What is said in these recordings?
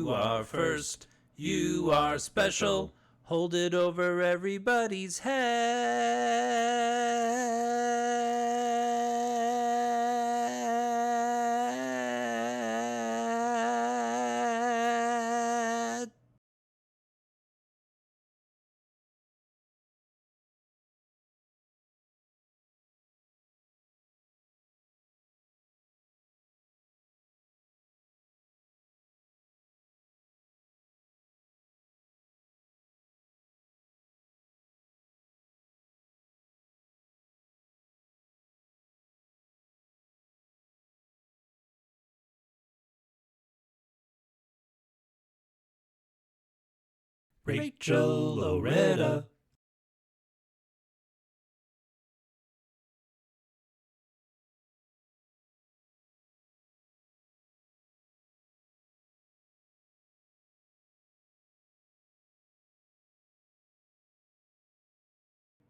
You are first. You are special. Hold it over everybody's head. Rachel Loretta.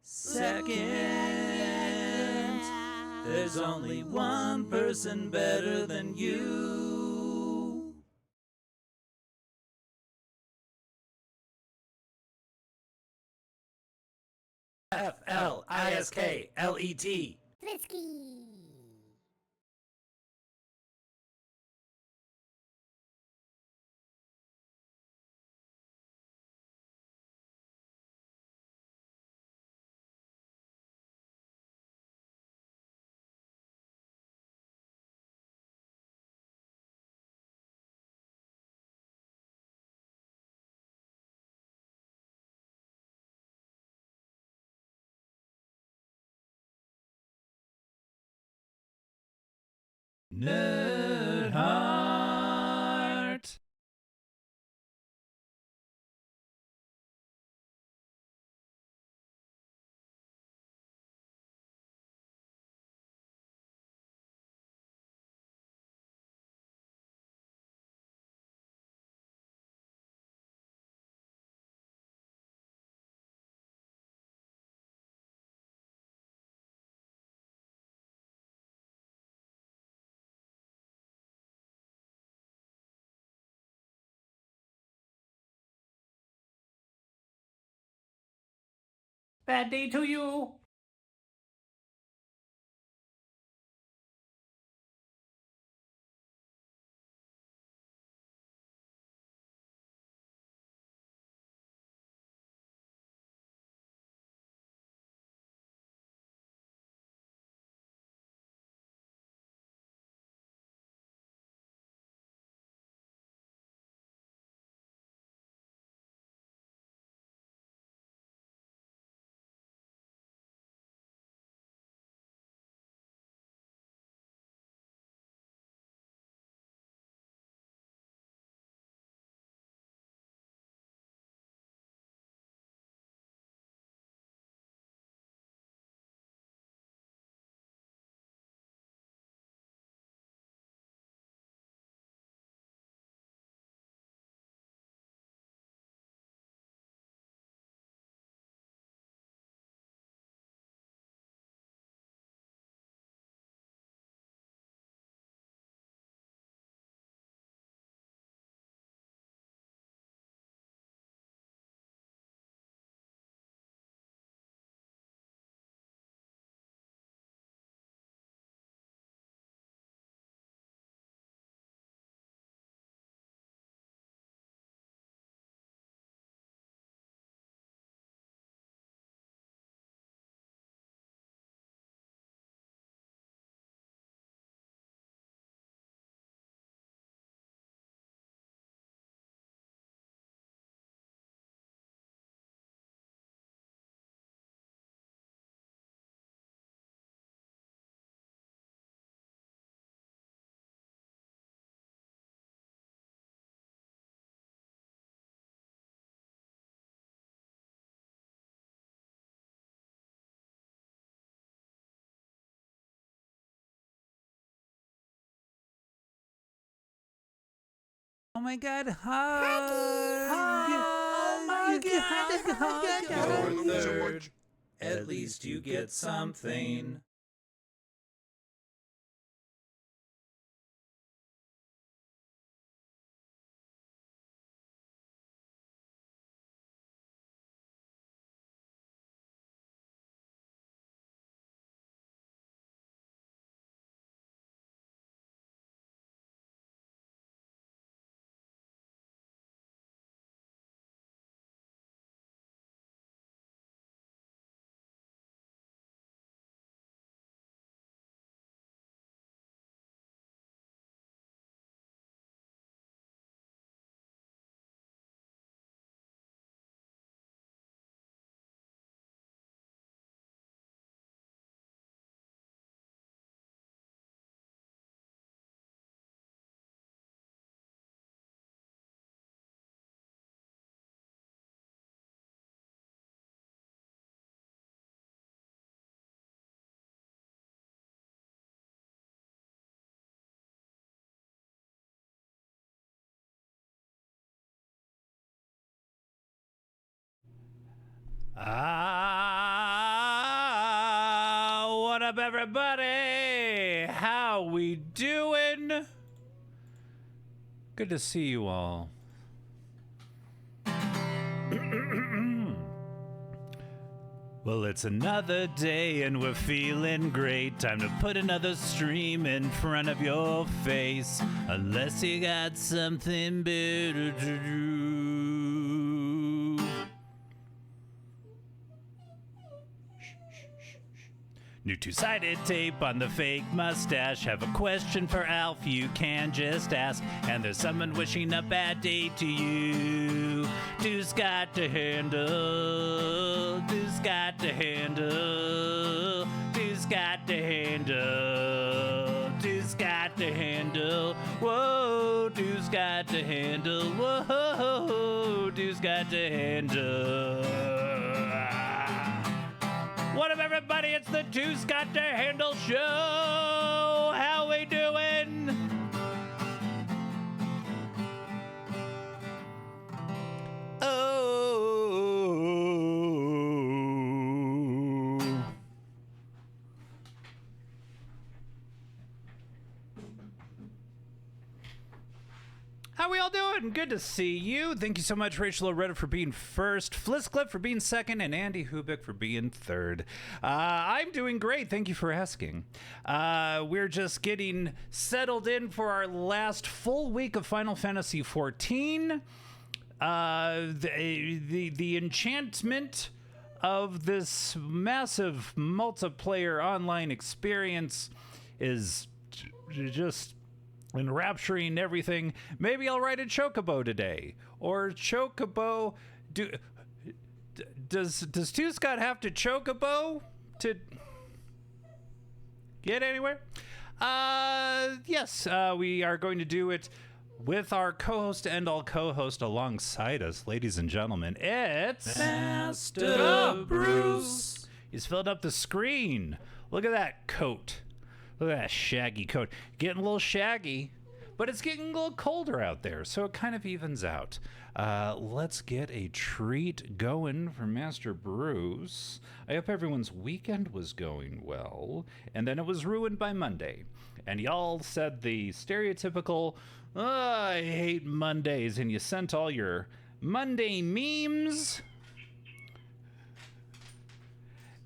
Second, there's only one person better than you. F-L-I-S-K-L-E-T. Flitsky. Nerd Heart. Bad day to you. Oh my God, hug! Oh my God. You're third. At least you get something. What up, everybody? How we doing? Good to see you all. Well, it's another day and we're feeling great. Time to put another stream in front of your face. Unless you got something better to do. New two-sided tape on the fake mustache. Have a question for Alf, you can just ask. And there's someone wishing a bad day to you. Dude's got to handle. Dude's got to handle. Dude's got to handle. Dude's got to handle. Whoa, dude's got to handle. Whoa, dude's got to handle. What up, everybody? It's the Dude's Got to Handle show. How we doing? Oh. How we all doing? Good to see you. Thank you so much, Rachel Loretta, for being first, Fliskliff for being second, and Andy Hubik for being third. I'm doing great. Thank you for asking. We're just getting settled in for our last full week of Final Fantasy XIV. The enchantment of this massive multiplayer online experience is just enrapturing everything. Maybe I'll write a chocobo today. Or chocobo... Does Two Scott have to chocobo to get anywhere? Yes, we are going to do it with our co-host and all co-host alongside us, ladies and gentlemen. It's Master Bruce. He's filled up the screen. Look at that coat. Look at that shaggy coat. Getting a little shaggy, but it's getting a little colder out there, so it kind of evens out. Let's get a treat going for Master Bruce. I hope everyone's weekend was going well, and then it was ruined by Monday. And y'all said the stereotypical, I hate Mondays, and you sent all your Monday memes.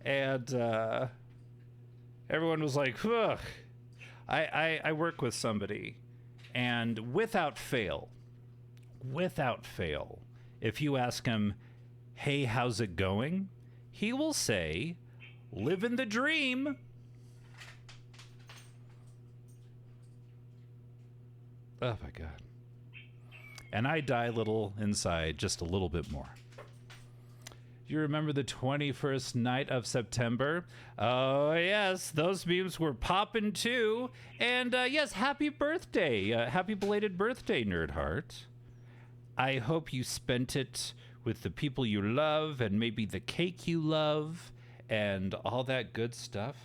And, everyone was like, ugh. I work with somebody, and without fail, if you ask him, hey, how's it going? He will say, living the dream. Oh my God. And I die a little inside, just a little bit more. You remember the 21st night of September? Oh, yes, those memes were popping too. And yes, happy birthday. Happy belated birthday, Nerdheart. I hope you spent it with the people you love and maybe the cake you love and all that good stuff.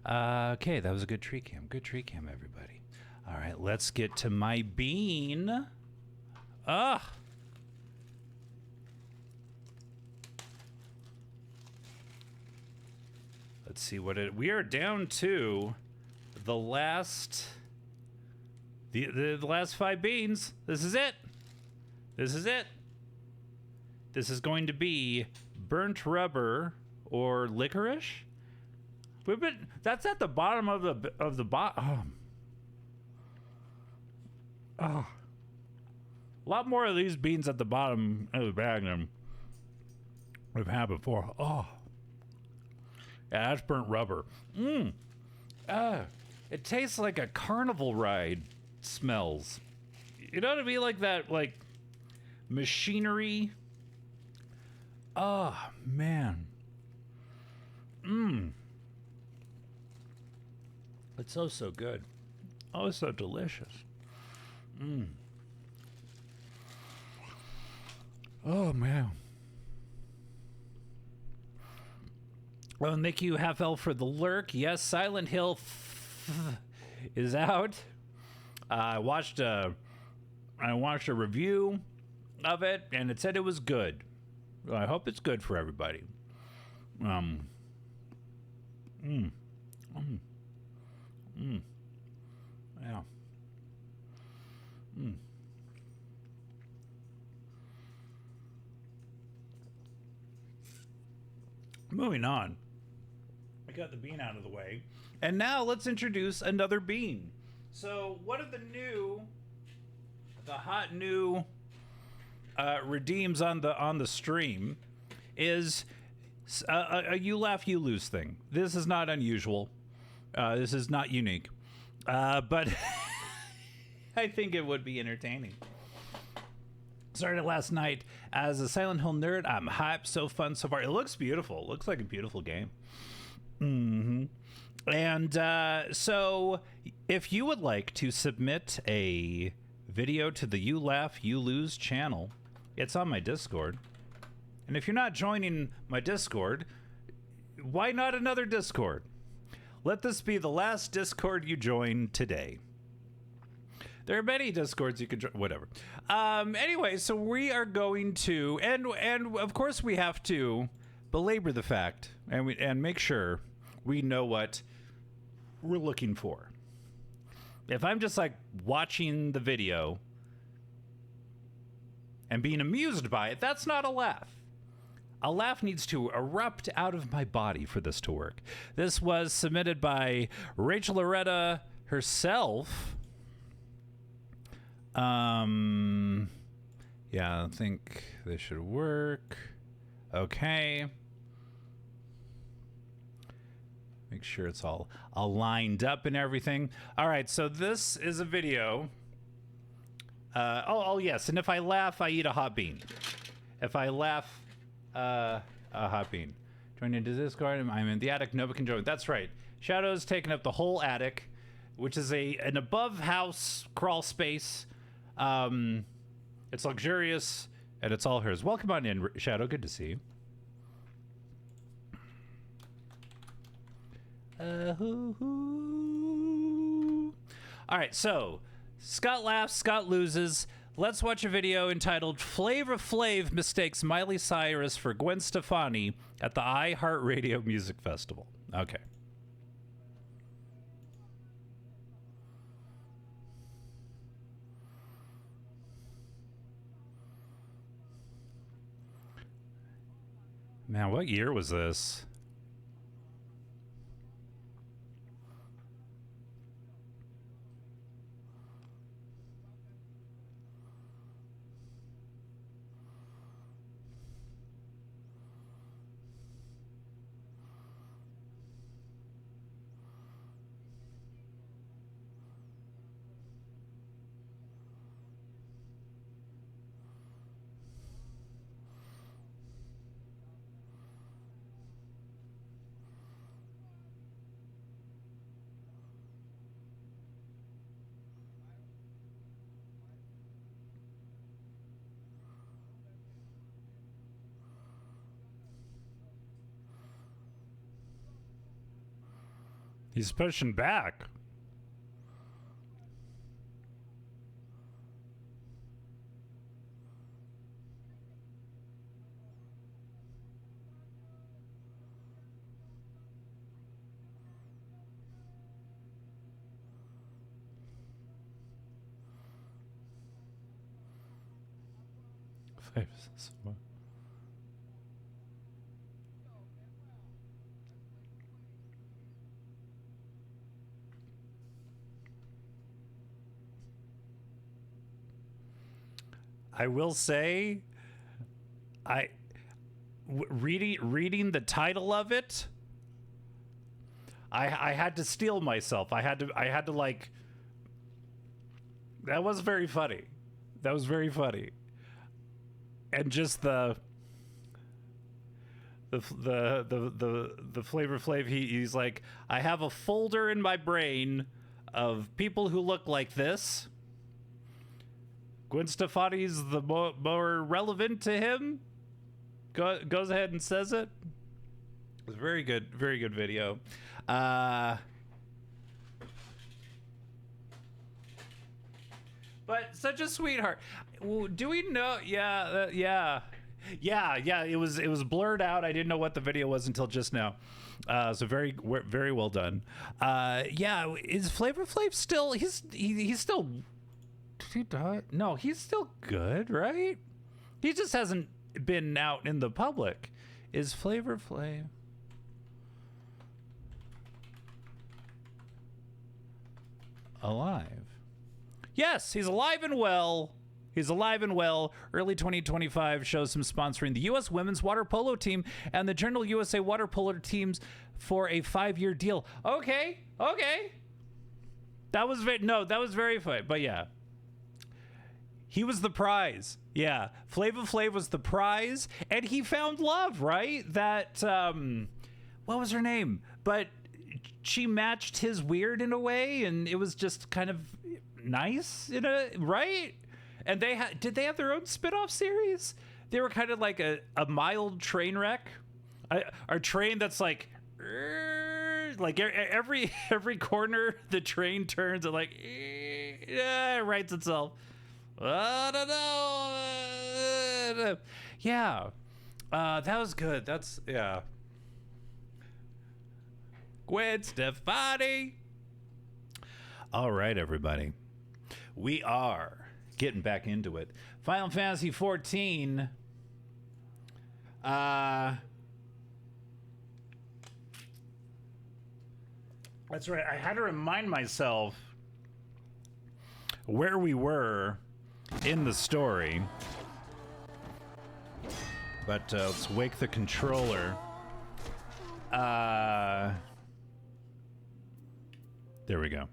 Okay, that was a good tree cam. Good tree cam, everybody. All right, let's get to my bean. Ah. Let's see what it... We are down to the last... The last 5 beans. This is it. This is it. This is going to be burnt rubber or licorice. That's at the bottom of the bottom. Oh. A lot more of these beans at the bottom of the bag than we've had before. Oh. Yeah, that's burnt rubber. It tastes like a carnival ride smells. You know what I mean? Like that, like, machinery. Oh, man. It's so good. Oh, it's so delicious. Oh, man. Well, thank you, Half Elf, for the lurk. Yes, Silent Hill is out. I watched a review of it, and it said it was good. Well, I hope it's good for everybody. Yeah. Moving on. I got the bean out of the way. And now let's introduce another bean. So one of the hot new redeems on the stream is a you laugh, you lose thing. This is not unusual. This is not unique. But I think it would be entertaining. Started last night as a Silent Hill nerd. I'm hyped. So fun so far. It looks beautiful. It looks like a beautiful game. And so if you would like to submit a video to the You Laugh, You Lose channel, it's on my Discord. And if you're not joining my Discord, why not another Discord? Let this be the last Discord you join today. There are many Discords you could join, whatever. Anyway, so we are going to, and of course we have to belabor the fact and make sure we know what we're looking for. If I'm just like watching the video and being amused by it, that's not a laugh. A laugh needs to erupt out of my body for this to work. This was submitted by Rachel Loretta herself. Yeah, I think this should work. Okay. Make sure it's all lined up and everything. All right, so this is a video. Oh, yes, and if I laugh, I eat a hot bean. If I laugh, a hot bean. Join into Discord. I'm in the attic. Nobody can join. That's right. Shadow's taken up the whole attic, which is an above house crawl space. It's luxurious and it's all hers. Welcome on in, Shadow. Good to see you. All right, so Scott laughs, Scott loses. Let's watch a video entitled Flavor Flav Mistakes Miley Cyrus for Gwen Stefani at the iHeartRadio Music Festival. Okay. Man, what year was this? He's pushing back. I will say, reading the title of it, I had to steel myself. I had to like. That was very funny. That was very funny. And just the Flavor Flav, he's like, I have a folder in my brain of people who look like this. Gwen Stefani's the more relevant to him. Goes ahead and says it. It was very good video. But such a sweetheart. Do we know? Yeah. It was blurred out. I didn't know what the video was until just now. So very well done. Yeah, is Flavor Flav still? He's still. Did he die? No, he's still good, right? He just hasn't been out in the public. Is Flavor Flav alive? Yes, he's alive and well. He's alive and well. Early 2025 shows him sponsoring the U.S. women's water polo team and the General USA water polo teams for a 5-year deal. Okay. That was very fun. But yeah, he was the prize. Yeah, Flava Flav was the prize, and he found love, right? That what was her name? But she matched his weird in a way, and it was just kind of nice, right? And did they have their own spin-off series? They were kind of like a mild train wreck, a train that's like every corner the train turns and it rights itself. I don't know. Yeah, that was good. Yeah. Gwen Stefani. All right, everybody, we are getting back into it. Final Fantasy 14. That's right. I had to remind myself where we were in the story. But let's wake the controller. There we go.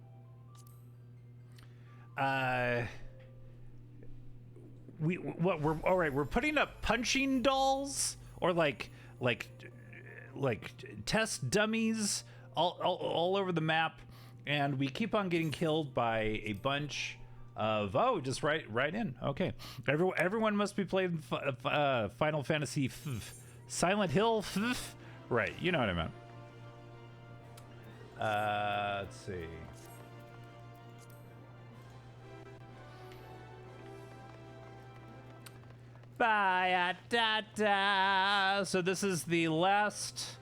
We're all right. We're putting up punching dolls or like test dummies all over the map, and we keep on getting killed by a bunch of just right in. Okay, everyone must be playing Final Fantasy Silent Hill right. You know what I meant. Let's see. So this is the last.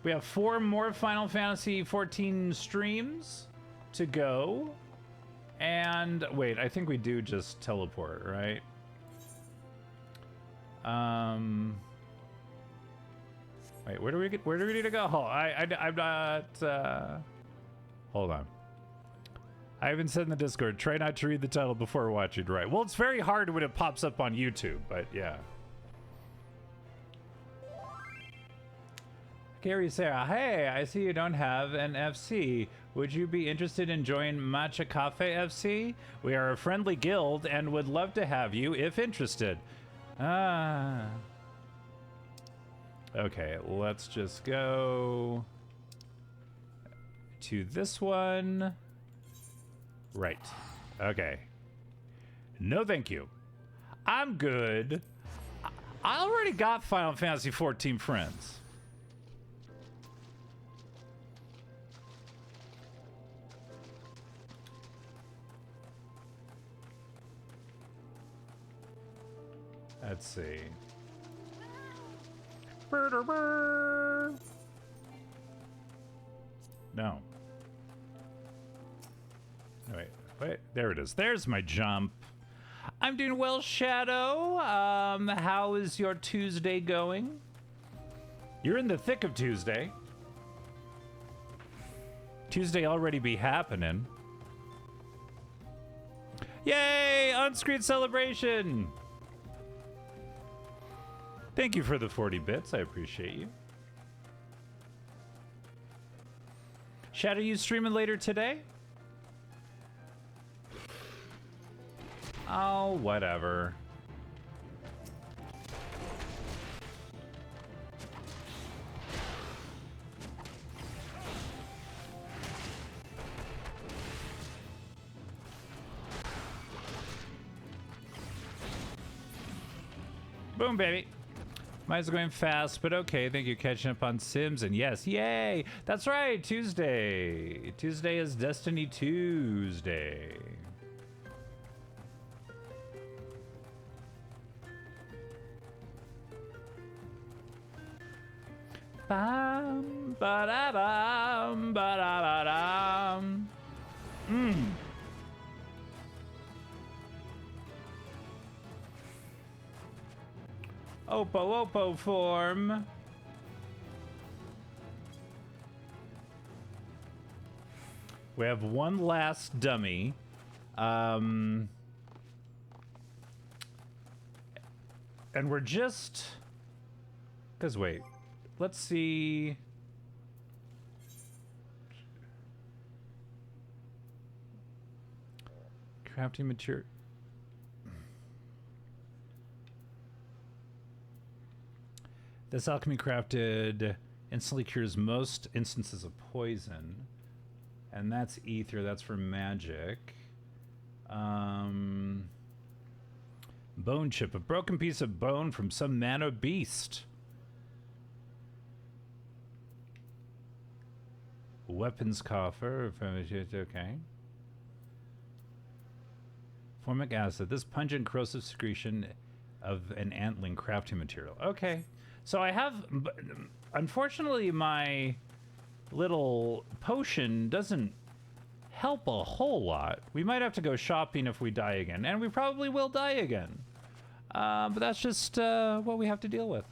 We have 4 more Final Fantasy 14 streams to go. And wait, I think we do just teleport, right? Wait, where do we need to go? I'm not. Hold on. I even said in the Discord, try not to read the title before watching, right? Well, it's very hard when it pops up on YouTube, but yeah. Gary Sarah, hey, I see you don't have an FC. Would you be interested in joining Matcha Cafe FC? We are a friendly guild and would love to have you if interested. Okay, let's just go to this one. Right. Okay. No, thank you. I'm good. I already got Final Fantasy 14 friends. Let's see. No. Wait, there it is. There's my jump. I'm doing well, Shadow. How is your Tuesday going? You're in the thick of Tuesday. Tuesday already be happening. Yay! On-screen celebration! Thank you for the 40 bits. I appreciate you. Shadow, you streaming later today? Oh, whatever. Boom, baby. Mine's going fast, but okay. Thank you, catching up on Sims. And yes, yay! That's right, Tuesday. Tuesday is Destiny Tuesday. Bam, ba-da-bam, ba-da-ba-dam. Oppo form. We have one last dummy. And we're just... Because wait, let's see... Crafting material... This alchemy crafted instantly cures most instances of poison. And that's ether, that's for magic. Bone chip, a broken piece of bone from some man or beast. Weapons coffer, okay. Formic acid, this pungent corrosive secretion of an antling crafting material. Okay, so I have, unfortunately my little potion doesn't help a whole lot. We might have to go shopping if we die again, and we probably will die again. But that's just what we have to deal with.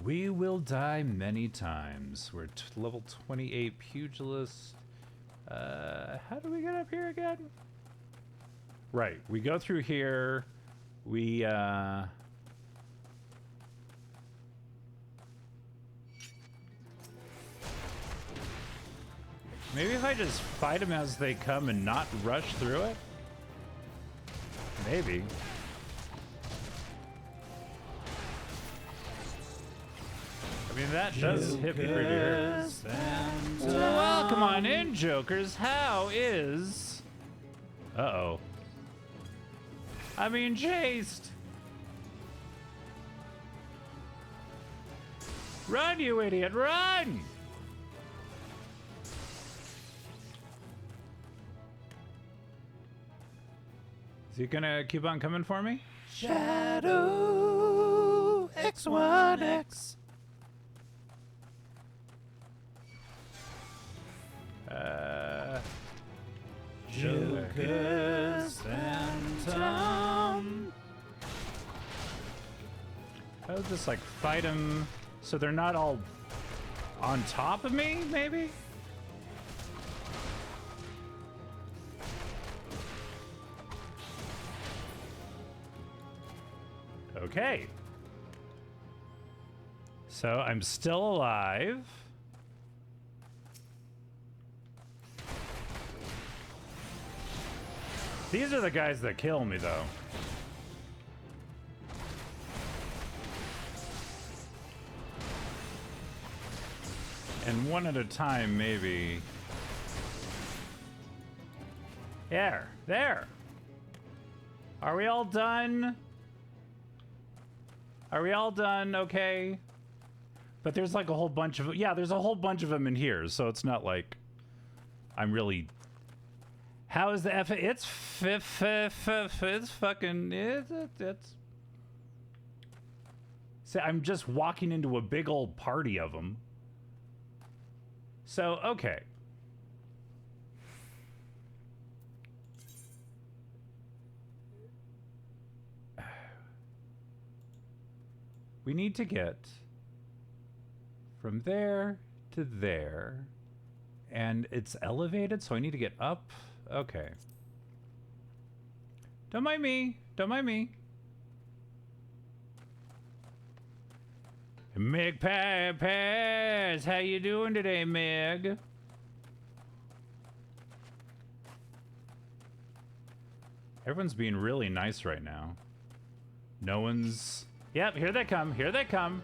We will die many times. We're level 28 pugilist. How do we get up here again? Right, we go through here. We, maybe if I just fight them as they come and not rush through it? Maybe. I mean, that does hit me pretty hard. Well, come on in, Jokers. How is... Uh-oh. I'm being chased. Run, you idiot, run! Is he gonna keep on coming for me? Shadow X1X. Joker's Phantom. I would just like fight him so they're not all on top of me, maybe? Okay. So I'm still alive. These are the guys that kill me, though. And one at a time, maybe. There. There. Are we all done? Are we all done? Okay. But there's like a whole bunch of... Yeah, there's a whole bunch of them in here, so it's not like I'm really... How is the F... It's... It's fucking... It's... See, I'm just walking into a big old party of them. So, okay. We need to get from there to there. And it's elevated, so I need to get up. Okay. Don't mind me. Don't mind me. Meg Paz, how you doing today, Meg? Everyone's being really nice right now. No one's... Yep, here they come. Here they come.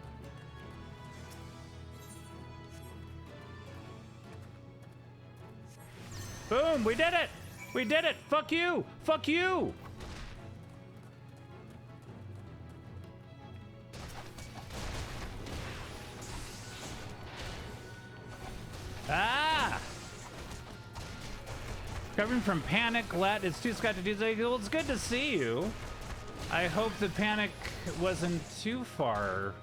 Boom, we did it! We did it! Fuck you! Fuck you! Ah! Recovering from panic, it's too Scott to do so. Well, it's good to see you. I hope the panic wasn't too far.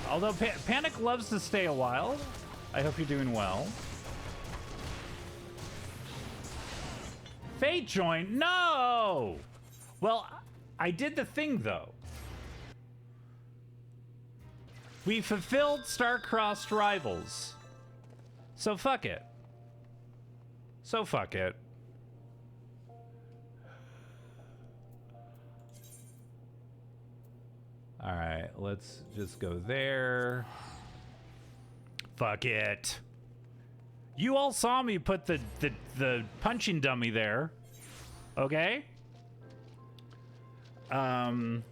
Although panic loves to stay a while. I hope you're doing well. Fate joined? No! Well, I did the thing, though. We fulfilled star-crossed rivals. So fuck it. So fuck it. All right, let's just go there. Fuck it. You all saw me put the punching dummy there. Okay? Oh,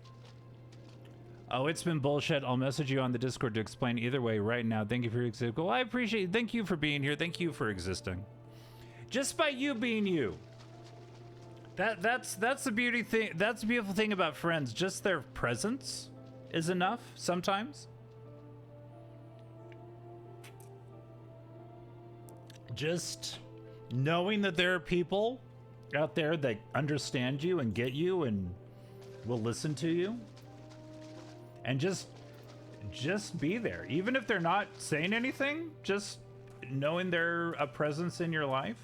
it's been bullshit. I'll message you on the Discord to explain either way right now. Thank you for existing. Well, I appreciate it. Thank you for being here. Thank you for existing. Just by you being you. That's the beauty thing. That's the beautiful thing about friends. Just their presence is enough sometimes. Just knowing that there are people out there that understand you and get you and will listen to you, and just be there, even if they're not saying anything. Just knowing they're a presence in your life.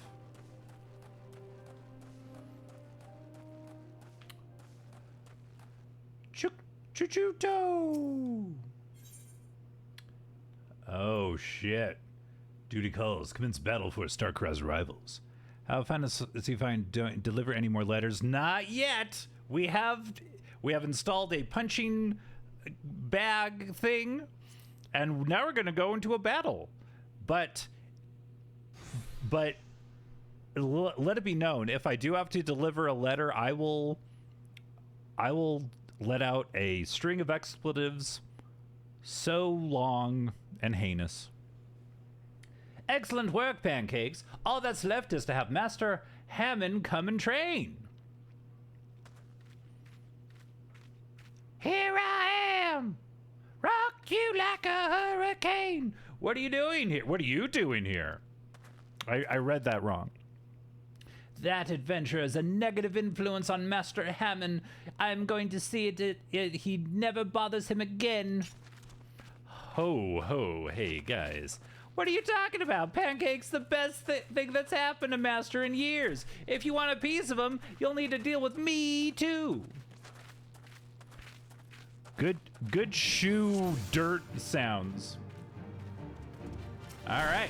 Choo-choo-toe. Oh shit. Duty calls. Commence battle for star-crossed rivals. How fun is he find don't deliver any more letters? Not yet. We have installed a punching bag thing, and now we're gonna go into a battle. But let it be known, if I do have to deliver a letter, I will let out a string of expletives so long and heinous. Excellent work, Pancakes. All that's left is to have Master Hammond come and train. Here I am. Rock you like a hurricane. What are you doing here? What are you doing here? I read that wrong. That adventure is a negative influence on Master Hammond. I'm going to see he never bothers him again. Ho, ho, hey, guys. What are you talking about? Pancake's the best thing that's happened to Master in years. If you want a piece of him, you'll need to deal with me, too. Good shoe dirt sounds. All right.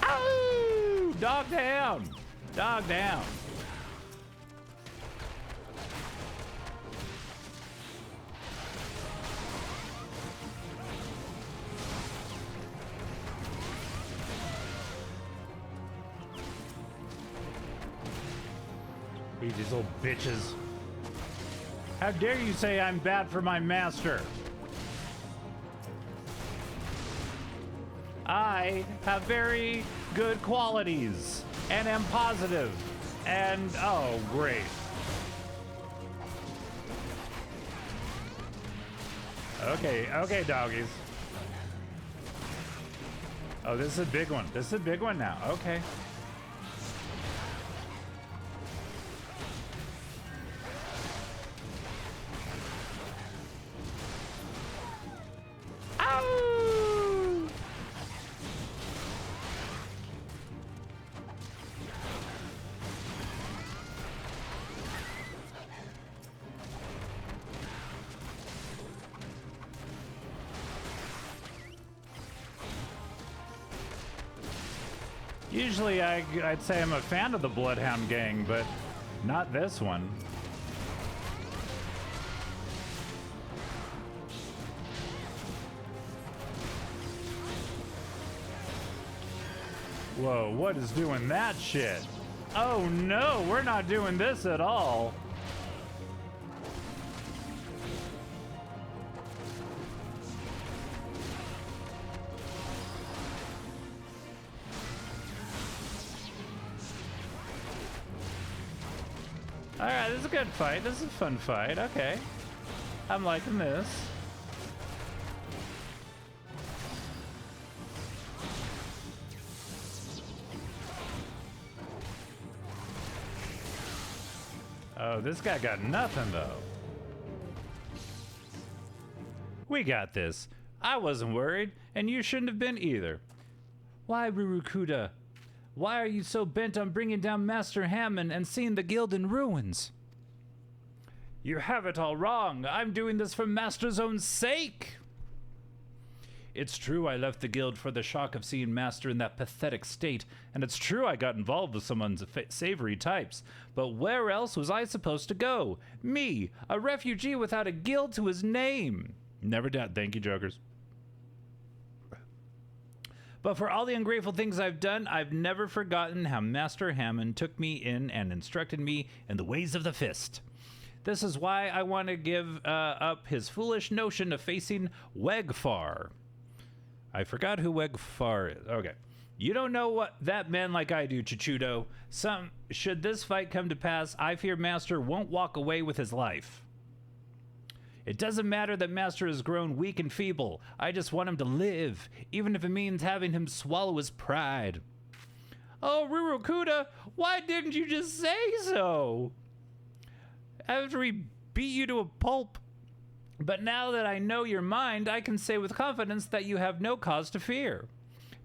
Ow! Dog down. Dog down. These little bitches. How dare you say I'm bad for my master? I have very good qualities and am positive. And oh, great. Okay, doggies. Oh, this is a big one. This is a big one now. Okay. Usually I'd say I'm a fan of the Bloodhound gang, but not this one. Whoa, what is doing that shit? Oh no, we're not doing this at all. Alright, is a good fight. This is a fun fight. Okay. I'm liking this. Oh, this guy got nothing, though. We got this. I wasn't worried, and you shouldn't have been either. Why, Rurukuda? Why are you so bent on bringing down Master Hammond and seeing the guild in ruins? You have it all wrong. I'm doing this for Master's own sake. It's true I left the guild for the shock of seeing Master in that pathetic state, and it's true I got involved with some unsavory types. But where else was I supposed to go? Me, a refugee without a guild to his name. Never doubt. Thank you, Jokers. But for all the ungrateful things I've done, I've never forgotten how Master Hammond took me in and instructed me in the ways of the fist. This is why I want to give up his foolish notion of facing Wegfar. I forgot who Wegfar is. Okay. You don't know what that meant like I do, Chichudo. Should this fight come to pass, I fear Master won't walk away with his life. It doesn't matter that Master has grown weak and feeble. I just want him to live, even if it means having him swallow his pride. Oh, Rurukuda, why didn't you just say so? After he beat you to a pulp. But now that I know your mind, I can say with confidence that you have no cause to fear.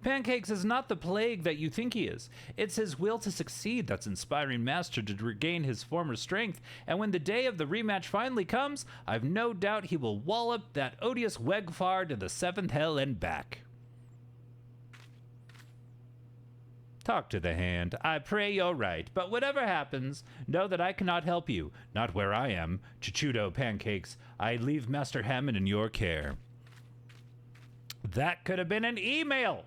Pancakes is not the plague that you think he is. It's his will to succeed that's inspiring Master to regain his former strength, and when the day of the rematch finally comes, I've no doubt he will wallop that odious Wegfar to the seventh hell and back. Talk to the hand. I pray you're right, but whatever happens, know that I cannot help you. Not where I am. Chichudo Pancakes, I leave Master Hammond in your care. That could have been an email!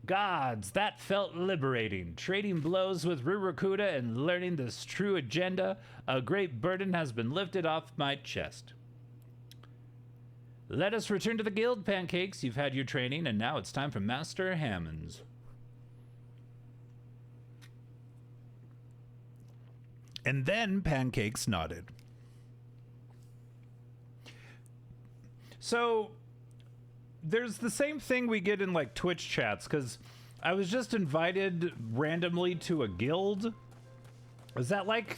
Gods, that felt liberating. Trading blows with Rurukuda and learning this true agenda, a great burden has been lifted off my chest. Let us return to the guild, Pancakes. You've had your training, and now it's time for Master Hammond's. And then Pancakes nodded. So there's the same thing we get in like Twitch chats, because I was just invited randomly to a guild. Is that like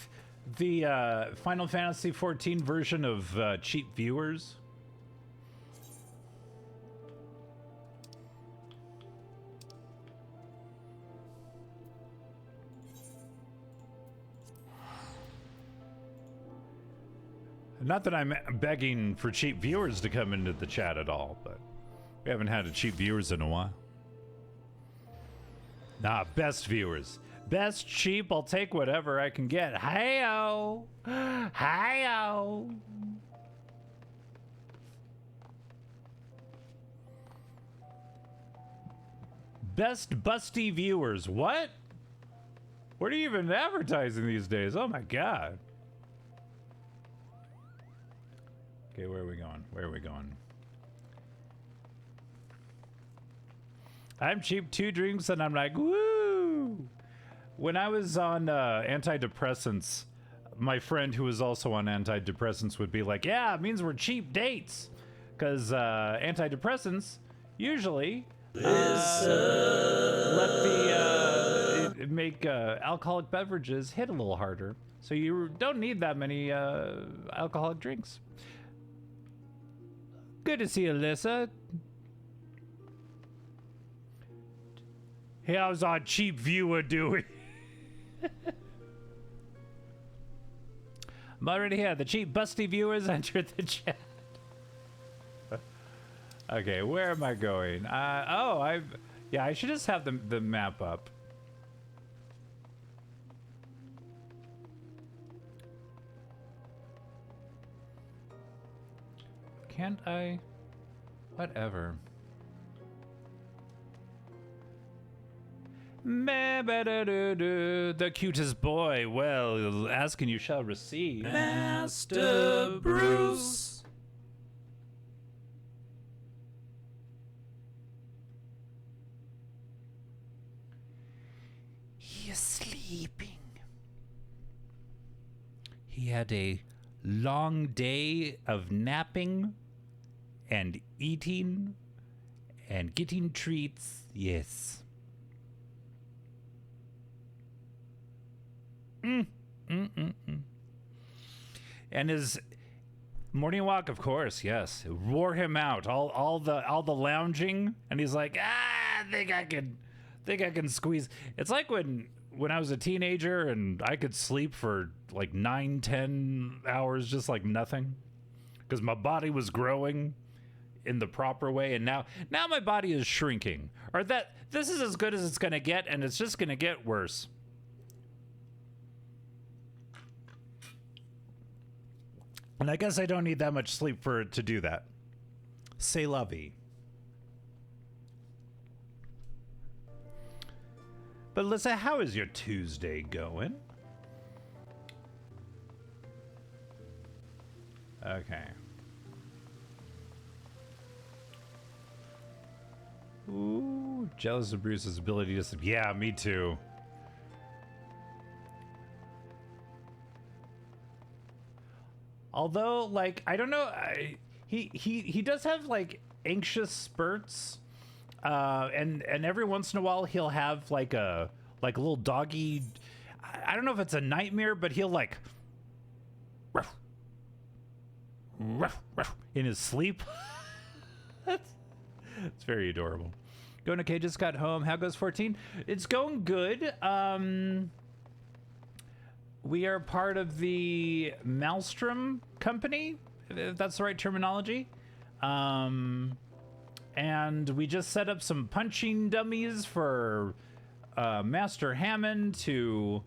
the Final Fantasy XIV version of cheap viewers? Not that I'm begging for cheap viewers to come into the chat at all, but we haven't had a cheap viewers in a while. Nah, best viewers. Best cheap, I'll take whatever I can get. Hi-yo! Hi-yo! Best busty viewers. What? What are you even advertising these days? Oh my god. Okay, where are we going? Where are we going? I'm cheap 2 drinks and I'm like, woo! When I was on antidepressants, my friend who was also on antidepressants would be like, yeah, it means we're cheap dates. Because antidepressants usually make alcoholic beverages hit a little harder. So you don't need that many alcoholic drinks. Good to see you, Alyssa. How's our cheap viewer doing? I'm already here. The cheap busty viewers entered the chat. Okay, where am I going? I should just have the map up. Can't I? Whatever. The cutest boy. Well, ask and you shall receive. Master Bruce. He is sleeping. He he had a long day of napping and eating and getting treats. Yes. And his morning walk, of course, yes, wore him out. All the lounging, and he's like, I think I can squeeze. It's like when I was a teenager and I could sleep for like 9-10 hours just like nothing, because my body was growing in the proper way, and now my body is shrinking. Or that this is as good as it's gonna get, and it's just gonna get worse. And I guess I don't need that much sleep for it to do that. C'est la vie. But Lisa, how is your Tuesday going? Okay. Ooh, jealous of Bruce's ability to... Yeah, me too. Although, like, I don't know, he does have like anxious spurts, and every once in a while he'll have like a little doggy. I don't know if it's a nightmare, but he'll like ruff, ruff, ruff, in his sleep. It's very adorable. Going okay, just got home. How goes 14? It's going good. We are part of the Maelstrom company, if that's the right terminology. And we just set up some punching dummies for Master Hammond to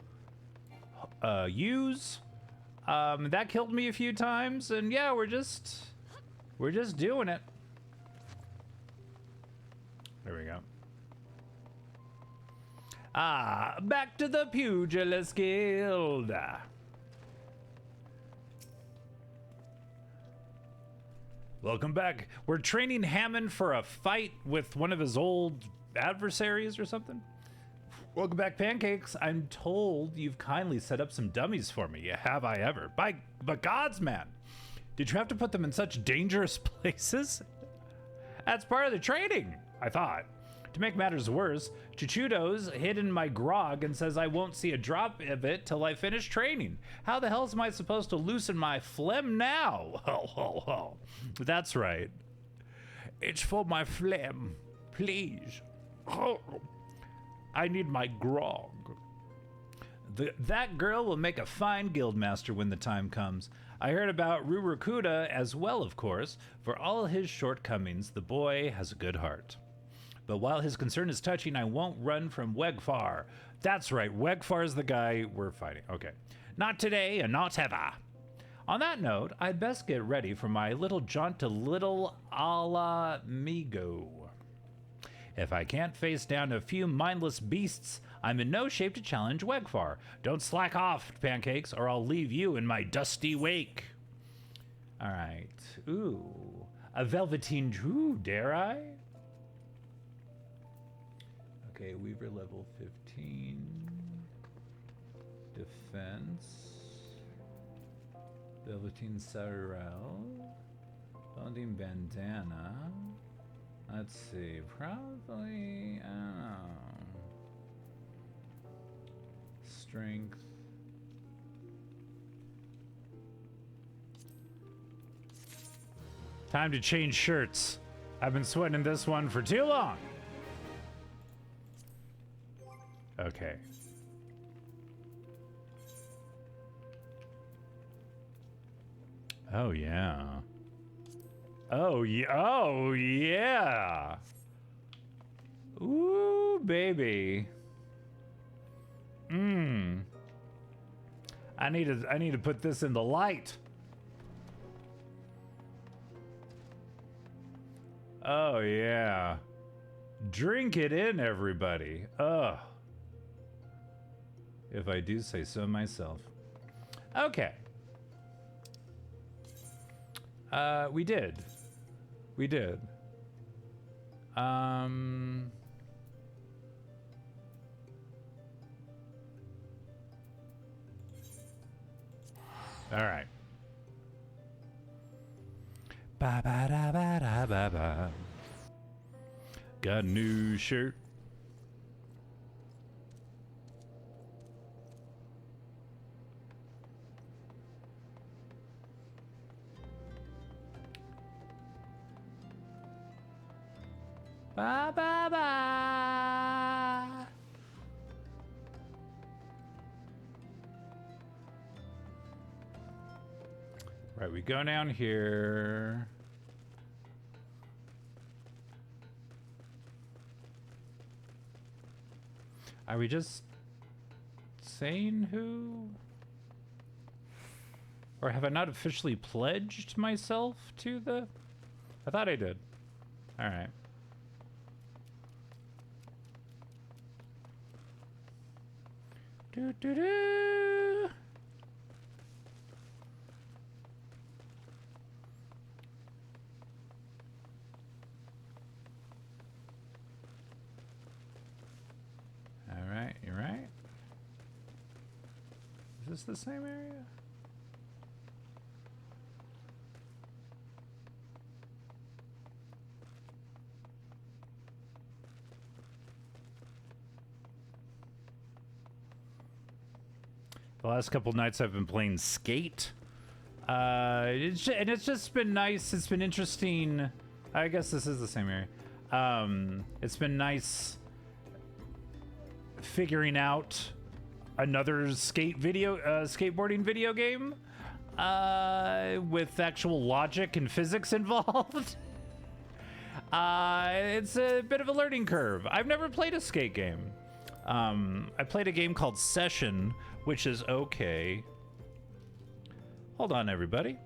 use. That killed me a few times, and yeah, we're just doing it. There we go. Back to the Pugilist Guild. Welcome back. We're training Hammond for a fight with one of his old adversaries or something. Welcome back, Pancakes. I'm told you've kindly set up some dummies for me. Have I ever? By gods, man. Did you have to put them in such dangerous places? That's part of the training, I thought. To make matters worse, Chuchudo's hidden my grog and says I won't see a drop of it till I finish training. How the hell am I supposed to loosen my phlegm now? Ho, ho, ho. That's right. It's for my phlegm, please. Oh, I need my grog. That girl will make a fine guildmaster when the time comes. I heard about Rurukuda as well, of course. For all his shortcomings, the boy has a good heart. But while his concern is touching, I won't run from Wegfar. That's right, Wegfar is the guy we're fighting. Okay. Not today and not ever. On that note, I'd best get ready for my little jaunt to Little Alamigo. If I can't face down a few mindless beasts, I'm in no shape to challenge Wegfar. Don't slack off, Pancakes, or I'll leave you in my dusty wake. All right. Ooh. A Velveteen Drew, dare I? Okay, Weaver level 15. Defense. Velveteen Sarel. Velveteen Bandana. Let's see, probably, I don't know. Strength. Time to change shirts. I've been sweating this one for too long. Okay. Oh, yeah. Oh, yeah. Oh, yeah. Ooh, baby. I need to put this in the light. Oh, yeah. Drink it in, everybody. Ugh. If I do say so myself. Okay. We did. We did. All right. Ba ba da ba da ba ba. Got a new shirt. Ba ba ba. Right, we go down here. Are we just saying who? Or have I not officially pledged myself to the... I thought I did. All right. Do do do. All right, you're right. Is this the same area? The last couple nights I've been playing Skate. It's just been nice. It's been interesting. I guess this is the same area. It's been nice figuring out another skateboarding video game with actual logic and physics involved. It's a bit of a learning curve. I've never played a skate game. I played a game called Session, which is okay. Hold on, everybody.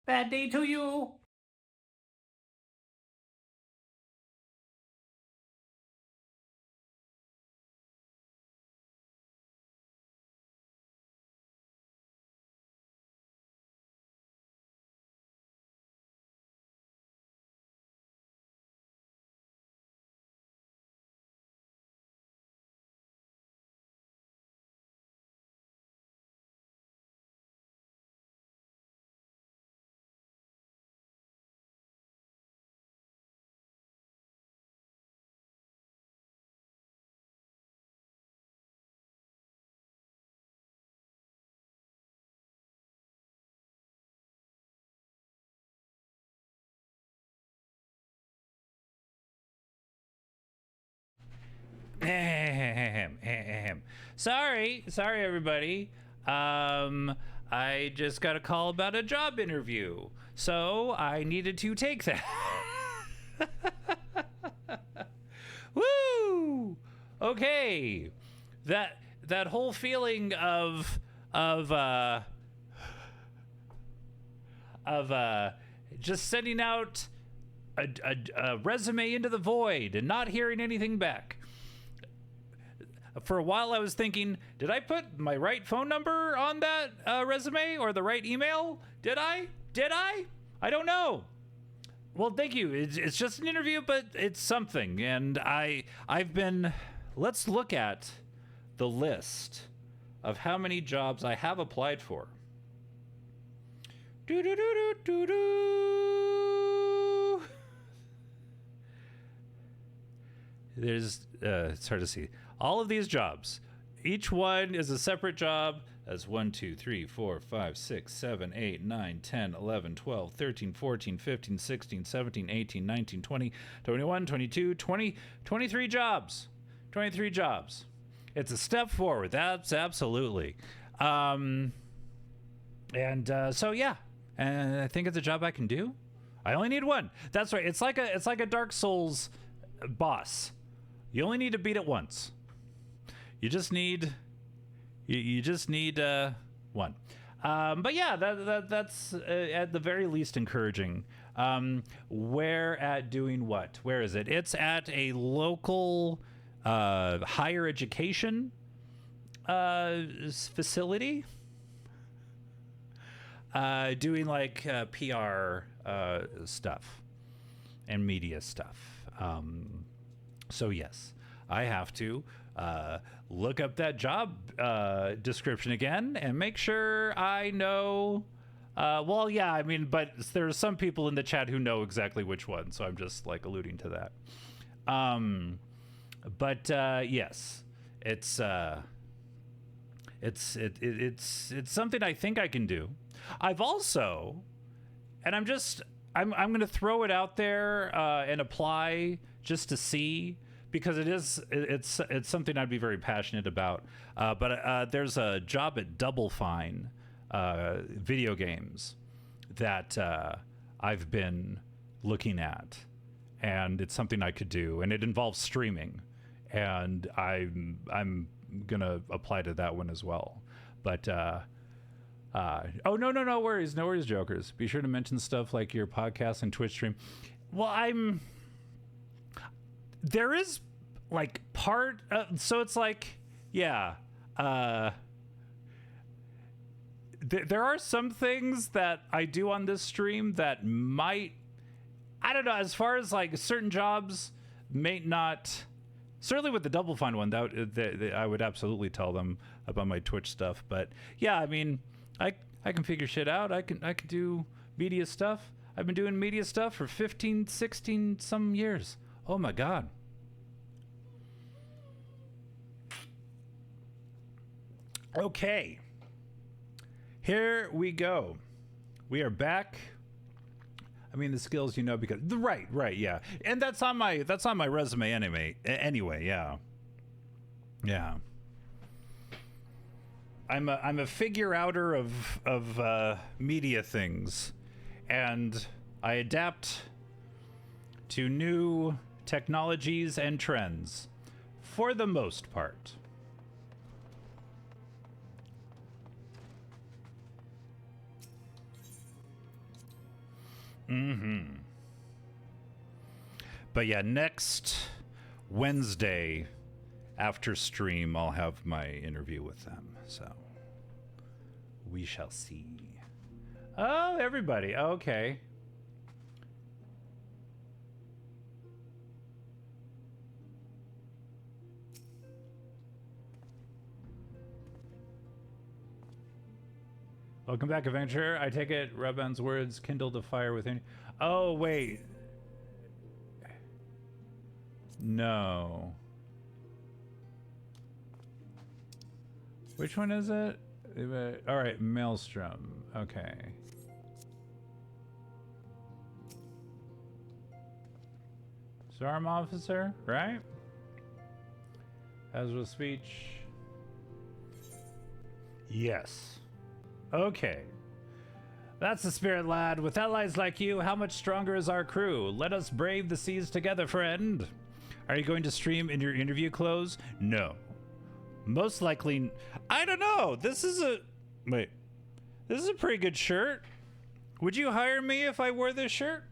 Bad day to you. Sorry, everybody. I just got a call about a job interview, so I needed to take that. Woo! Okay, that whole feeling of just sending out a resume into the void and not hearing anything back. For a while I was thinking, did I put my right phone number on that resume or the right email? Did I? I don't know. Well, thank you. It's just an interview, but it's something. And I've been, let's look at the list of how many jobs I have applied for. it's hard to see. All of these jobs, each one is a separate job. That's 1, 2, 3, 4, 5, 6, 7, 8, 9, 10, 11, 12, 13, 14, 15, 16, 17, 18, 19, 20, 21, 22, 20, 23 jobs. 23 jobs. It's a step forward. That's absolutely. So yeah, and I think it's a job I can do. I only need one. That's right. It's like a Dark Souls boss. You only need to beat it once. You just need one. But yeah, that's at the very least encouraging. Where at doing what? Where is it? It's at a local higher education facility. Doing like PR stuff and media stuff. So yes, I have to look up that job description again and make sure I know. Well, yeah, I mean, but there are some people in the chat who know exactly which one, so I'm just like alluding to that. But yes, it's something I think I can do. I've also, and I'm going to throw it out there and apply just to see, because it's something I'd be very passionate about. But there's a job at Double Fine video games that I've been looking at, and it's something I could do, and it involves streaming, and I'm gonna apply to that one as well. But oh no worries, jokers. Be sure to mention stuff like your podcast and Twitch stream. Well, there is like part so it's like, yeah, there are some things that I do on this stream that might, I don't know, as far as like certain jobs may not. Certainly with the Double Fine one, that I would absolutely tell them about my Twitch stuff. But yeah, I mean, I can figure shit out. I can do media stuff. I've been doing media stuff for 15, 16 some years. Oh my God. Okay. Here we go. We are back. I mean, the skills, you know, because right, yeah, and that's on my resume anyway, yeah. I'm a figure outer of media things, and I adapt to new technologies and trends for the most part. But yeah, next Wednesday after stream, I'll have my interview with them. So we shall see. Oh, everybody. Okay. Welcome back, Adventure. I take it Rabban's words kindled a fire within. Oh, wait. No. Which one is it? All right, Maelstrom. Okay. Disarm officer, right? As with speech. Yes. Okay. That's the spirit, lad. With allies like you, how much stronger is our crew? Let us brave the seas together, friend. Are you going to stream in your interview clothes? No. Most likely... I don't know. This is a... Wait. This is a pretty good shirt. Would you hire me if I wore this shirt?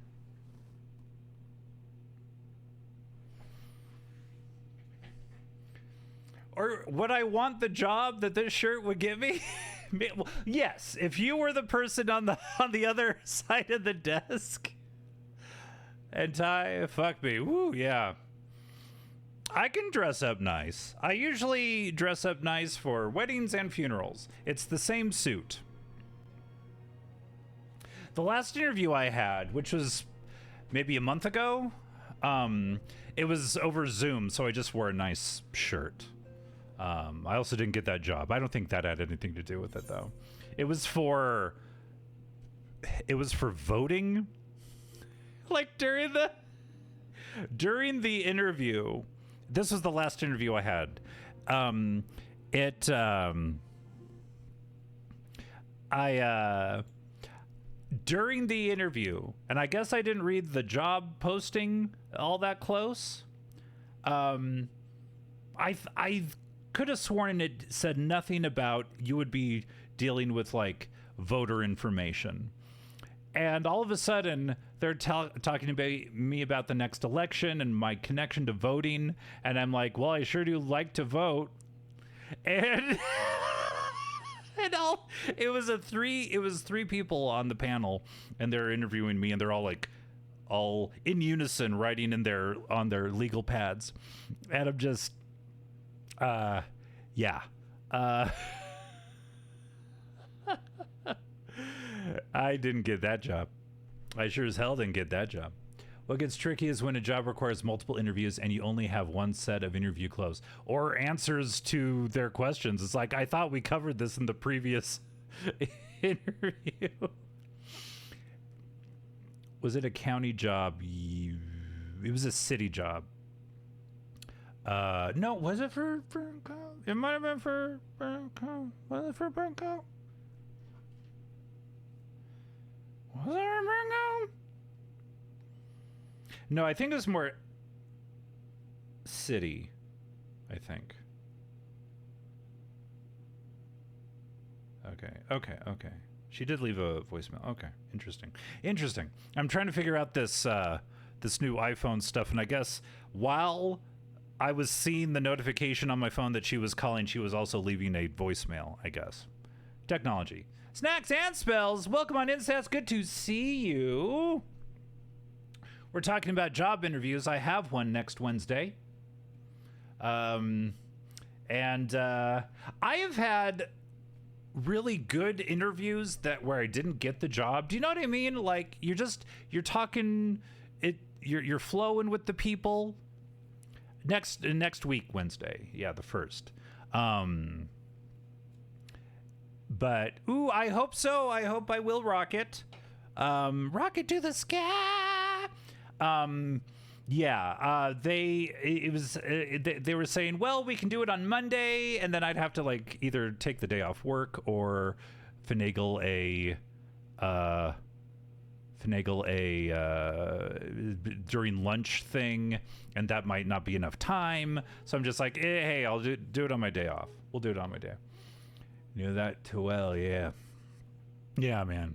Or would I want the job that this shirt would give me? Yes, if you were the person on the other side of the desk. And Ty, fuck me. Woo, yeah. I can dress up nice. I usually dress up nice for weddings and funerals. It's the same suit. The last interview I had, which was maybe a month ago, It was over Zoom, so I just wore a nice shirt. I also didn't get that job. I don't think that had anything to do with it, though. It was for voting. Like during the interview, this was the last interview I had. During the interview, and I guess I didn't read the job posting all that close. I could have sworn it said nothing about you would be dealing with like voter information. And all of a sudden, they're talking about me about the next election and my connection to voting. And I'm like, well, I sure do like to vote. And it was three people on the panel, and they're interviewing me, and they're all in unison writing on their legal pads. And I'm just, yeah. I didn't get that job. I sure as hell didn't get that job. What gets tricky is when a job requires multiple interviews and you only have one set of interview clothes or answers to their questions. It's like, I thought we covered this in the previous interview. Was it a county job? It was a city job. No, was it for Bronco? It might have been for Bronco. Was it for Bronco? Was it for Bronco? No, I think it was more city, I think. Okay. She did leave a voicemail. Okay, interesting. I'm trying to figure out this this new iPhone stuff, and I guess while I was seeing the notification on my phone that she was calling, she was also leaving a voicemail, I guess. Technology. Snacks and Spells, welcome on Instats. Good to see you. We're talking about job interviews. I have one next Wednesday. And I have had really good interviews where I didn't get the job. Do you know what I mean? Like you're talking you're flowing with the people. Next week, Wednesday. Yeah, the 1st. But I hope so. I hope I will rock it. Rocket to the sky. They were saying, well, we can do it on Monday, and then I'd have to like either take the day off work or finagle a during lunch thing, and that might not be enough time. So I'm just like, hey, I'll do it on my day off. We'll do it on my day. You know that too well, yeah. Yeah, man.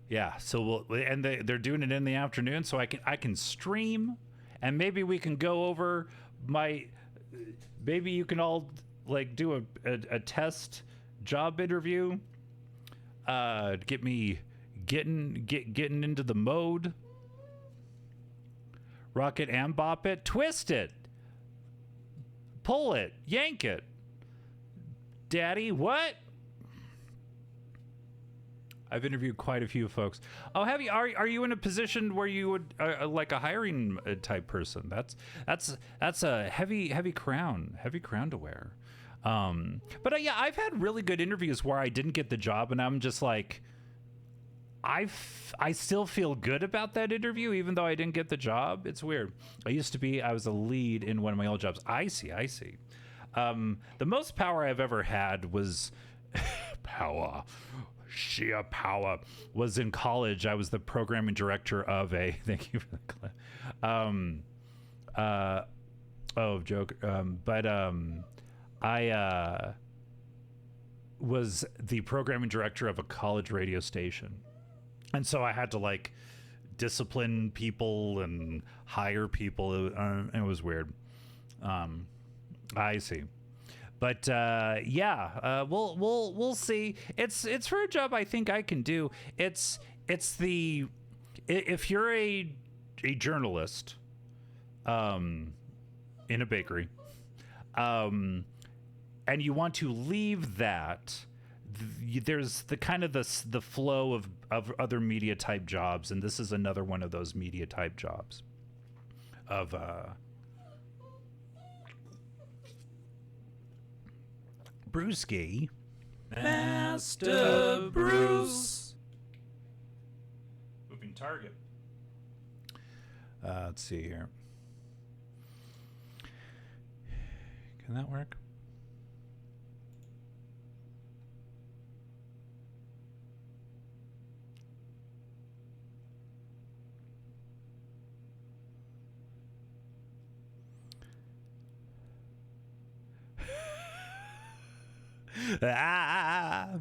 Yeah, so they're doing it in the afternoon, so I can stream, and maybe we can go over maybe you can all like do a test job interview, get me getting into the mode. Rock it and bop it, twist it, pull it, yank it. Daddy, what? I've interviewed quite a few folks. Oh, have you? Are you in a position where you would like a hiring type person? That's a heavy crown to wear. But yeah, I've had really good interviews where I didn't get the job, and I'm just like, I still feel good about that interview, even though I didn't get the job. It's weird. I was a lead in one of my old jobs. I see. The most power I've ever had was sheer power was in college. I was the programming director of thank you for the clip. Joke. I was the programming director of a college radio station. And so I had to like discipline people and hire people. It was weird. I see. But we'll see. It's for a job I think I can do. If you're a journalist in a bakery, and you want to leave that, there's the kind of the flow of other media type jobs, and this is another one of those media type jobs of Brewski. Master Bruce. Moving target. Let's see here. Can that work?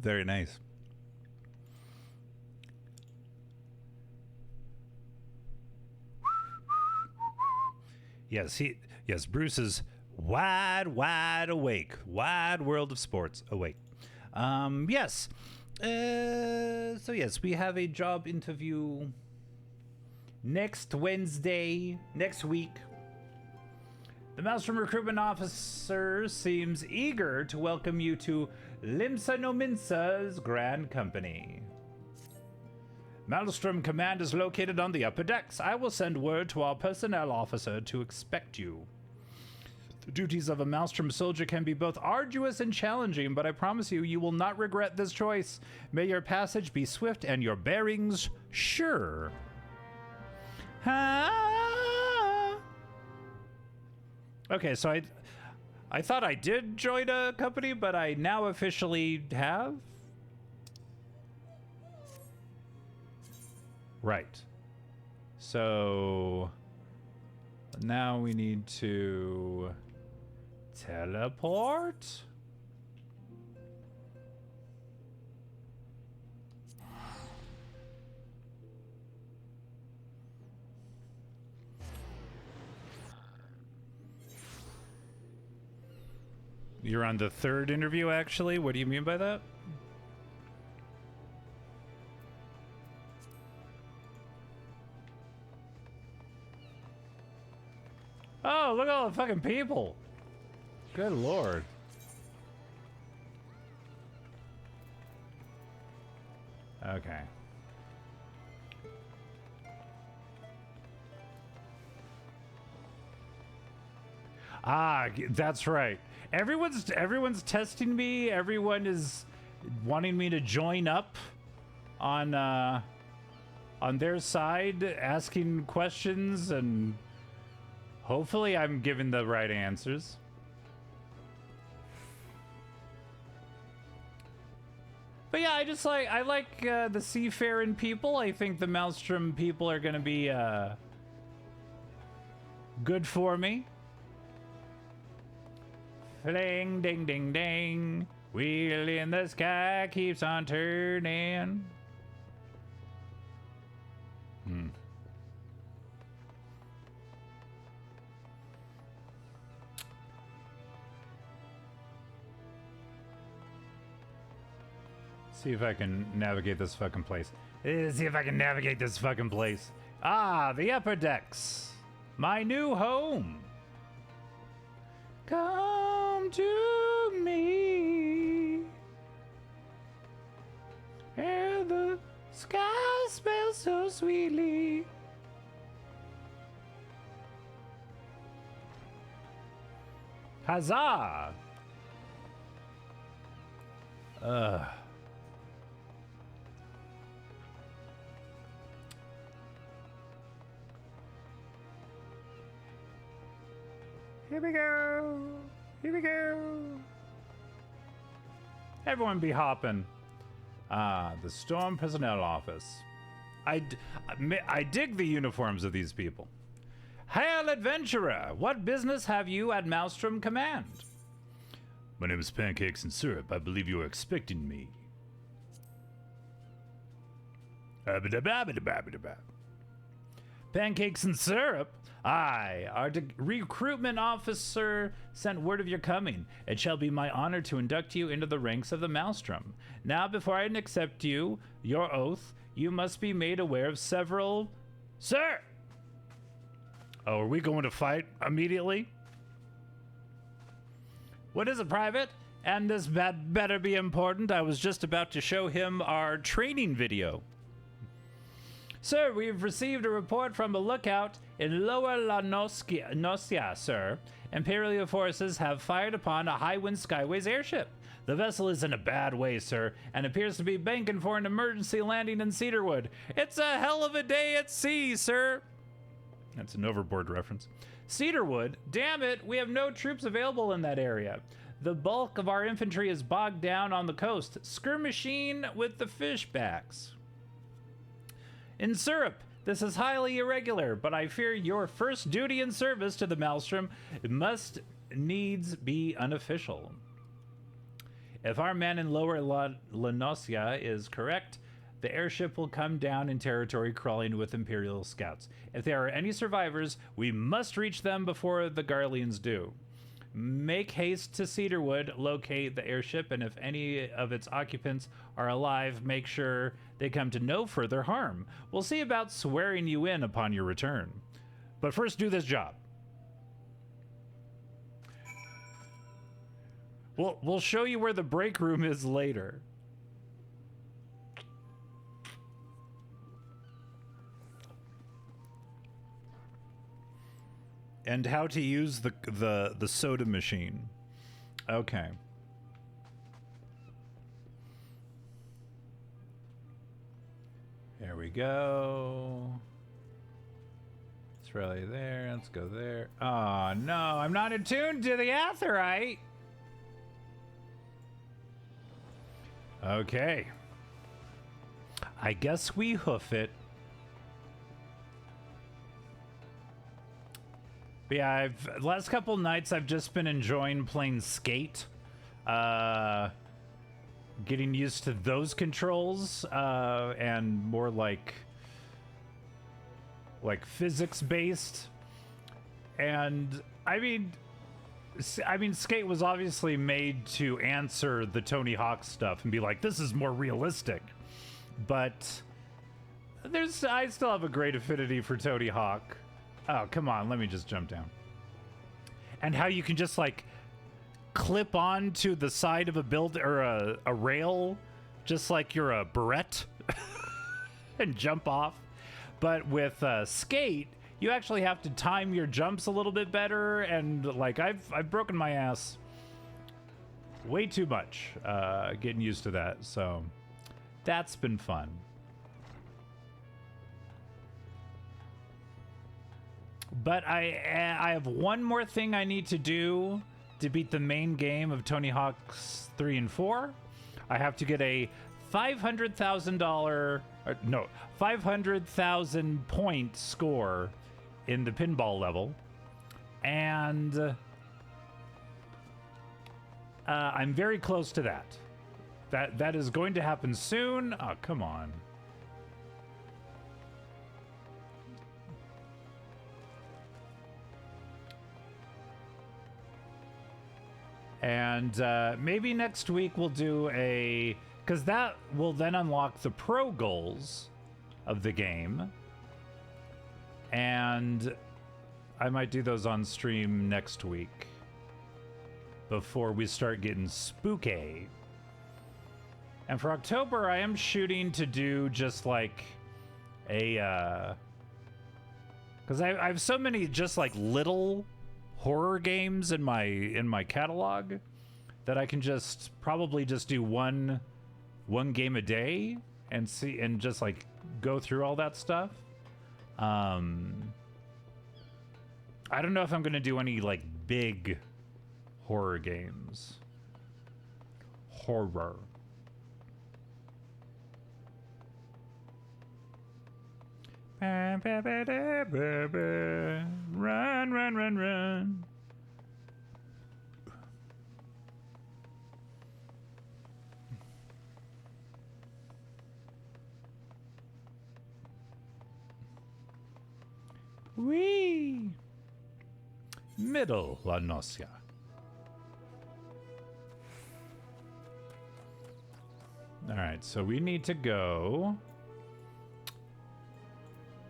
Very nice. Yes, Bruce is wide awake. Wide world of sports awake. Yes. So yes, we have a job interview next Wednesday, next week. The Maelstrom Recruitment Officer seems eager to welcome you to Limsa no Minsa's Grand Company. Maelstrom Command is located on the upper decks. I will send word to our personnel officer to expect you. The duties of a Maelstrom soldier can be both arduous and challenging, but I promise you, you will not regret this choice. May your passage be swift and your bearings sure. Okay, so I thought I did join a company, but I now officially have? Right. So now we need to teleport? You're on the third interview, actually? What do you mean by that? Oh, look at all the fucking people. Good lord. Okay. Ah, that's right. Everyone's testing me. Everyone is wanting me to join up on their side, asking questions, and hopefully I'm giving the right answers. But yeah, I like the seafaring people. I think the Maelstrom people are gonna be good for me. Fling, ding, ding, ding. Wheel in the sky keeps on turning. See if I can navigate this fucking place. See if I can navigate this fucking place. Ah, the upper decks. My new home. Come to me. And the sky smells so sweetly. Huzzah! Here we go. Here we go. Everyone be hopping. Ah, the Storm Personnel Office. I dig the uniforms of these people. Hail, adventurer! What business have you at Maelstrom Command? My name is Pancakes and Syrup. I believe you are expecting me. Pancakes and Syrup? Aye, our recruitment officer sent word of your coming. It shall be my honor to induct you into the ranks of the Maelstrom. Now, before I accept you, your oath, you must be made aware of several... Sir! Oh, are we going to fight immediately? What is it, Private? And this better be important. I was just about to show him our training video. Sir, we've received a report from a lookout in Lower La Nocia, sir. Imperial forces have fired upon a High Wind Skyways airship. The vessel is in a bad way, sir, and appears to be banking for an emergency landing in Cedarwood. It's a hell of a day at sea, sir. That's an Overboard reference. Cedarwood? Damn it, we have no troops available in that area. The bulk of our infantry is bogged down on the coast, skirmishing with the fishbacks. In Syrup, this is highly irregular, but I fear your first duty in service to the Maelstrom must needs be unofficial. If our man in Lower La Nocia is correct, the airship will come down in territory crawling with Imperial scouts. If there are any survivors, we must reach them before the Garleans do. Make haste to Cedarwood, locate the airship, and if any of its occupants are alive, make sure they come to no further harm. We'll see about swearing you in upon your return. But first, do this job. We'll show you where the break room is later. And how to use the soda machine. Okay. There we go. It's really there. Let's go there. Oh no, I'm not attuned to the Aetheryte. Okay. I guess we hoof it. But yeah, last couple nights I've just been enjoying playing Skate. Getting used to those controls, and more like physics based. And I mean Skate was obviously made to answer the Tony Hawk stuff and be like, this is more realistic. But I still have a great affinity for Tony Hawk. Oh, come on, let me just jump down. And how you can just like clip on to the side of a build or a rail, just like you're a barrette, and jump off. But with Skate, you actually have to time your jumps a little bit better, and like I've broken my ass way too much getting used to that, so that's been fun. But I have one more thing I need to do to beat the main game of Tony Hawk's 3 and 4. I have to get a $500,000 point score in the pinball level, and I'm very close to that. That is going to happen soon. Oh, come on. And maybe next week we'll do because that will then unlock the pro goals of the game. And I might do those on stream next week before we start getting spooky. And for October, I am shooting to do just like a because I have so many just like little horror games in my catalog that I can just probably just do one game a day and see and just like go through all that stuff. I don't know if I'm gonna do any like big horror games. Horror. Run, run, run, run. Whee! Middle La Nocia. All right, so we need to go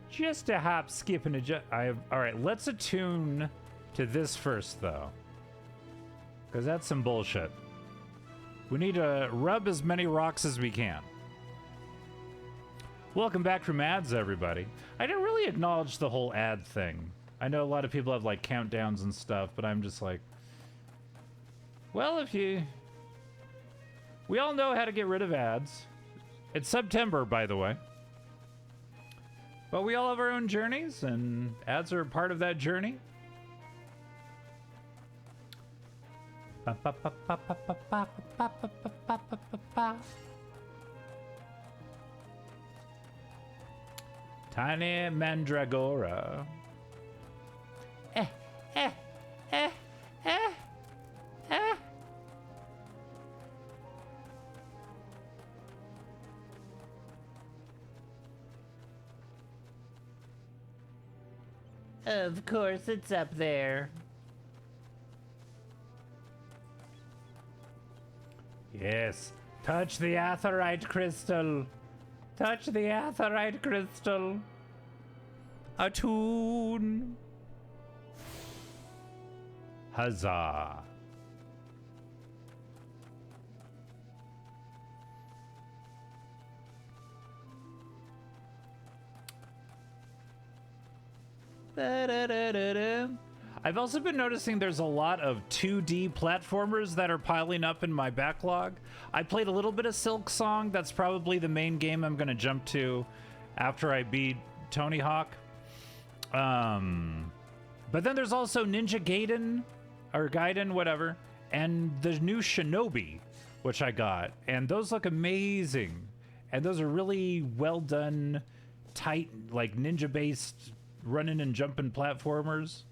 just a hop, skip, and adjust. All right, let's attune to this first, though, because that's some bullshit. We need to rub as many rocks as we can. Welcome back from ads, everybody. I didn't really acknowledge the whole ad thing. I know a lot of people have like countdowns and stuff, but I'm just like, well, we all know how to get rid of ads. It's September, by the way. But we all have our own journeys, and ads are a part of that journey. Tiny Mandragora. Of course, it's up there. Yes. Touch the aetheryte crystal. Touch the aetheryte crystal. Attune. Huzzah. I've also been noticing there's a lot of 2D platformers that are piling up in my backlog. I played a little bit of Silk Song. That's probably the main game I'm going to jump to after I beat Tony Hawk. But then there's also Ninja Gaiden, or Gaiden, whatever, and the new Shinobi, which I got. And those look amazing. And those are really well done, tight, like ninja-based running and jumping platformers.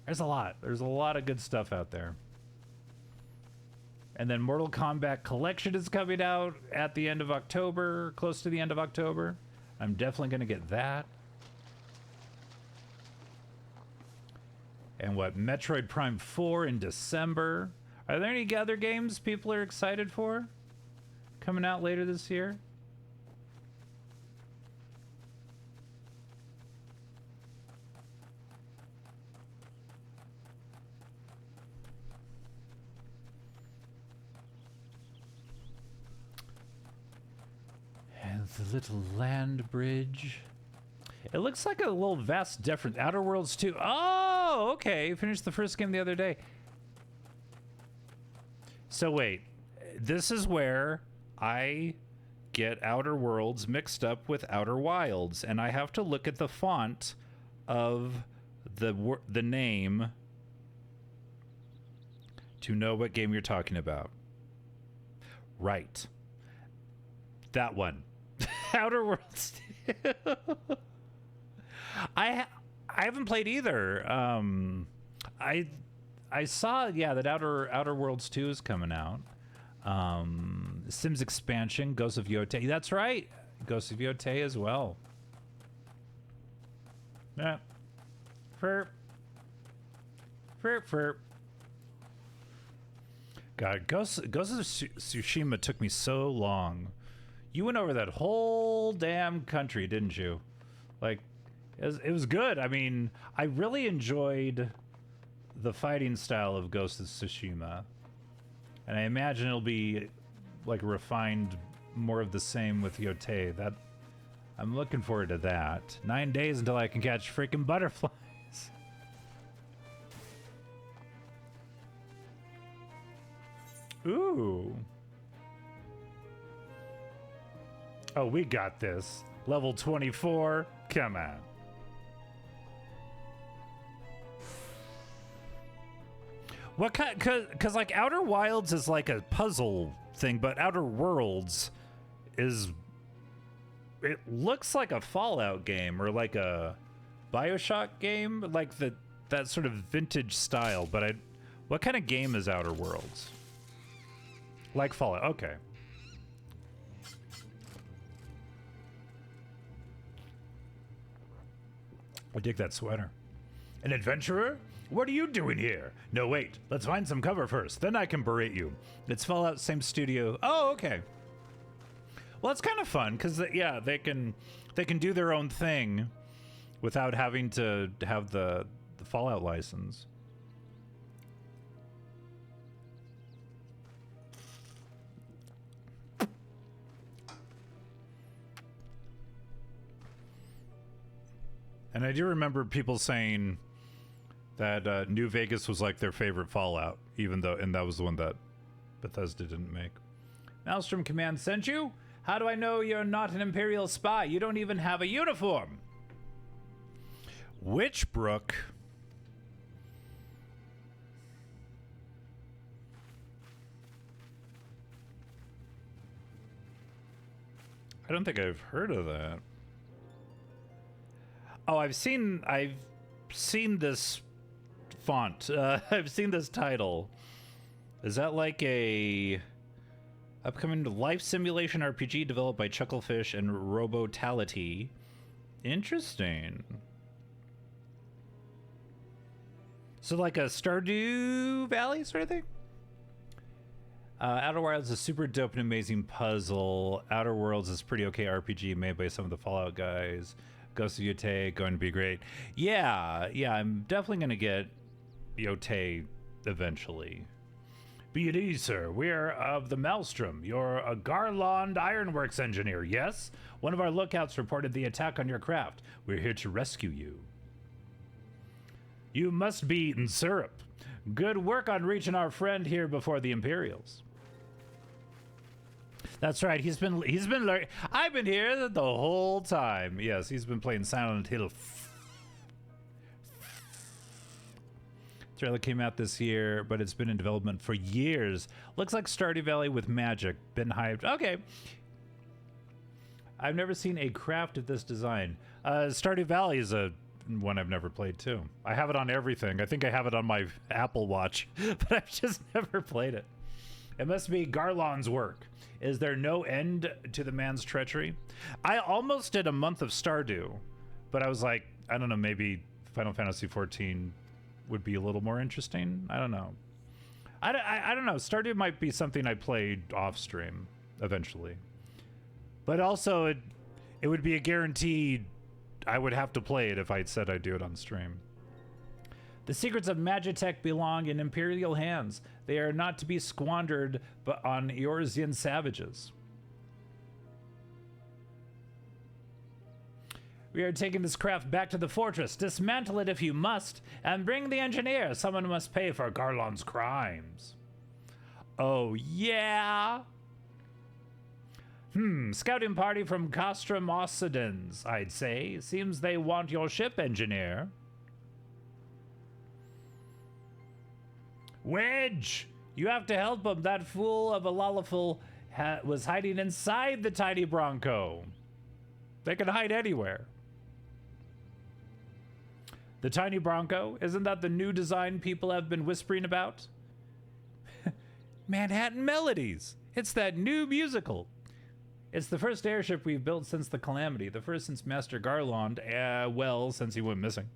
There's a lot of good stuff out there. And then Mortal Kombat Collection is coming out at the end of October, close to the end of October. I'm definitely going to get that. And what, Metroid Prime 4 in December. Are there any other games people are excited for coming out later this year? And the little land bridge. It looks like a little vast difference. Outer Worlds 2. Oh, okay. Finished the first game the other day. So wait, this is where I get Outer Worlds mixed up with Outer Wilds, and I have to look at the font of the name to know what game you're talking about. Right. That one. Outer Worlds 2. I haven't played either. I saw, yeah, that Outer Worlds 2 is coming out. Sims expansion, Ghost of Yotei. That's right. Ghost of Yotei as well. Yeah. Ferp. God, Ghost of Tsushima took me so long. You went over that whole damn country, didn't you? Like, it was good. I mean, I really enjoyed the fighting style of Ghost of Tsushima. And I imagine it'll be like refined, more of the same with Yotei. That I'm looking forward to that. 9 days until I can catch freaking butterflies. Ooh. Oh, we got this. Level 24. Come on. What kind? Because like Outer Wilds is like a puzzle thing, but Outer Worlds is. It looks like a Fallout game or like a BioShock game, like that sort of vintage style. But what kind of game is Outer Worlds? Like Fallout. Okay. I dig that sweater. An adventurer? What are you doing here? No, wait. Let's find some cover first. Then I can berate you. It's Fallout, same studio. Oh, okay. Well, it's kind of fun because, yeah, they can do their own thing without having to have the Fallout license. And I do remember people saying that New Vegas was like their favorite Fallout, even though, and that was the one that Bethesda didn't make. Maelstrom Command sent you? How do I know you're not an Imperial spy? You don't even have a uniform. Witchbrook? I don't think I've heard of that. Oh, I've seen this font. I've seen this title. Is that like a upcoming life simulation RPG developed by Chucklefish and Robotality? Interesting. So like a Stardew Valley sort of thing? Outer Worlds is a super dope and amazing puzzle. Outer Worlds is pretty okay RPG made by some of the Fallout guys. Ghost of Yotei going to be great. Yeah, I'm definitely going to get Yotei eventually. Be at ease, sir. We're of the Maelstrom. You're a Garland Ironworks engineer, yes? One of our lookouts reported the attack on your craft. We're here to rescue you. You must be eating syrup. Good work on reaching our friend here before the Imperials. That's right. He's been learning. I've been here the whole time. Yes, he's been playing Silent Hill. Trailer came out this year, but it's been in development for years. Looks like Stardew Valley with magic. Been hyped. Okay. I've never seen a craft of this design. Stardew Valley is a one I've never played too. I have it on everything. I think I have it on my Apple Watch, but I've just never played it. It must be Garland's work. Is there no end to the man's treachery? I almost did a month of Stardew, but I was like, I don't know, maybe Final Fantasy XIV would be a little more interesting. I don't know. I don't know. Stardew might be something I played off stream eventually, but also it would be a guaranteed I would have to play it if I said I'd do it on stream. The secrets of Magitech belong in Imperial hands. They are not to be squandered but on Eorzean savages. We are taking this craft back to the fortress. Dismantle it if you must, and bring the engineer. Someone must pay for Garland's crimes. Oh, yeah? Scouting party from Castrum Occidens, I'd say. Seems they want your ship, engineer. Wedge! You have to help him. That fool of a Lalafel was hiding inside the tiny Bronco. They can hide anywhere. The tiny Bronco? Isn't that the new design people have been whispering about? Manhattan Melodies. It's that new musical. It's the first airship we've built since the Calamity. The first since Master Garland, well, since he went missing.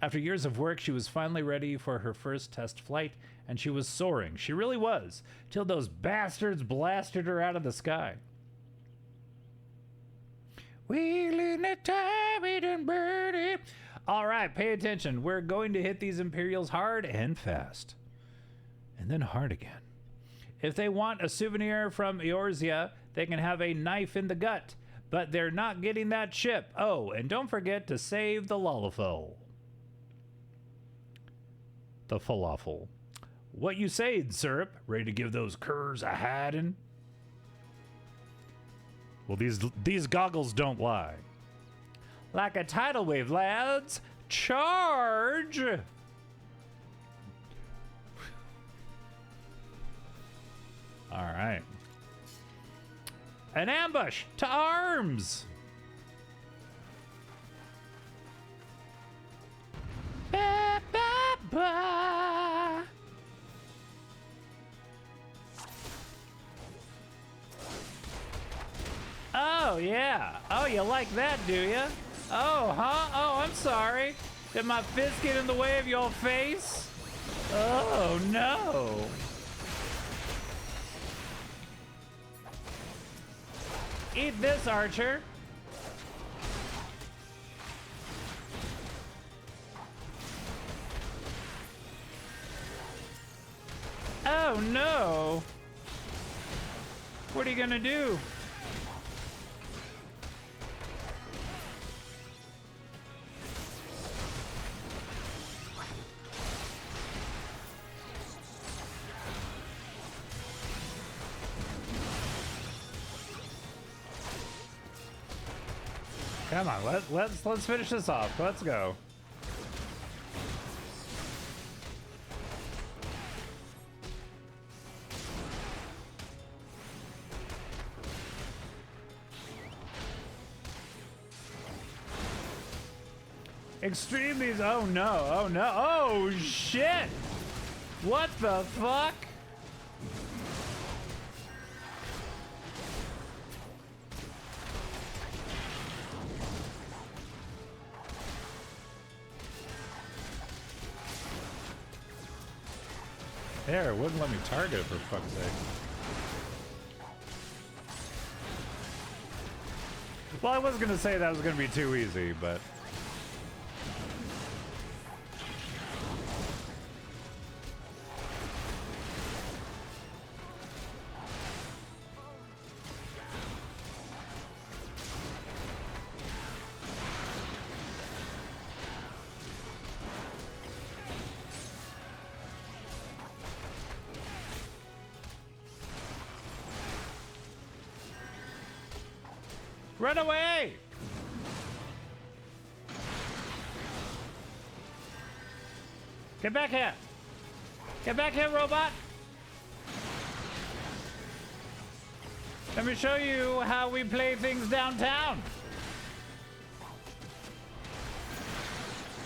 After years of work, she was finally ready for her first test flight, and she was soaring. She really was, till those bastards blasted her out of the sky. Wheeling a time and birdie. All right, pay attention. We're going to hit these Imperials hard and fast. And then hard again. If they want a souvenir from Eorzea, they can have a knife in the gut. But they're not getting that ship. Oh, and don't forget to save the Lalafel. The falafel. What you saying, Syrup? Ready to give those curs a hiding? Well, these goggles don't lie. Like a tidal wave, lads. Charge! All right. An ambush! To arms! Ba, ba, ba. Oh, yeah. Oh, you like that, do you? Oh, huh? Oh, I'm sorry. Did my fist get in the way of your face? Oh, no. Eat this, Archer. Oh, no. What are you gonna do? Come on, let's finish this off. Let's go. Extremities. Oh no. Oh no. Oh shit. What the fuck? There, it wouldn't let me target it for fuck's sake. Well, I was gonna say that was gonna be too easy, but run away! Get back here! Get back here, robot! Let me show you how we play things downtown.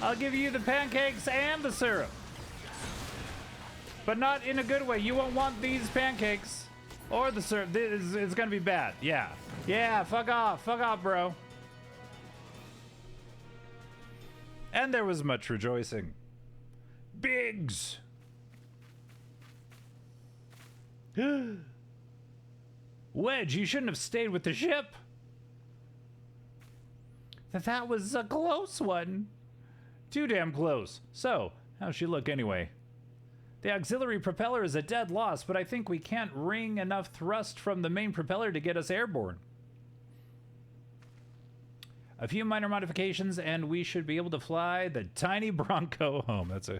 I'll give you the pancakes and the syrup. But not in a good way. You won't want these pancakes or the syrup. It's gonna be bad. Yeah. Yeah, fuck off. Fuck off, bro. And there was much rejoicing. Biggs! Wedge, you shouldn't have stayed with the ship. That was a close one. Too damn close. So, how's she look anyway? The auxiliary propeller is a dead loss, but I think we can't wring enough thrust from the main propeller to get us airborne. A few minor modifications, and we should be able to fly the tiny Bronco home. That's a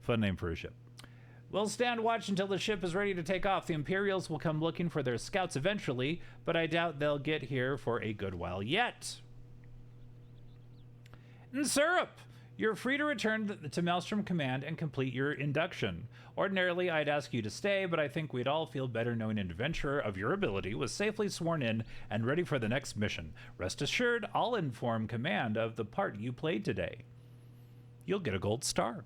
fun name for a ship. We'll stand watch until the ship is ready to take off. The Imperials will come looking for their scouts eventually, but I doubt they'll get here for a good while yet. And Syrup! You're free to return to Maelstrom Command and complete your induction. Ordinarily, I'd ask you to stay, but I think we'd all feel better knowing an adventurer of your ability was safely sworn in and ready for the next mission. Rest assured, I'll inform Command of the part you played today. You'll get a gold star.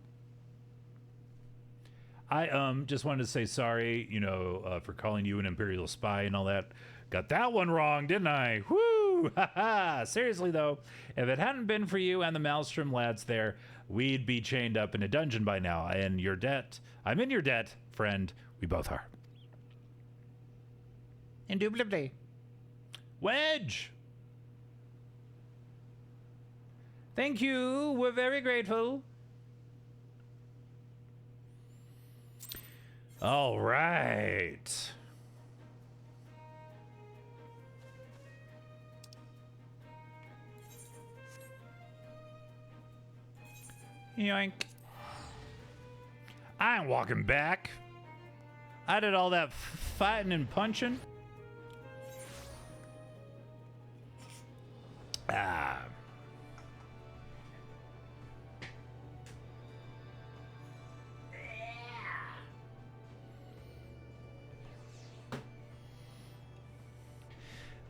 I just wanted to say sorry, you know, for calling you an Imperial spy and all that. Got that one wrong, didn't I? Woo! Ha! Seriously, though, if it hadn't been for you and the Maelstrom lads there, we'd be chained up in a dungeon by now. And your debt, I'm in your debt, friend. We both are. Indubitably. Wedge! Thank you. We're very grateful. All right. Yoink. I ain't walking back. I did all that fighting and punching. Ah.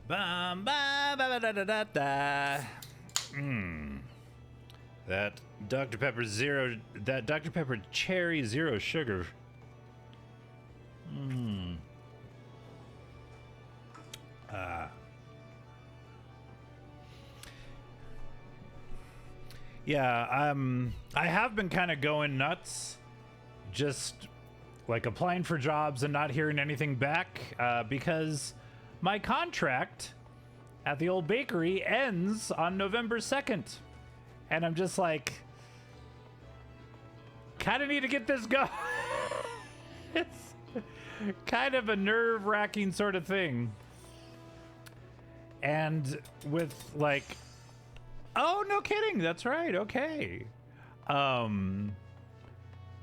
Bum, ba, ba, da, da, da, da. That Dr. Pepper Zero, that Dr. Pepper Cherry Zero Sugar. Yeah, I have been kind of going nuts, just like applying for jobs and not hearing anything back, because my contract at the old bakery ends on November 2nd. And I'm just like, kind of need to get this going. It's kind of a nerve-wracking sort of thing. And with like, oh, no kidding. That's right. Okay. And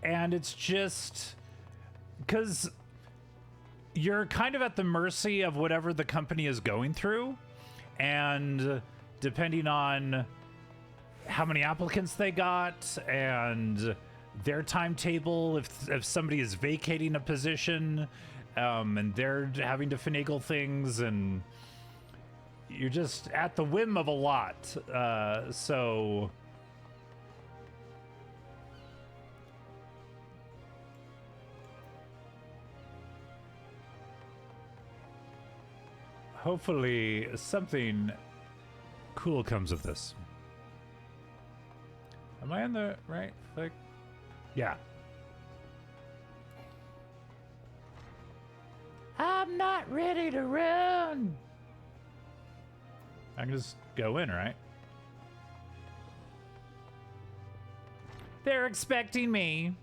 it's just because you're kind of at the mercy of whatever the company is going through. And depending on how many applicants they got and their timetable, if somebody is vacating a position, and they're having to finagle things, and you're just at the whim of a lot. So hopefully something cool comes of this. Am I in the right click? Yeah. I'm not ready to run. I can just go in, right? They're expecting me.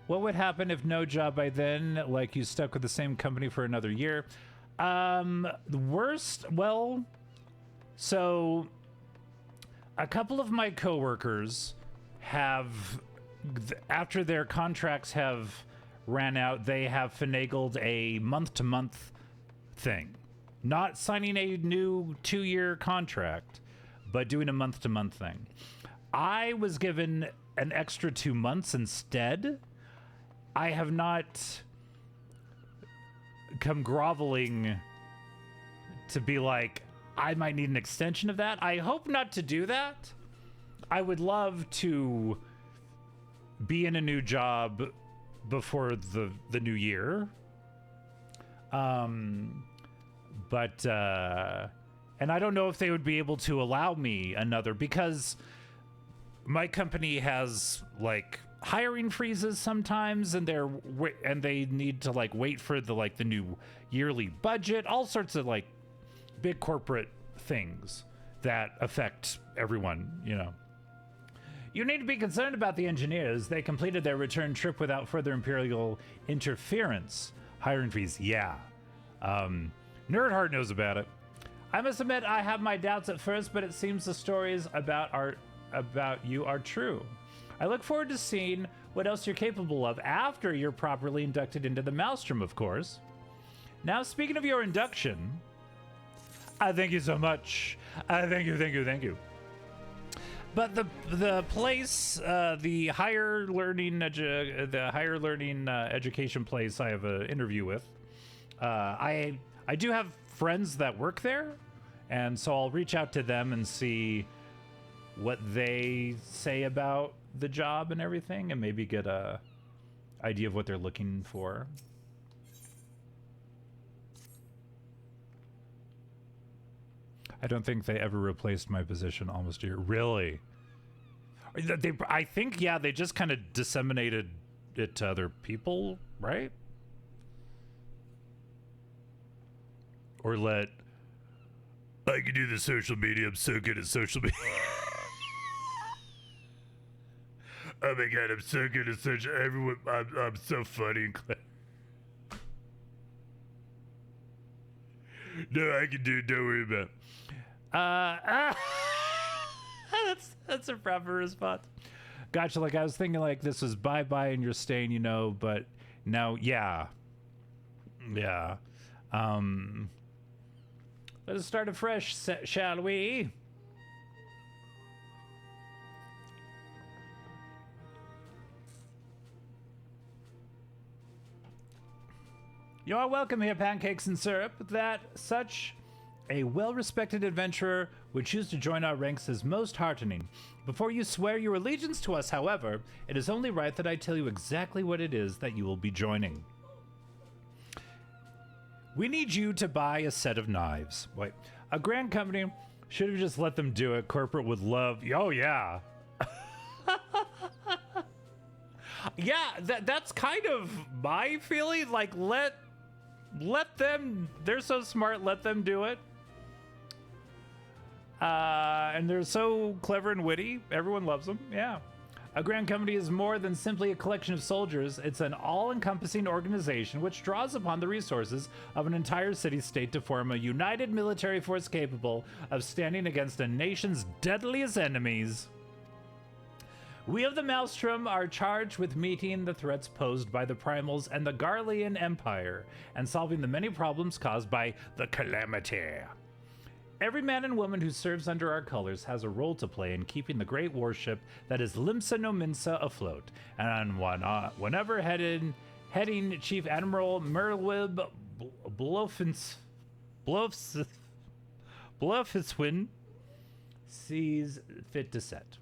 What would happen if no job by then? Like you stuck with the same company for another year? The worst, well, so a couple of my coworkers have, after their contracts have ran out, they have finagled a month-to-month thing. Not signing a new 2-year contract, but doing a month-to-month thing. I was given an extra 2 months instead. I have not come groveling to be like, I might need an extension of that. I hope not to do that. I would love to be in a new job before the new year. But and I don't know if they would be able to allow me another, because my company has like hiring freezes sometimes, and they need to like wait for the new yearly budget, all sorts of like big corporate things that affect everyone, you know. You need to be concerned about the engineers. They completed their return trip without further Imperial interference. Hiring freeze, yeah. Nerdheart knows about it. I must admit, I have my doubts at first, but it seems the stories about you are true. I look forward to seeing what else you're capable of after you're properly inducted into the Maelstrom, of course. Now, speaking of your induction, I thank you so much. Thank you. But the place, the higher learning education place, I have an interview with. I do have friends that work there, and so I'll reach out to them and see what they say about the job and everything, and maybe get a idea of what they're looking for. I don't think they ever replaced my position almost a year. Really? I think, yeah, they just kind of disseminated it to other people, right? Or I can do the social media. I'm so good at social media. Oh my god, I'm so good at social. Everyone, I'm so funny and clever. No, I can do it. Don't worry about it. That's a proper response. Gotcha. Like, I was thinking like this was bye-bye and you're staying, you know, but now, yeah. Let us start afresh, shall we? You are welcome here, pancakes and syrup. That such a well-respected adventurer would choose to join our ranks is most heartening. Before you swear your allegiance to us, however, it is only right that I tell you exactly what it is that you will be joining. We need you to buy a set of knives. Wait, a grand company should have just let them do it. Corporate would love. Oh yeah. Yeah, that's kind of my feeling. Like, let them. They're so smart. Let them do it. And they're so clever and witty. Everyone loves them. Yeah. A grand company is more than simply a collection of soldiers. It's an all-encompassing organization which draws upon the resources of an entire city-state to form a united military force capable of standing against a nation's deadliest enemies. We of the Maelstrom are charged with meeting the threats posed by the Primals and the Garlean Empire, and solving the many problems caused by the Calamity. Every man and woman who serves under our colors has a role to play in keeping the great warship that is Limsa no Minsa afloat. And whenever heading Chief Admiral Merwib Blofiswin sees fit to set.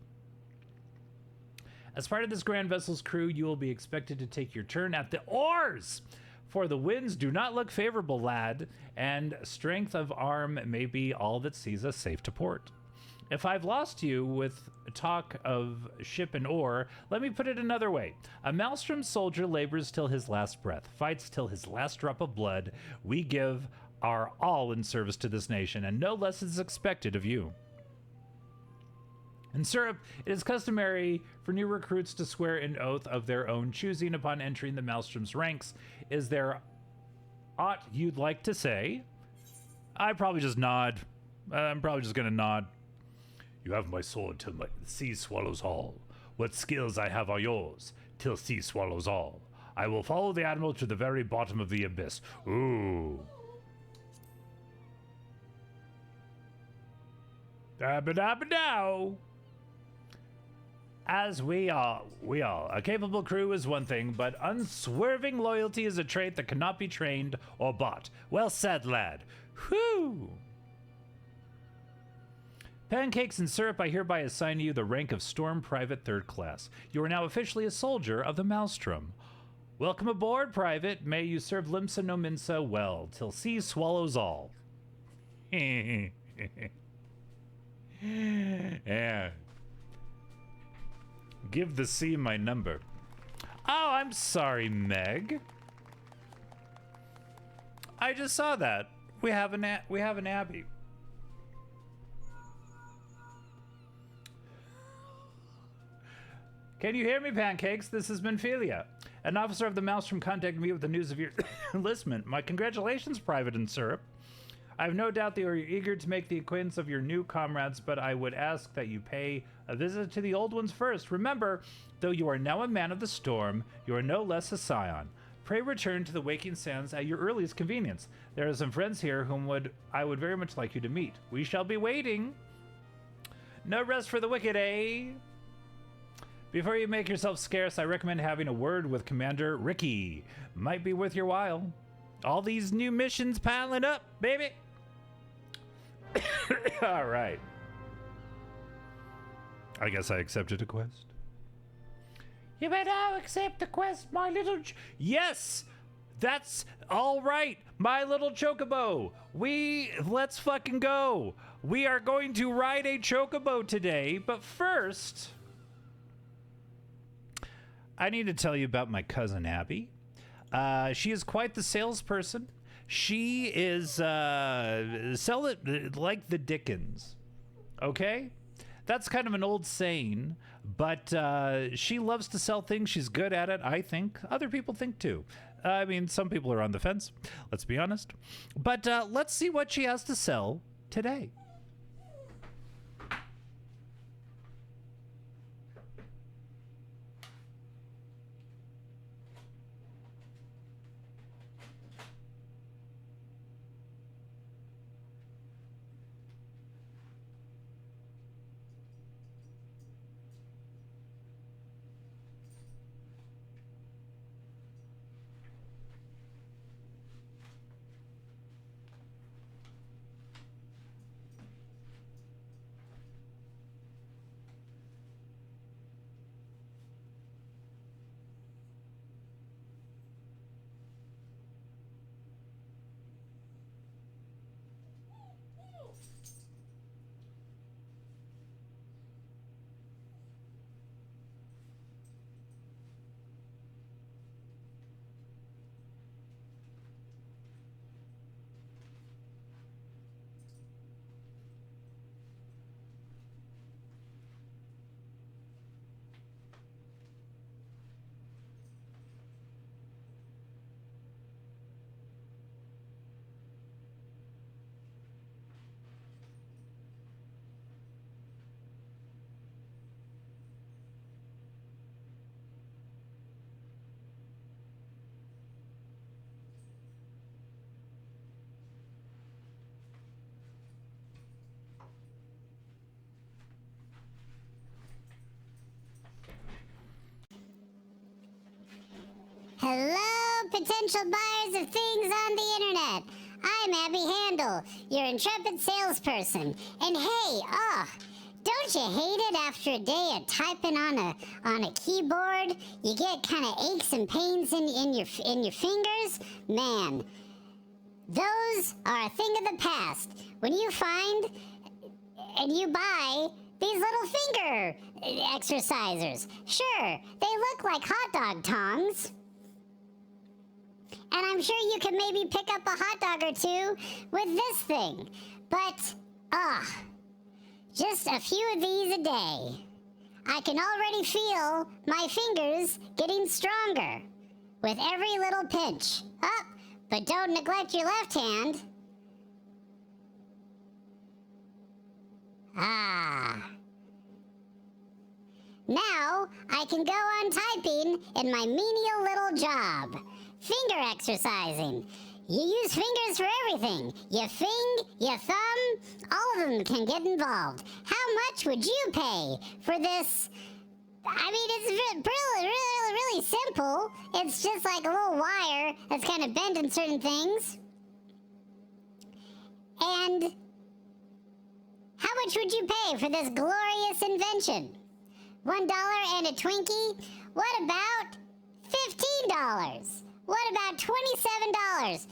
As part of this grand vessel's crew, you will be expected to take your turn at the oars. For the winds do not look favorable, lad, and strength of arm may be all that sees us safe to port. If I've lost you with talk of ship and oar, let me put it another way. A Maelstrom soldier labors till his last breath, fights till his last drop of blood. We give our all in service to this nation, and no less is expected of you. In Syrup, it is customary for new recruits to swear an oath of their own choosing upon entering the Maelstrom's ranks. Is there aught you'd like to say? I probably just nod. I'm probably just gonna nod. You have my sword till the sea swallows all. What skills I have are yours, till sea swallows all. I will follow the admiral to the very bottom of the abyss. Ooh. Dabba-dabba-dow. As we all. A capable crew is one thing, but unswerving loyalty is a trait that cannot be trained or bought. Well said, lad. Whew. Pancakes and Syrup, I hereby assign you the rank of Storm Private 3rd Class. You are now officially a soldier of the Maelstrom. Welcome aboard, Private. May you serve Limsa no Minsa well, till sea swallows all. Yeah. Give the sea my number. Oh, I'm sorry, Meg. I just saw that. We have an Abby. Can you hear me, Pancakes? This is Menphilia. An officer of the Maelstrom contacted me with the news of your enlistment. My congratulations, Private and Syrup. I have no doubt that you are eager to make the acquaintance of your new comrades, but I would ask that you pay a visit to the old ones first. Remember, though you are now a man of the storm, you are no less a scion. Pray return to the Waking Sands at your earliest convenience. There are some friends here whom I would very much like you to meet. We shall be waiting. No rest for the wicked, eh? Before you make yourself scarce, I recommend having a word with Commander Ricky. Might be worth your while. All these new missions piling up, baby. All right. I guess I accepted a quest. You may now accept the quest, my little... Yes! That's all right, my little chocobo. Let's fucking go. We are going to ride a chocobo today, but first... I need to tell you about my cousin Abby. She is quite the salesperson. She is sell it like the Dickens. Okay? That's kind of an old saying, but she loves to sell things. She's good at it, I think. Other people think too. I mean, some people are on the fence, let's be honest. But let's see what she has to sell today. Hello, potential buyers of things on the internet. I'm Abby Handel, your intrepid salesperson. And hey, don't you hate it after a day of typing on a keyboard? You get kind of aches and pains in your fingers? Man, those are a thing of the past. When you find and you buy these little finger exercisers. Sure, they look like hot dog tongs. And I'm sure you could maybe pick up a hot dog or two with this thing. But, just a few of these a day. I can already feel my fingers getting stronger with every little pinch. But don't neglect your left hand. Now I can go on typing in my menial little job. Finger exercising. You use fingers for everything. Your your thumb, all of them can get involved. How much would you pay for this? I mean, it's really simple. It's just like a little wire that's kind of bent in certain things. And how much would you pay for this glorious invention? $1 and a Twinkie? What about $15? What about $27?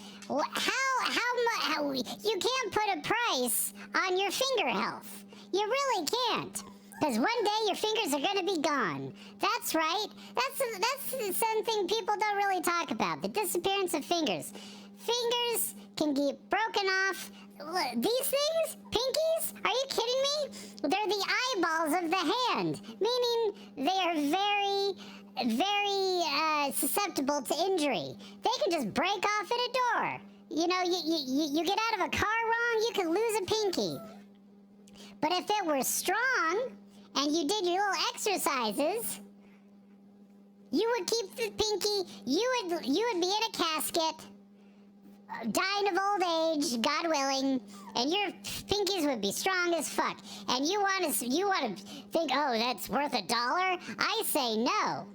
How you can't put a price on your finger health. You really can't. Because one day your fingers are going to be gone. That's right. That's something people don't really talk about. The disappearance of fingers. Fingers can get broken off. These things? Pinkies? Are you kidding me? They're the eyeballs of the hand. Meaning they are very susceptible to injury. They can just break off at a door. You know, you get out of a car wrong, you could lose a pinky. But if it were strong and you did your little exercises, you would keep the pinky. You would be in a casket, dying of old age, God willing, and your pinkies would be strong as fuck. And you want to think, oh, that's worth $1? I say no.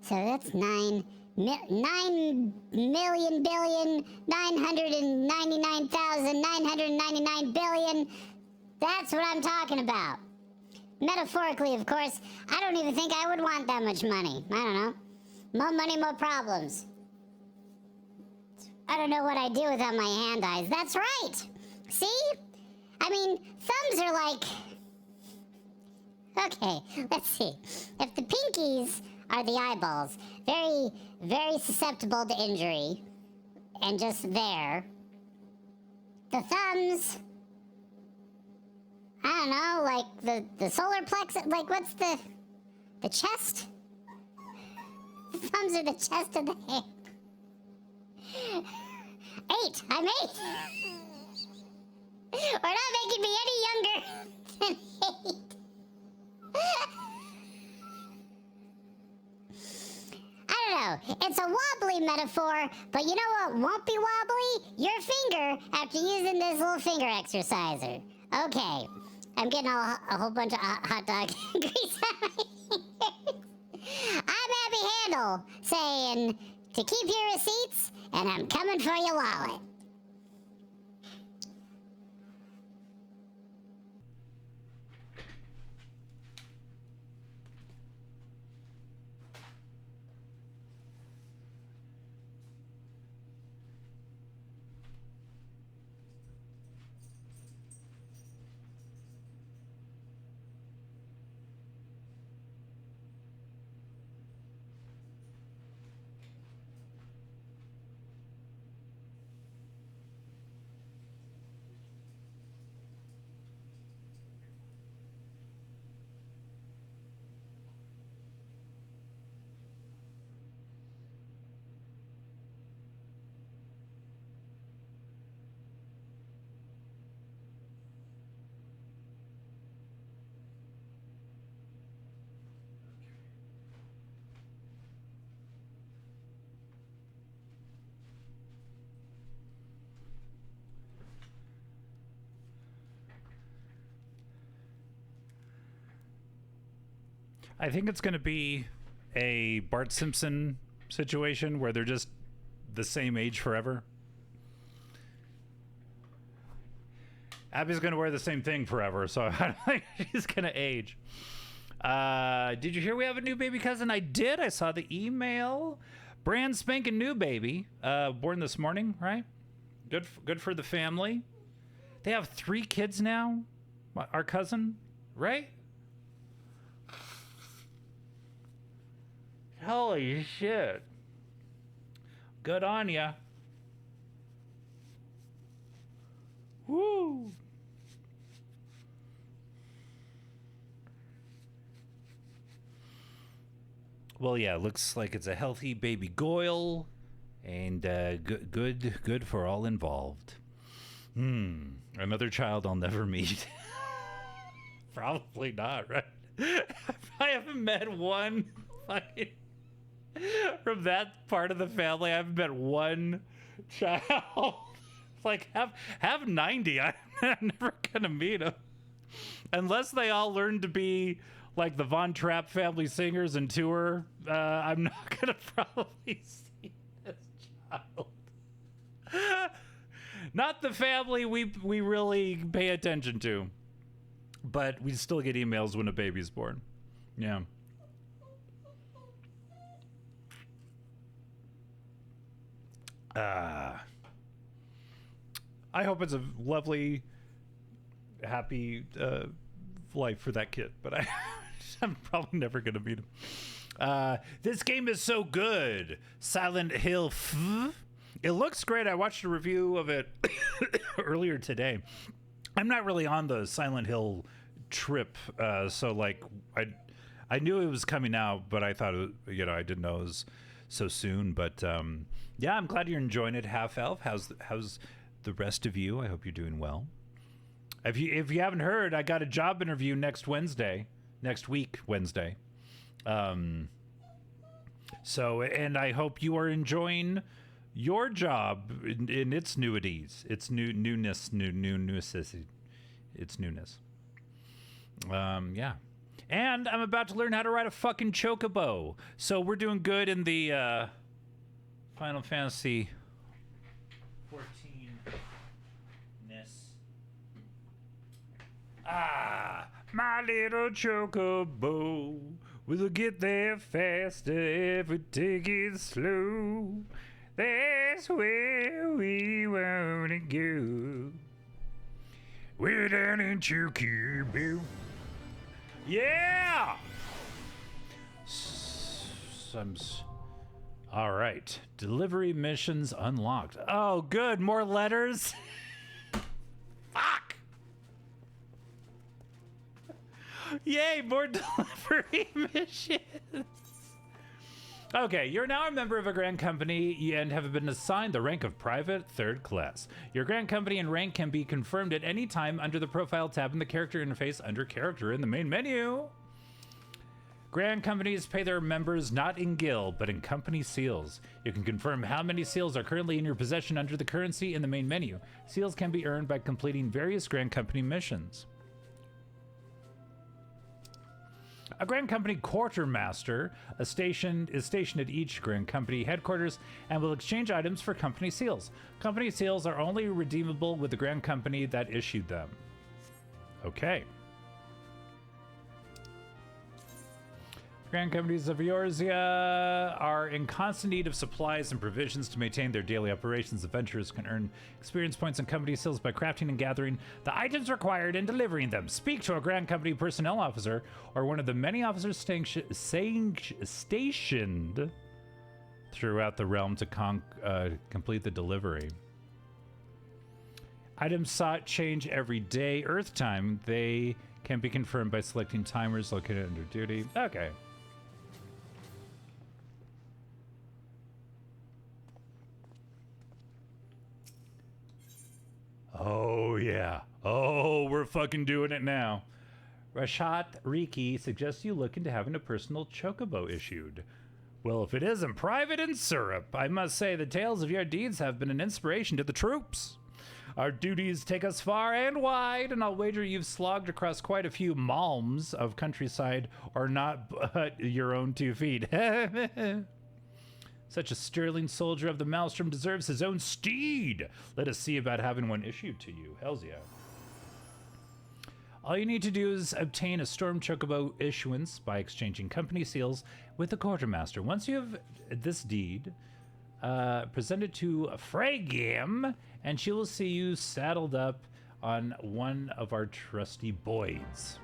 So that's 9,000,999,999,999 That's what I'm talking about. Metaphorically, of course. I don't even think I would want that much money. I don't know. More money, more problems. I don't know what I'd do without my hand-eyes. That's right. See? I mean, thumbs are like... Okay, let's see. If the pinkies are the eyeballs, very, very susceptible to injury, and just there. The thumbs, I don't know, like the solar plexus, like what's the chest? The thumbs are the chest of the hand. 8, I'm 8. We're not making me any younger than 8. I don't know. It's a wobbly metaphor, but you know what won't be wobbly? Your finger after using this little finger exerciser. Okay. I'm getting a whole bunch of hot dog grease on my fingers. I'm Abby Handel saying to keep your receipts, and I'm coming for your wallet. I think it's going to be a Bart Simpson situation where they're just the same age forever. Abby's going to wear the same thing forever, so I don't think she's going to age. Did you hear we have a new baby cousin? I did. I saw the email. Brand spanking new baby. Born this morning, right? Good for the family. They have 3 kids now. Our cousin, right? Holy shit. Good on ya. Woo. Well, yeah, looks like it's a healthy baby Goyle, and good for all involved. Another child I'll never meet. Probably not, right? I haven't met one fucking from that part of the family. I haven't met one child. Like have 90. I'm never gonna meet them unless they all learn to be like the Von Trapp family singers and tour. I'm not gonna probably see this child. Not the family we really pay attention to, but we still get emails when a baby's born. Yeah. I hope it's a lovely, happy life for that kid, but I'm probably never gonna meet him. This game is so good. Silent Hill. It looks great. I watched a review of it earlier today. I'm not really on the Silent Hill trip, so like I knew it was coming out, but I thought I didn't know it was so soon. But yeah, I'm glad you're enjoying it, Half Elf. How's the rest of you? I hope you're doing well. If you haven't heard, I got a job interview next week Wednesday. So, and I hope you are enjoying your job in its newities, its newness, its newness. Yeah. And I'm about to learn how to ride a fucking chocobo. So we're doing good in the Final Fantasy 14-ness. My little chocobo will get there faster if we take it slow. That's where we wanna go. We're down in Chocobo. Yeah! All right. Delivery missions unlocked. Oh, good. More letters. Fuck. Yay, more delivery missions. Okay, you're now a member of a Grand Company and have been assigned the rank of Private 3rd Class. Your Grand Company and rank can be confirmed at any time under the Profile tab in the Character interface under Character in the main menu. Grand Companies pay their members not in gil, but in company seals. You can confirm how many seals are currently in your possession under the currency in the main menu. Seals can be earned by completing various Grand Company missions. A Grand Company Quartermaster is stationed at each Grand Company headquarters and will exchange items for company seals. Company seals are only redeemable with the Grand Company that issued them. Okay. Grand Companies of Eorzea are in constant need of supplies and provisions to maintain their daily operations. Adventurers can earn experience points and company seals by crafting and gathering the items required and delivering them. Speak to a Grand Company personnel officer or one of the many officers stationed throughout the realm to complete the delivery. Items sought change every day. Earth time, they can be confirmed by selecting timers located under duty. Okay. Oh, yeah. Oh, we're fucking doing it now. Rashat Riki suggests you look into having a personal chocobo issued. Well, if it isn't private in syrup, I must say the tales of your deeds have been an inspiration to the troops. Our duties take us far and wide, and I'll wager you've slogged across quite a few malms of countryside, or not but your own 2 feet. Such a sterling soldier of the Maelstrom deserves his own steed. Let us see about having one issued to you. Hells yeah. All you need to do is obtain a Storm Chocobo issuance by exchanging company seals with the quartermaster. Once you have this deed, present it to Fragam, and she will see you saddled up on one of our trusty boys.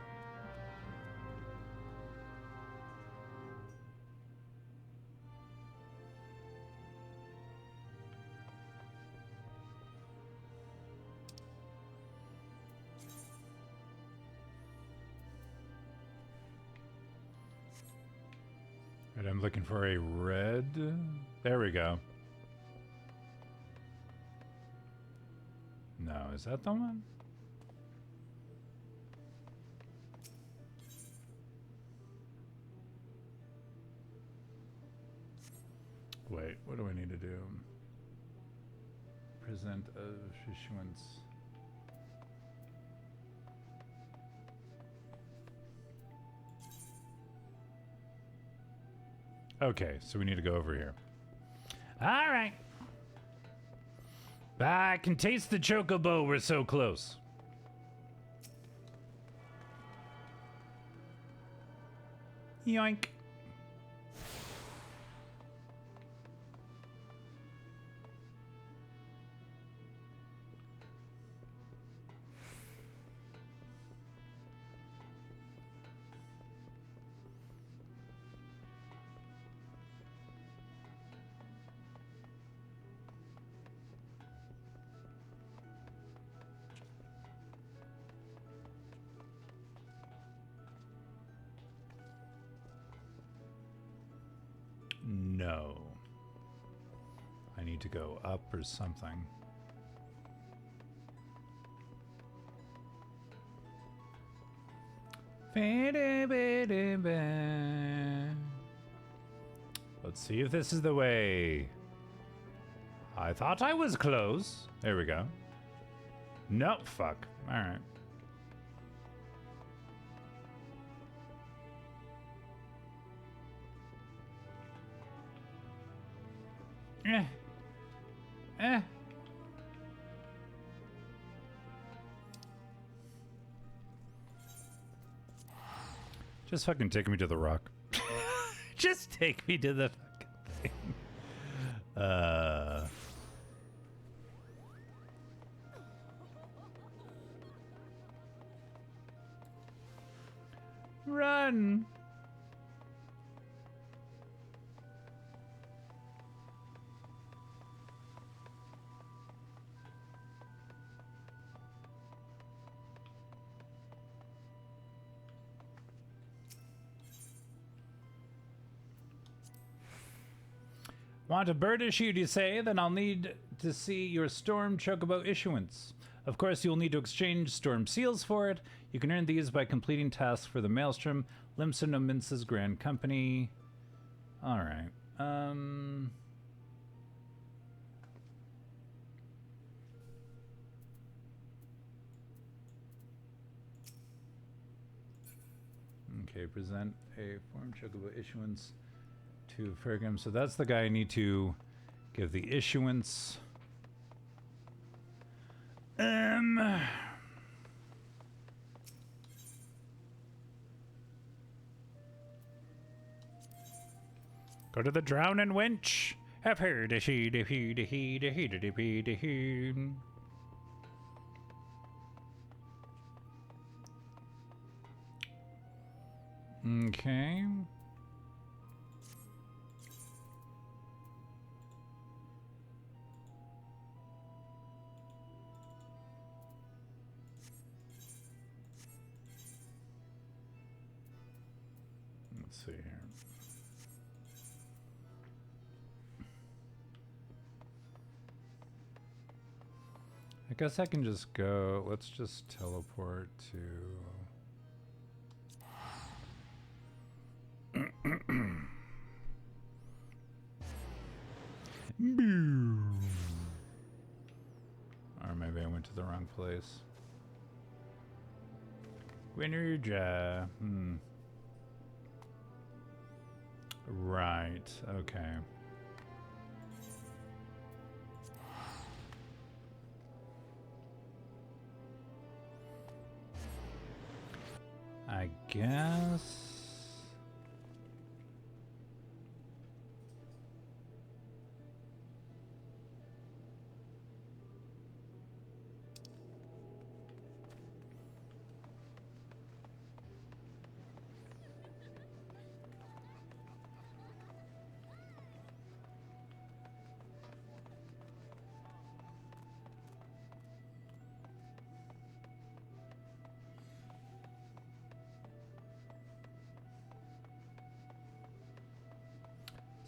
Right, I'm looking for a red. There we go. No, is that the one? Wait, what do I need to do? Present of issuance. Okay, so we need to go over here. All right. I can taste the chocobo. We're so close. Yoink. No. I need to go up or something. Let's see if this is the way. I thought I was close. There we go. No, fuck. All right. Just fucking take me to the rock. Just take me to the fucking thing. Run. Want a bird issued, you say? Then I'll need to see your Storm Chocobo issuance. Of course, you'll need to exchange Storm Seals for it. You can earn these by completing tasks for the Maelstrom, Limson Mince's Grand Company. Alright. Okay, present a Form Chocobo issuance to Fergum. So that's the guy I need to give the issuance. Go to the drowning winch. Have heard a she de he de he de he de he de he. Okay. Let's see here. I guess I can just go. Let's just teleport to. Or maybe I went to to the wrong place. Gwynnerja. Right. Okay. I guess.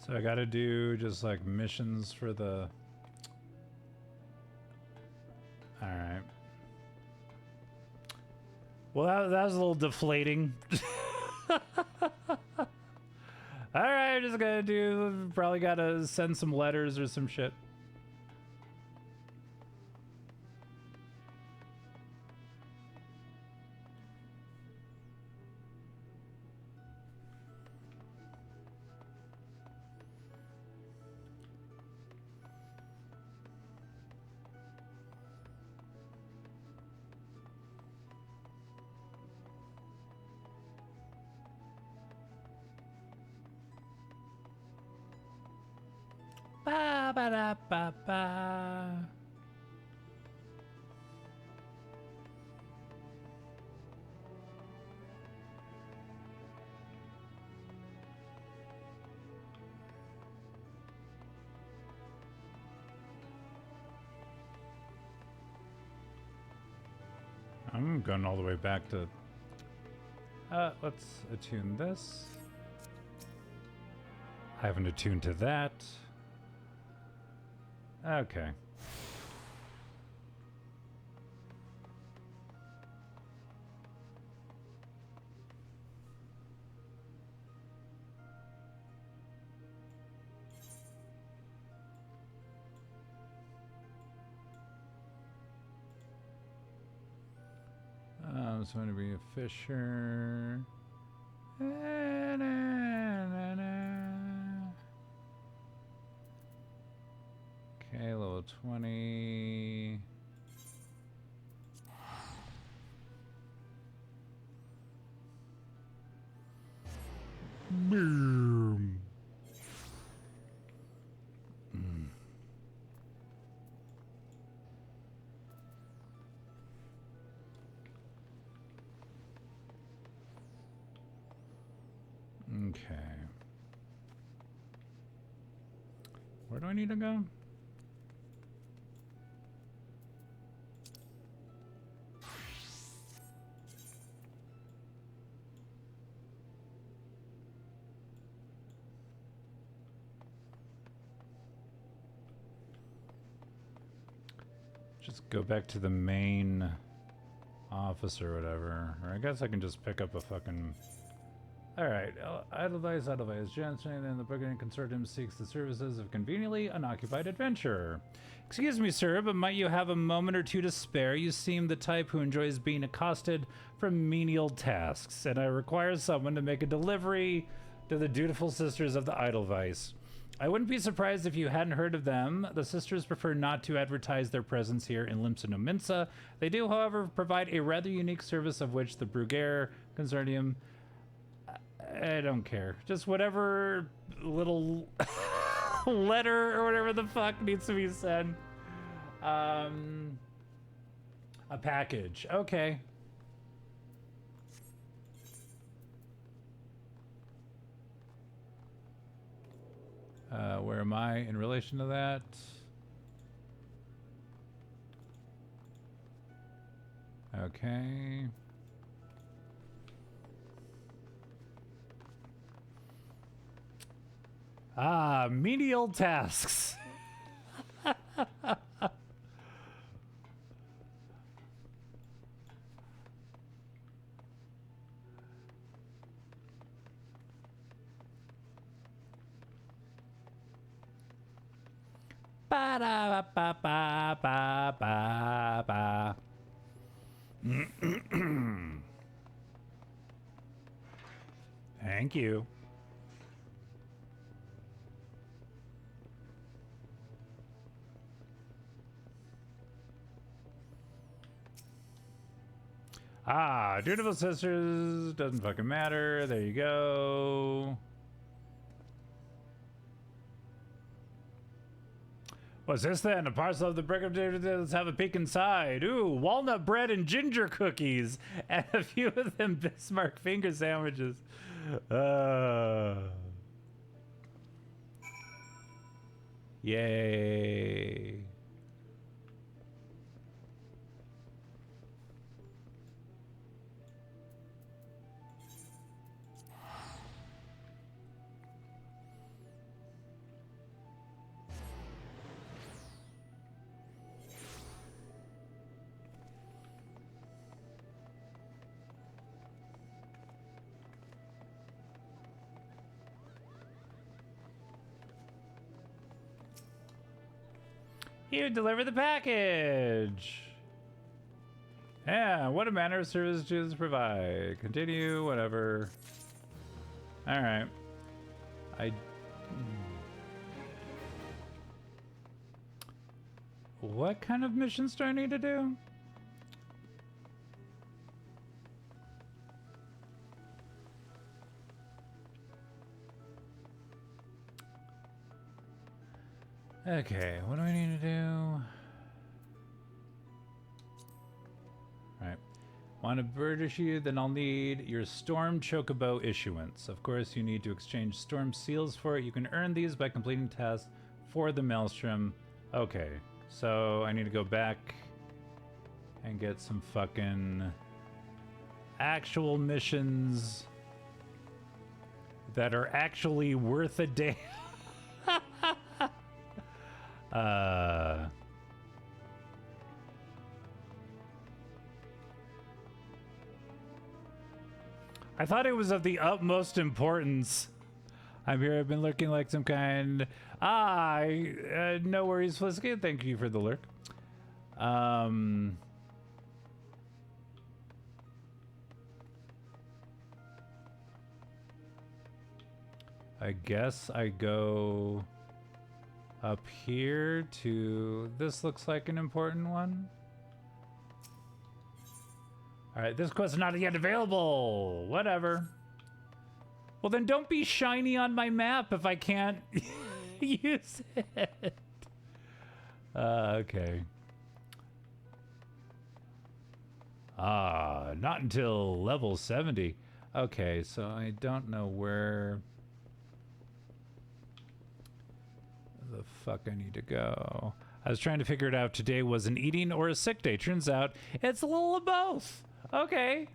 So I gotta do just like missions for the... Alright. Well, that was a little deflating. Alright, just gotta do... Probably gotta send some letters or some shit. Ba ba da ba ba. I'm going all the way back to... let's attune this. I haven't attuned to that. Okay. I'm going to be a fisher. Okay, level 20. Boom. Okay. Where do I need to go? Just go back to the main office or whatever. Or I guess I can just pick up a fucking... Alright, Edelweiss, Jensen, and the Burgundian Consortium seeks the services of conveniently unoccupied adventurer. Excuse me, sir, but might you have a moment or two to spare? You seem the type who enjoys being accosted for menial tasks, and I require someone to make a delivery to the dutiful sisters of the Edelweiss. I wouldn't be surprised if you hadn't heard of them. The sisters prefer not to advertise their presence here in Limsa no Minsa. They do, however, provide a rather unique service of which the Bruguer Consortium... I don't care. Just whatever little letter or whatever the fuck needs to be sent. A package. Okay. Where am I in relation to that? Okay. Ah, menial tasks. Ba-da-ba-ba-ba-ba-ba. Thank you. Ah, Dutiful Sisters doesn't fucking matter. There you go. What's this then? A parcel of the brick of let's have a peek inside. Ooh, walnut bread and ginger cookies, and a few of them Bismarck finger sandwiches. Yay. You deliver the package. Yeah, what a manner of service does provide. Continue, whatever. All right. What kind of missions do I need to do? Okay, what do I need to do? Alright. Want to British you? Then I'll need your Storm Chocobo issuance. Of course, you need to exchange Storm Seals for it. You can earn these by completing tasks for the Maelstrom. Okay, so I need to go back and get some fucking actual missions that are actually worth a damn. I thought it was of the utmost importance. I'm here. I've been lurking like some kind. No worries, Flisky. Thank you for the lurk. I guess I go up here to, this looks like an important one. All right, this quest is not yet available. Whatever. Well, then don't be shiny on my map if I can't use it. Okay. Not until level 70. Okay, so I don't know where the fuck I need to go. I was trying to figure it out. Today was an eating or a sick day. Turns out it's a little of both. Okay.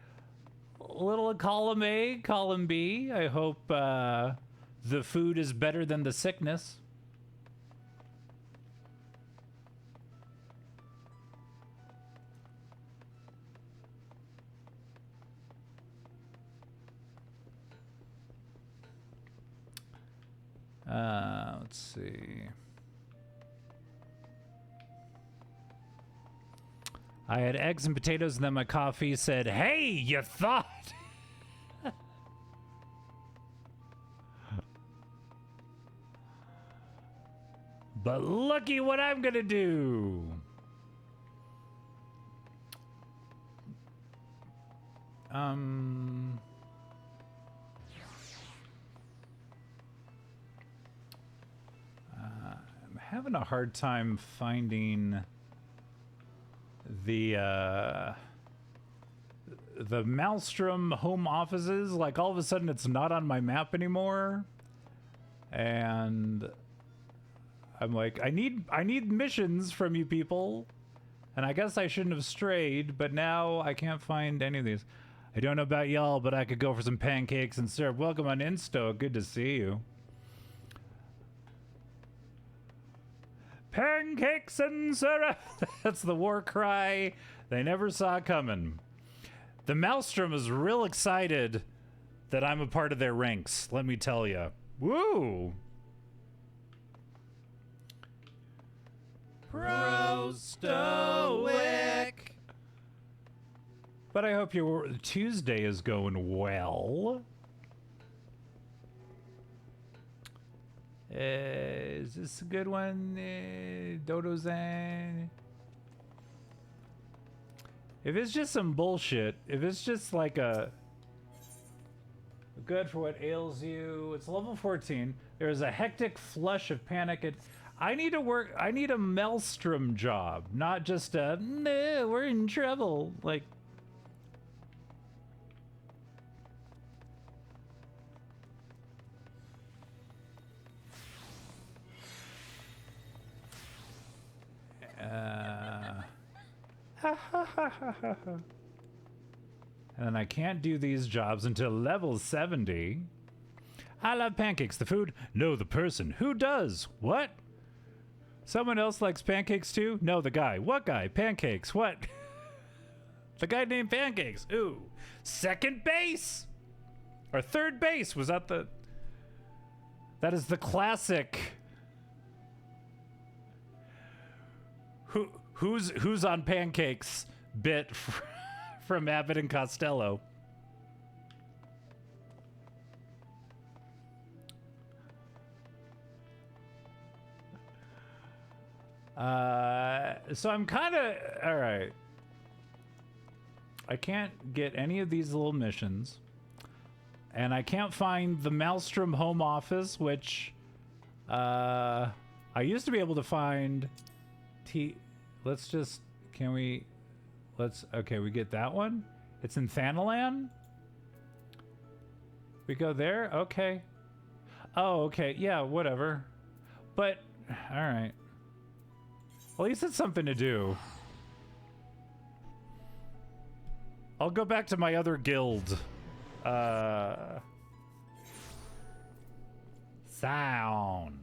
A little of column A, column B. I hope the food is better than the sickness. Let's see. I had eggs and potatoes, and then my coffee said, "Hey, you thought." But looky what I'm gonna do. I'm having a hard time finding the Maelstrom home offices. Like, all of a sudden it's not on my map anymore, and I'm like, I need missions from you people, and I guess I shouldn't have strayed, but now I can't find any of these. I don't know about y'all, but I could go for some pancakes and syrup. Welcome on Insto. Good to see you. Pancakes and syrup. That's the war cry they never saw coming. The Maelstrom is real excited that I'm a part of their ranks, let me tell you. Woo! Pro-stoic. But I hope your Tuesday is going well. Is this a good one? Dodo-zan? If it's just some bullshit, if it's just like a good for what ails you, it's level 14. There's a hectic flush of panic. I need to work. I need a maelstrom job, not just a nah, we're in trouble. Like, and then I can't do these jobs until level 70. I love pancakes. The food? No, the person. Who does? What? Someone else likes pancakes too? No, the guy. What guy? Pancakes. What? The guy named Pancakes. Ooh. Second base! Or third base. Was that the... That is the classic... Who's on pancakes bit from Abbott and Costello. So I'm kind of all right. I can't get any of these little missions, and I can't find the Maelstrom home office, which I used to be able to find. Let's just, can we, okay, we get that one. It's in Thanalan. We go there. Okay. Oh, okay. Yeah, whatever. But all right. At least it's something to do. I'll go back to my other guild. Sound.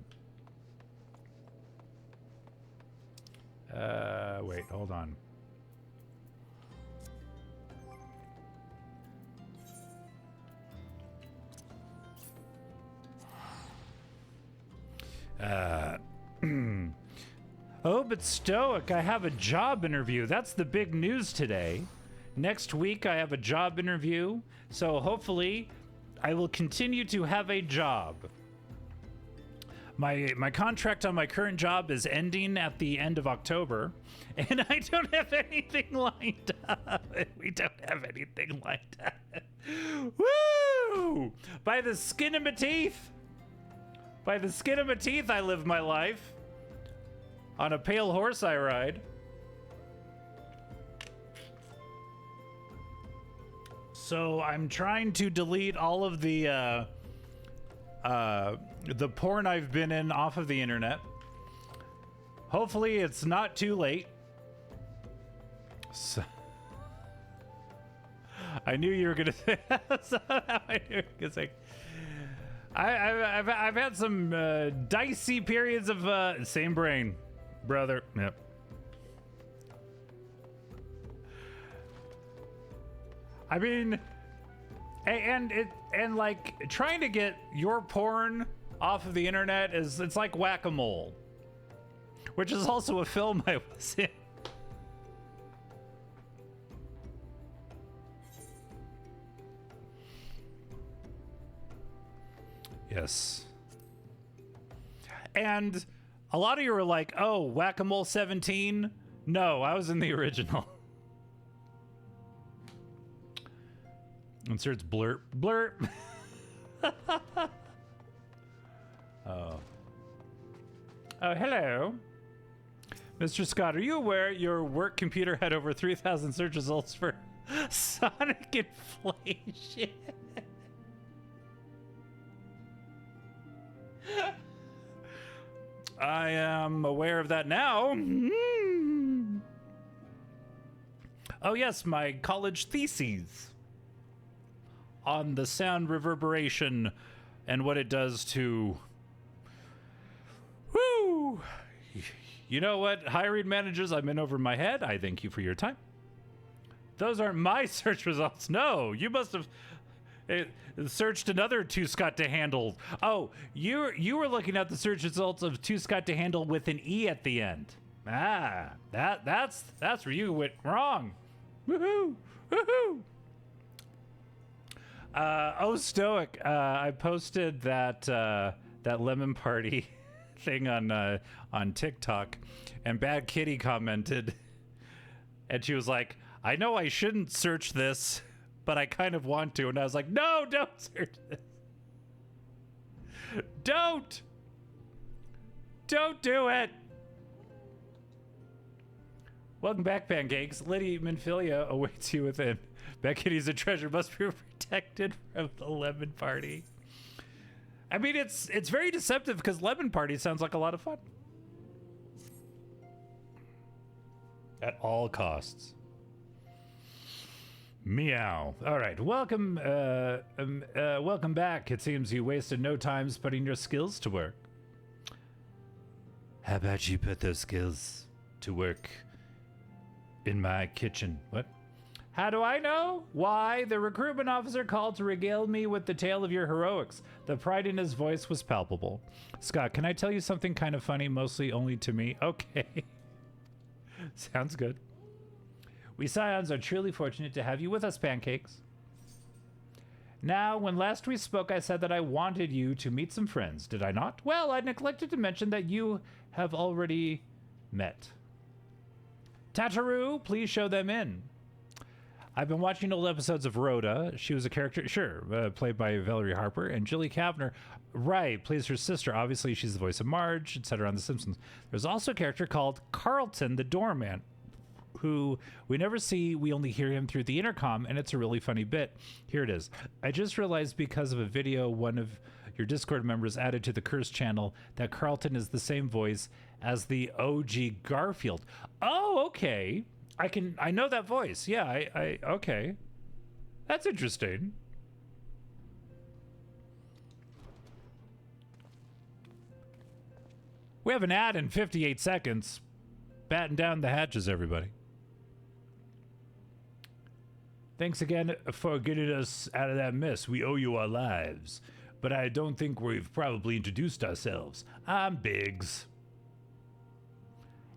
Wait, hold on. Oh, but Stoic, I have a job interview. That's the big news today. Next week, I have a job interview. So hopefully, I will continue to have a job. My contract on my current job is ending at the end of October, and I don't have anything lined up. We don't have anything lined up. Woo! By the skin of my teeth. By the skin of my teeth, I live my life. On a pale horse, I ride. So I'm trying to delete all of the porn I've been in off of the internet. Hopefully it's not too late. So, I knew you were gonna say that. Somehow I knew you were gonna say. I've had some dicey periods of same brain, brother. Yep. I mean, and like trying to get your porn off of the internet it's like whack-a-mole, which is also a film I was in. Yes. And a lot of you were like, oh, Whack-A-Mole 17? No, I was in the original. Inserts blurp. Blurp. Oh. Oh, hello. Mr. Scott, are you aware your work computer had over 3,000 search results for Sonic inflation? I am aware of that now. Oh yes, my college theses on the sound reverberation and what it does to... Woo! You know what, hiring managers, I'm in over my head. I thank you for your time. Those aren't my search results. No, you must have searched another Two Scott to Handle. Oh, you were looking at the search results of Two Scott to Handle with an E at the end. That's where you went wrong. Woohoo! Woohoo! Stoic. I posted that lemon party thing on TikTok, and Bad Kitty commented, and she was like, "I know I shouldn't search this, but I kind of want to." And I was like, "No, don't search this. Don't do it." Welcome back, Pancakes. Liddy Minfilia awaits you within. Becky's a treasure must be protected from the lemon party. I mean, it's very deceptive because lemon party sounds like a lot of fun. At all costs. Meow. All right, welcome back. It seems you wasted no time putting your skills to work. How about you put those skills to work in my kitchen? What? How do I know? Why, the recruitment officer called to regale me with the tale of your heroics. The pride in his voice was palpable. Scott, can I tell you something kind of funny, mostly only to me? Okay. Sounds good. We Scions are truly fortunate to have you with us, Pancakes. Now, when last we spoke, I said that I wanted you to meet some friends, did I not? Well, I neglected to mention that you have already met. Tataru, please show them in. I've been watching old episodes of Rhoda. She was a character, played by Valerie Harper, and Julie Kavner, right, plays her sister. Obviously, she's the voice of Marge, etc. on The Simpsons. There's also a character called Carlton, the doorman, who we never see. We only hear him through the intercom, and it's a really funny bit. Here it is. I just realized because of a video one of your Discord members added to the Curse channel that Carlton is the same voice as the OG Garfield. Oh, okay. I know that voice. Yeah, I okay. That's interesting. We have an ad in 58 seconds. Batten down the hatches, everybody. Thanks again for getting us out of that mess. We owe you our lives. But I don't think we've probably introduced ourselves. I'm Biggs.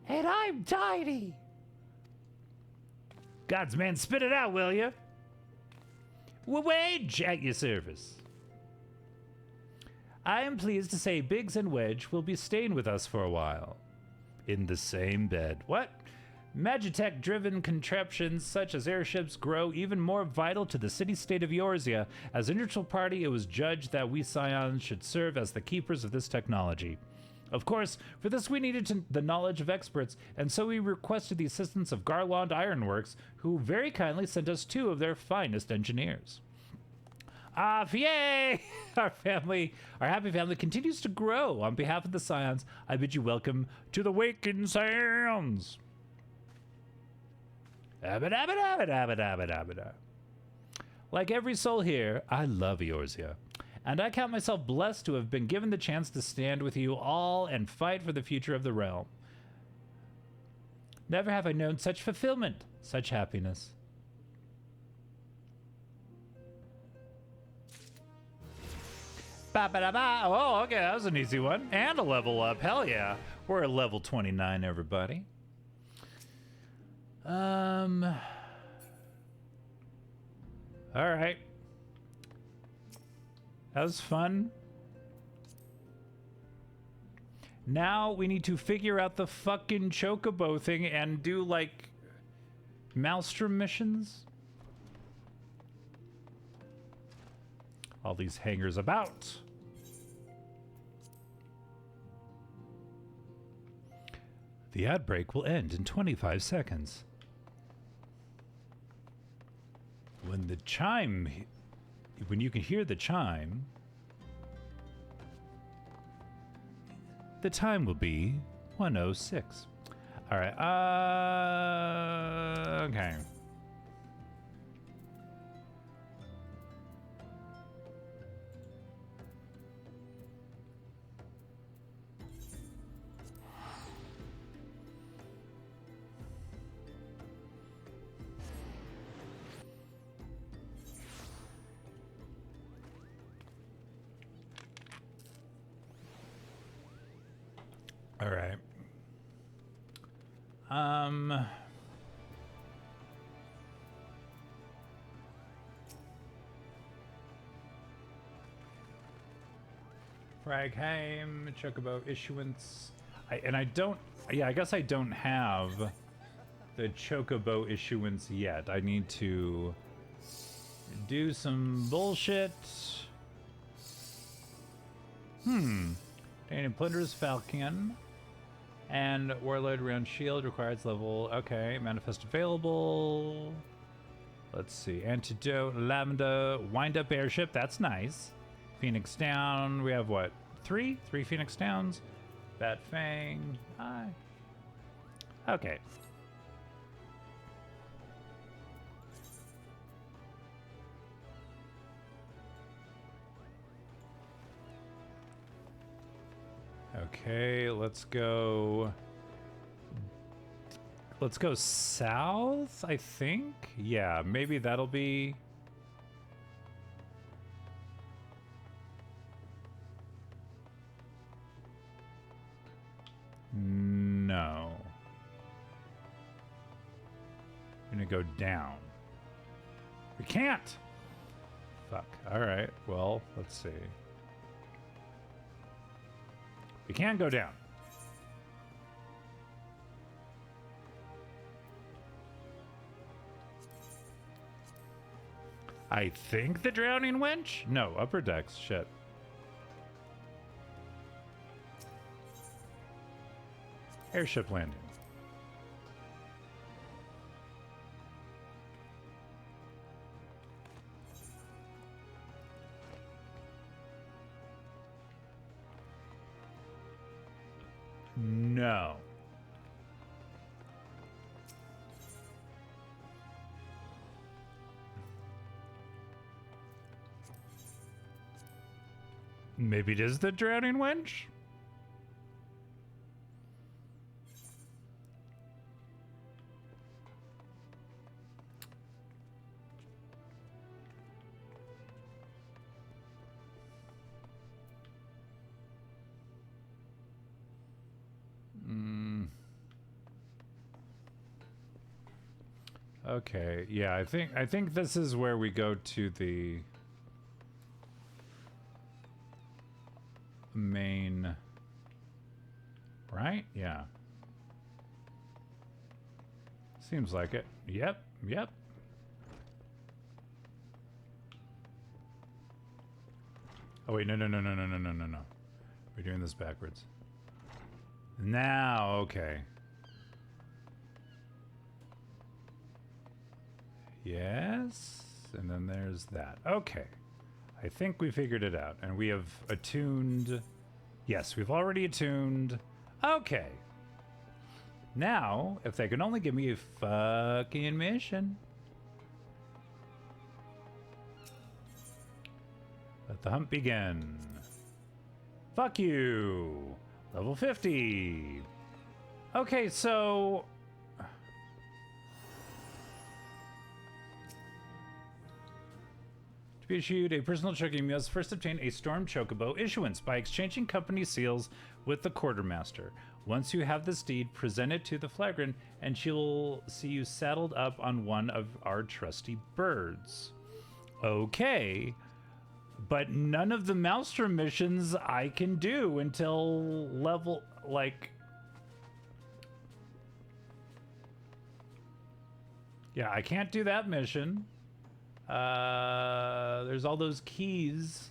And I'm Tiny. God's man, spit it out, will you? Wedge at your service. I am pleased to say Biggs and Wedge will be staying with us for a while. In the same bed. What? Magitech-driven contraptions such as airships grow even more vital to the city-state of Eorzea. As a neutral party, it was judged that we Scions should serve as the keepers of this technology. Of course, for this we needed the knowledge of experts, and so we requested the assistance of Garland Ironworks, who very kindly sent us 2 of their finest engineers. Yay! Our happy family continues to grow. On behalf of the Scions, I bid you welcome to the Waking Sounds. Like every soul here, I love Eorzea. And I count myself blessed to have been given the chance to stand with you all and fight for the future of the realm. Never have I known such fulfillment, such happiness. Ba-ba-da-ba. Oh, okay, that was an easy one. And a level up, hell yeah. We're at level 29, everybody. All right. That was fun. Now we need to figure out the fucking chocobo thing and do, like, Maelstrom missions. All these hangers about. The ad break will end in 25 seconds. When you can hear the chime, the time will be 1:06. All right. Okay. All right. Fragheim, Chocobo issuance. I don't, yeah, I guess I don't have the Chocobo issuance yet. I need to do some bullshit. Daniel Plunder's Falcon. And Warlord Round Shield requires level. Okay, manifest available. Let's see. Antidote, Lavender, Wind Up Airship. That's nice. Phoenix Down. We have what? Three Phoenix Downs. Bat Fang. Hi. Okay. Okay, let's go. Let's go south, I think. Yeah, maybe that'll be. No. I'm gonna go down. We can't! Fuck. Alright, well, let's see. We can go down. I think the drowning wench? No, upper decks. Shit. Airship landing. No. Maybe it is the drowning wench? Okay, yeah, I think this is where we go to the main, right? Yeah. Seems like it. Yep, yep. Oh wait, no. We're doing this backwards. Now, okay. Yes, and then there's that. Okay. I think we figured it out, and we have attuned. Yes, we've already attuned. Okay. Now, if they can only give me a fucking mission. Let the hunt begin. Fuck you. Level 50. Okay, so... To be issued a personal choking, you must first obtain a Storm Chocobo issuance by exchanging company seals with the Quartermaster. Once you have this deed, present it to the Flagrant, and she'll see you saddled up on one of our trusty birds. Okay. But none of the Maelstrom missions I can do until level, like... Yeah, I can't do that mission. There's all those keys.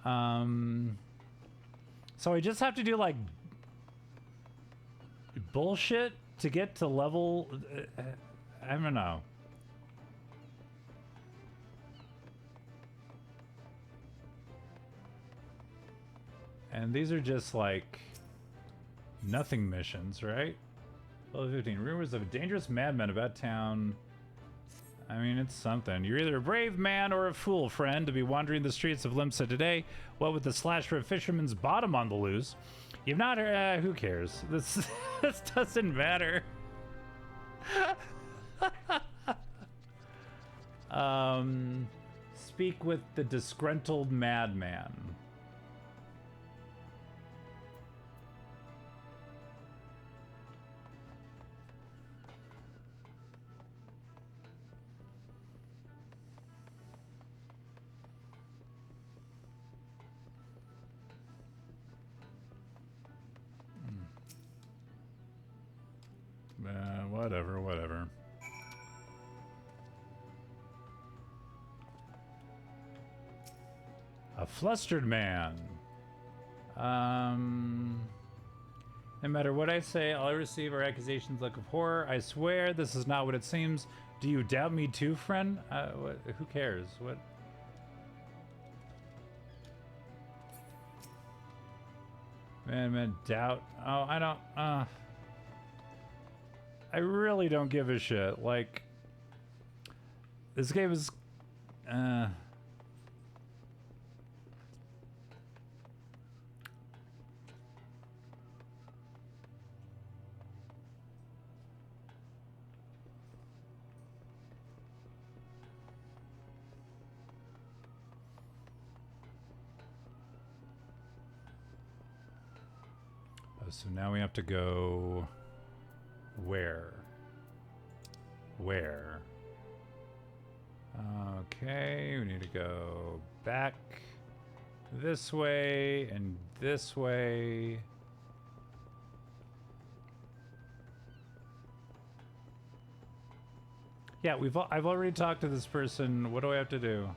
So I just have to do, like, bullshit to get to level... I don't know. And these are just like nothing missions, right? Level 15. Rumors of a dangerous madman about town. I mean, it's something. You're either a brave man or a fool, friend, to be wandering the streets of Limsa today. What with the slash for a fisherman's bottom on the loose. You've not heard, who cares? This doesn't matter. Speak with the disgruntled madman. Whatever, whatever. A flustered man. No matter what I say, all I receive are accusations like of horror. I swear this is not what it seems. Do you doubt me too, friend? Who cares? What? Man, doubt. Oh, I don't, I really don't give a shit. Like, this game is, so now we have to go where? Where? Okay, we need to go back this way and this way. Yeah, I've already talked to this person. What do I have to do?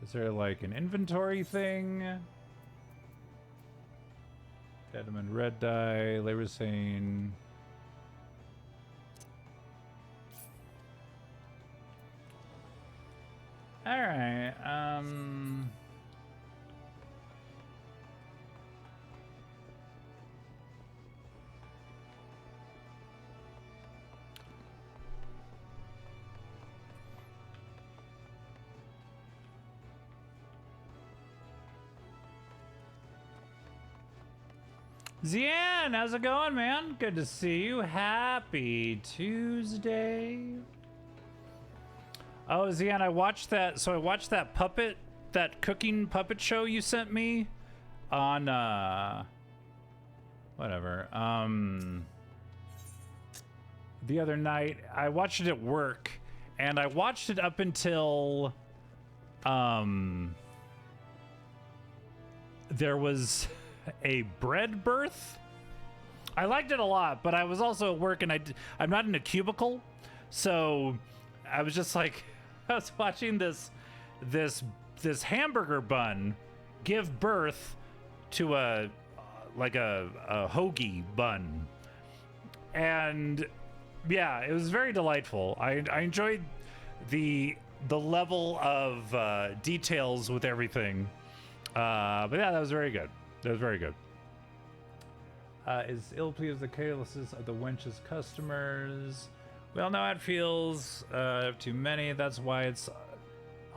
Is there like an inventory thing? Deadman red dye, Labrosane. Alright, Zian, how's it going, man? Good to see you. Happy Tuesday. Oh, Zian, I watched that. So I watched that cooking puppet show you sent me on, whatever. The other night. I watched it at work, and I watched it up until, there was a bread birth. I liked it a lot, but I was also at work and I'm not in a cubicle, so I was just like, I was watching this hamburger bun give birth to a hoagie bun, and yeah, it was very delightful. I enjoyed the level of details with everything, but yeah, that was very good. That was very good. Is ill pleased the carelessness of the wench's customers. We all know how it feels. Too many. That's why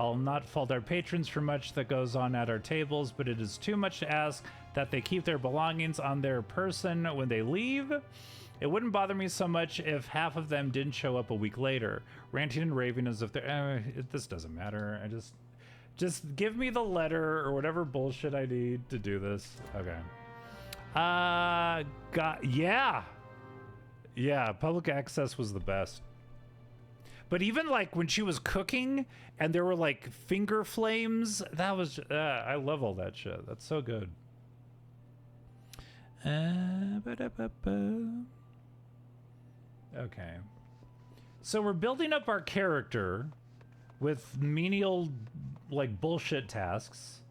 I'll not fault our patrons for much that goes on at our tables, but it is too much to ask that they keep their belongings on their person when they leave. It wouldn't bother me so much if half of them didn't show up a week later, ranting and raving as if they're. This doesn't matter. Just give me the letter or whatever bullshit I need to do this. Okay. Yeah, public access was the best. But even like when she was cooking and there were like finger flames, that was, I love all that shit. That's so good. Okay. So we're building up our character with menial like bullshit tasks,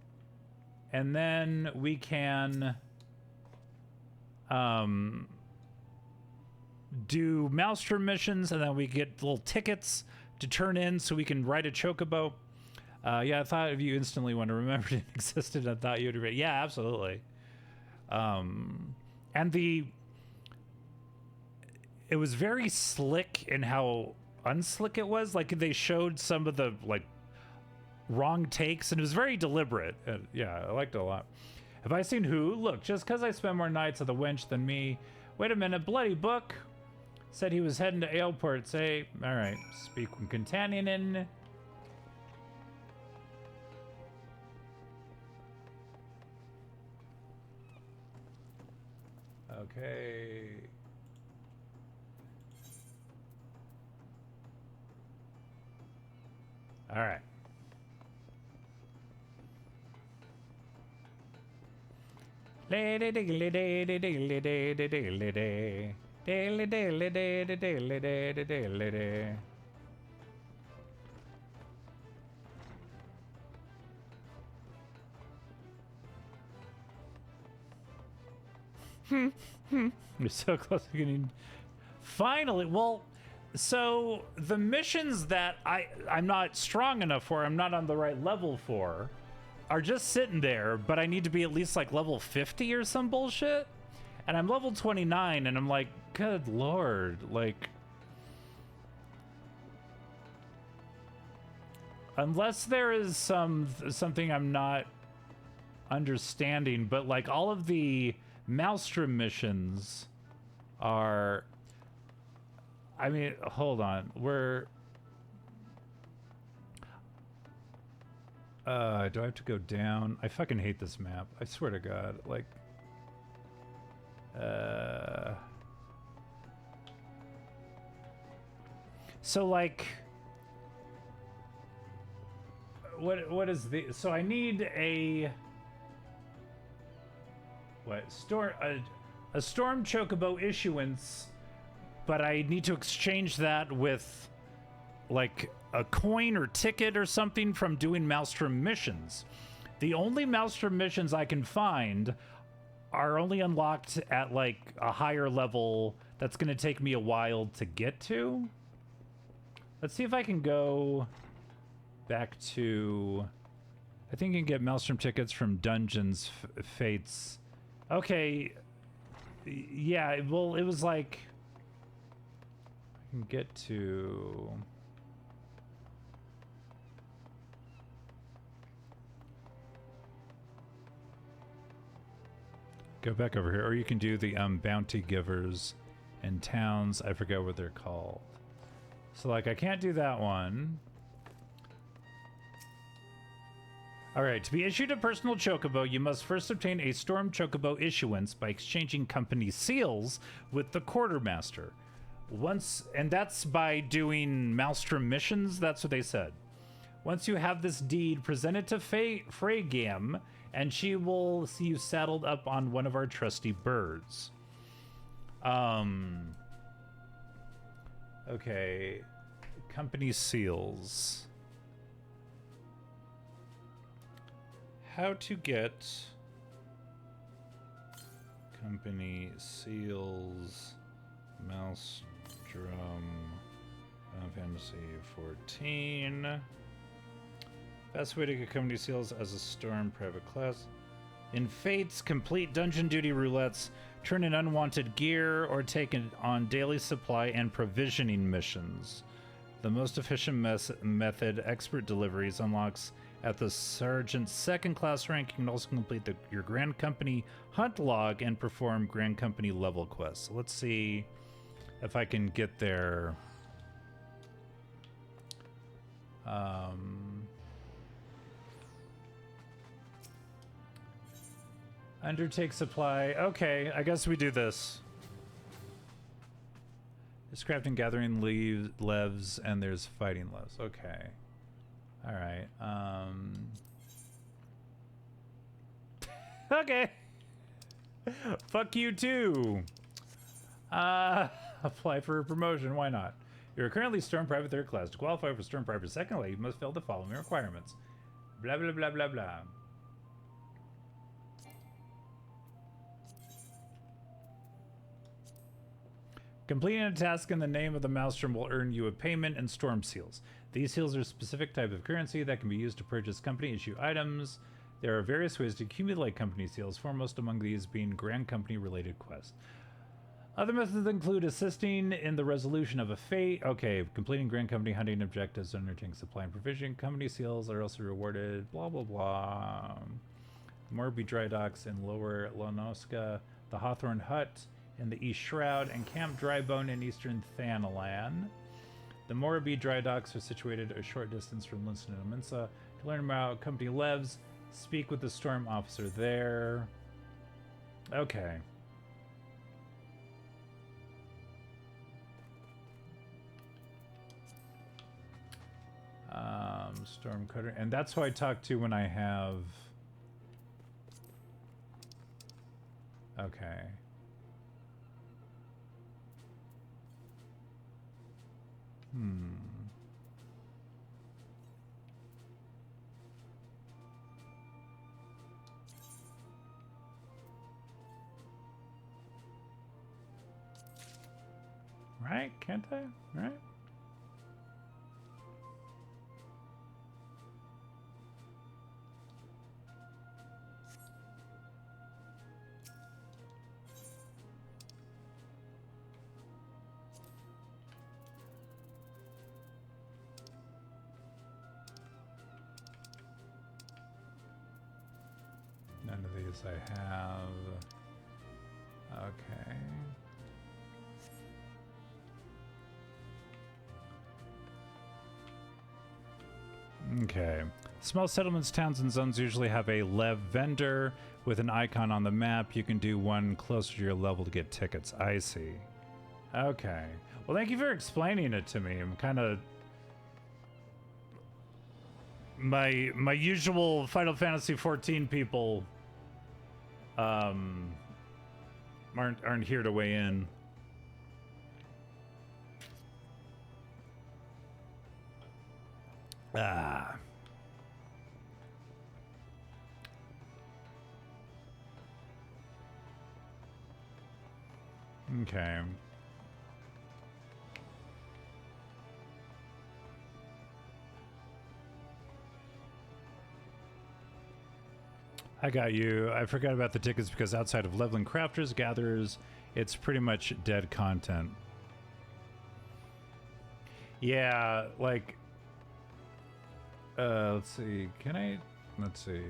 and then we can do Maelstrom missions, and then we get little tickets to turn in so we can ride a chocobo. Yeah, I thought of you instantly when I remembered it existed. I thought you'd be, yeah, absolutely. And it was very slick in how unslick it was. Like they showed some of the like wrong takes, and it was very deliberate. Yeah, I liked it a lot. Have I seen who? Look, just because I spend more nights at the wench than me. Wait a minute, bloody book. Said he was heading to Aleport. Say, all right, speak with Contanin. Okay. All right. Lady diggly day, diggly day, diggly day. Daily, daily, daily, daily, daily, daily, day. You're so close to getting. Finally, well, so the missions that I'm not strong enough for, I'm not on the right level for, are just sitting there, but I need to be at least like level 50 or some bullshit. And I'm level 29, and I'm like, good lord, like, unless there is something I'm not understanding, but like all of the Maelstrom missions are, I mean, hold on, do I have to go down? I fucking hate this map, I swear to God, like, so like, what is the, so I need a, what, a storm chocobo issuance, but I need to exchange that with like a coin or ticket or something from doing Maelstrom missions. The only Maelstrom missions I can find are only unlocked at like a higher level that's going to take me a while to get to. Let's see if I can go back to, I think you can get Maelstrom tickets from Dungeons Fates. Okay, yeah, well, it was like, I can get to, go back over here, or you can do the bounty givers in towns. I forget what they're called. So like, I can't do that one. All right, to be issued a personal chocobo, you must first obtain a storm chocobo issuance by exchanging company seals with the quartermaster. Once, and that's by doing Maelstrom missions, that's what they said. Once you have this deed, present it to Freygam, and she will see you saddled up on one of our trusty birds. Okay, company seals. How to get company seals, Maelstrom, Fantasy 14. Best way to get company seals as a storm private class. In Fates, complete dungeon duty roulettes, turn in unwanted gear, or take it on daily supply and provisioning missions. The most efficient method, expert deliveries, unlocks at the Sergeant's second class rank. You can also complete your Grand Company hunt log and perform Grand Company level quests. So let's see if I can get there. Undertake supply. Okay, I guess we do this. There's crafting, gathering levs, and there's fighting levs. Okay. All right. Okay. Fuck you too. Apply for a promotion. Why not? You're currently Storm Private 3rd class. To qualify for Storm Private 2nd class, you must fill the following requirements. Blah, blah, blah, blah, blah. Completing a task in the name of the Maelstrom will earn you a payment and storm seals. These seals are a specific type of currency that can be used to purchase company issue items. There are various ways to accumulate company seals, foremost among these being Grand Company related quests. Other methods include assisting in the resolution of a fate. Okay, completing Grand Company hunting objectives, undertaking supply and provision. Company seals are also rewarded. Blah, blah, blah. Morby Dry Docks in Lower Lonoska. The Hawthorne Hut in the East Shroud, and Camp Drybone in Eastern Thanalan. The Morby Dry Docks are situated a short distance from Linston and Minsa. To learn about company levs, speak with the storm officer there. Okay. Storm Cutter, and that's who I talk to when I have Right? Can't I? Right? None of these I have. Okay. Okay. Small settlements, towns, and zones usually have a lev vendor with an icon on the map. You can do one closer to your level to get tickets. I see. Okay. Well, thank you for explaining it to me. I'm kind of... My usual Final Fantasy XIV people aren't here to weigh in. Ah. Okay. I got you. I forgot about the tickets because outside of leveling crafters, gatherers, it's pretty much dead content. Yeah, like... let's see. Can I... Let's see.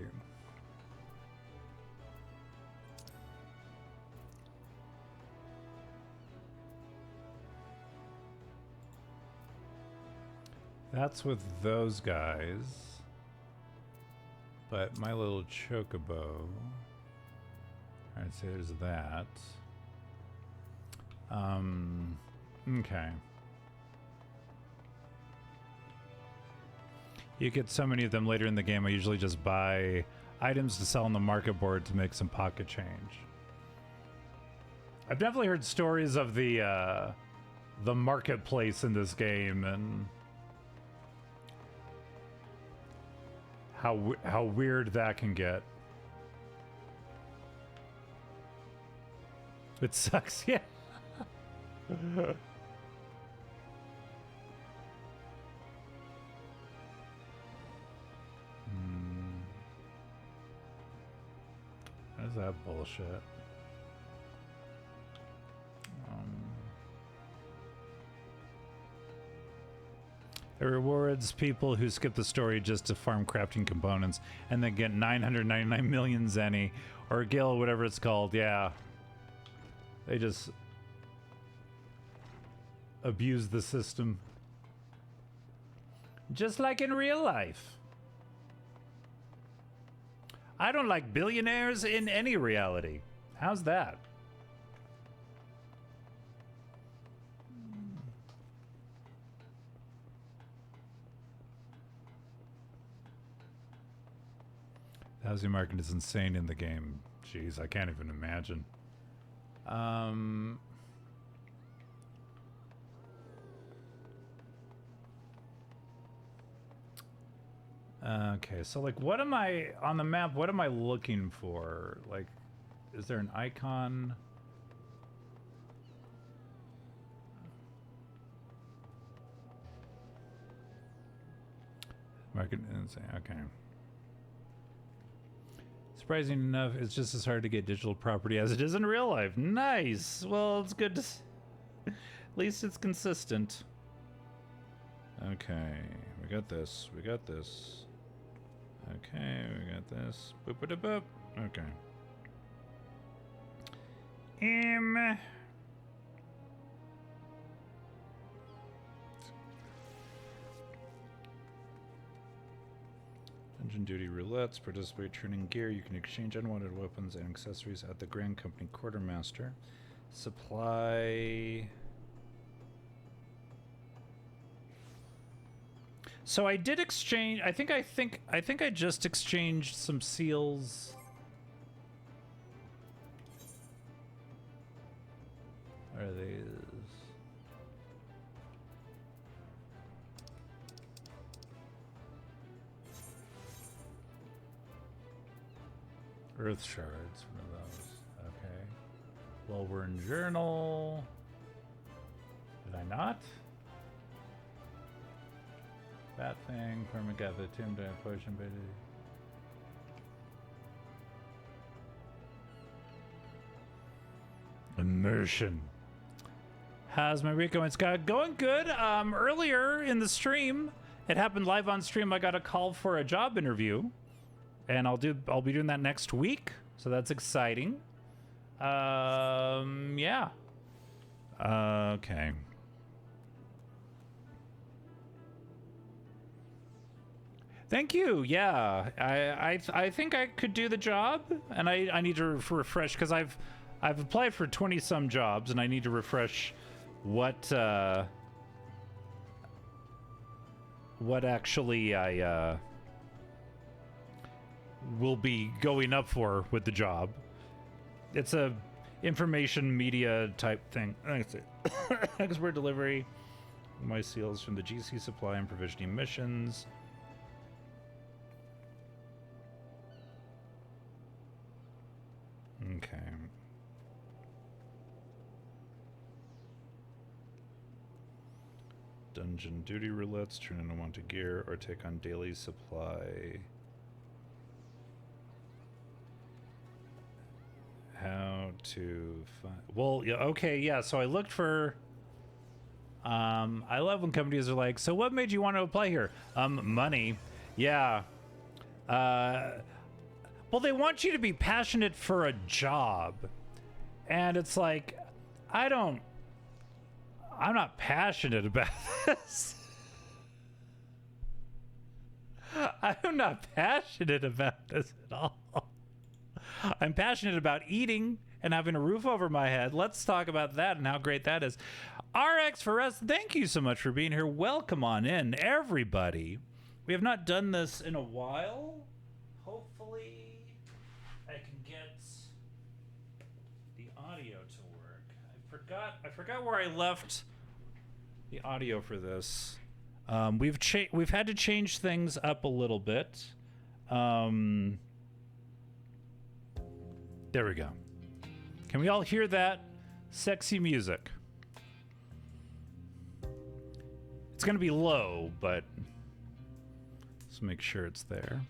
That's with those guys. But my little chocobo... I'd say there's that. Okay. You get so many of them later in the game, I usually just buy items to sell on the market board to make some pocket change. I've definitely heard stories of the marketplace in this game and how weird that can get. It sucks, yeah. What is that bullshit? It rewards people who skip the story just to farm crafting components and then get 999 million zenny or gil, whatever it's called. Yeah. They just abuse the system. Just like in real life. I don't like billionaires in any reality. How's that? The housing market is insane in the game. Jeez, I can't even imagine. Okay, so like what am I on the map? What am I looking for? Like, is there an icon? Market insane. Okay. Surprising enough, it's just as hard to get digital property as it is in real life. Nice. Well, it's good to at least it's consistent. Okay, we got this. We got this. Okay, we got this. Boop boop boop. Okay. Dungeon duty roulettes. Participate turning gear. You can exchange unwanted weapons and accessories at the Grand Company Quartermaster. Supply. So I did exchange. I think I just exchanged some seals. What are these? Earth shards, one of those. Okay. Well, we're in journal. Did I not? That thing, permanent gather, tomb, potion, baby. Immersion. How's my week going, Scott? Going good. Earlier in the stream, it happened live on stream. I got a call for a job interview, and I'll be doing that next week. So that's exciting. Yeah. Okay. Thank you. Yeah, I think I could do the job, and I need to refresh because I've applied for 20 some jobs, and I need to refresh what actually I will be going up for with the job. It's a information media type thing. Expert delivery. My seals from the GC supply and provisioning missions. Okay. Dungeon duty roulettes, turn in unwanted gear, or take on daily supply. How to find... Well, yeah, okay, yeah, so I looked for... I love when companies are like, so what made you want to apply here? Money. Yeah. Well, they want you to be passionate for a job. And it's like, I'm not passionate about this. I'm not passionate about this at all. I'm passionate about eating and having a roof over my head. Let's talk about that and how great that is. RX for us, thank you so much for being here. Welcome on in, everybody. We have not done this in a while. Hopefully, I can get the audio to work. I forgot where I left the audio for this. We've had to change things up a little bit. There we go. Can we all hear that sexy music? It's gonna be low, but let's make sure it's there.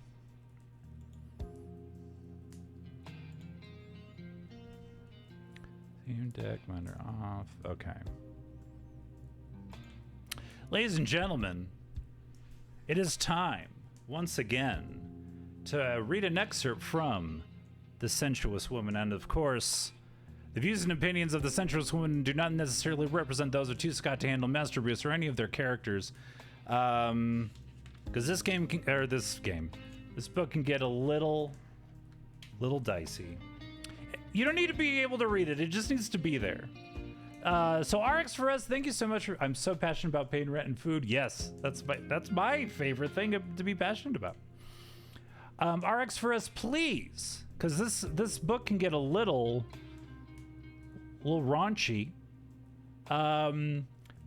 Theme deck, monitor off. Okay. Ladies and gentlemen, it is time, once again, to read an excerpt from The Sensuous Woman. And of course, the views and opinions of The Sensuous Woman do not necessarily represent those of Two Scott to Handle, Master Bruce, or any of their characters. Because this book can get a little dicey. You don't need to be able to read it. It just needs to be there. So RX for us, thank you so much. I'm so passionate about paying rent and food. Yes, that's my favorite thing to be passionate about. RX for us, please, because this book can get a little raunchy.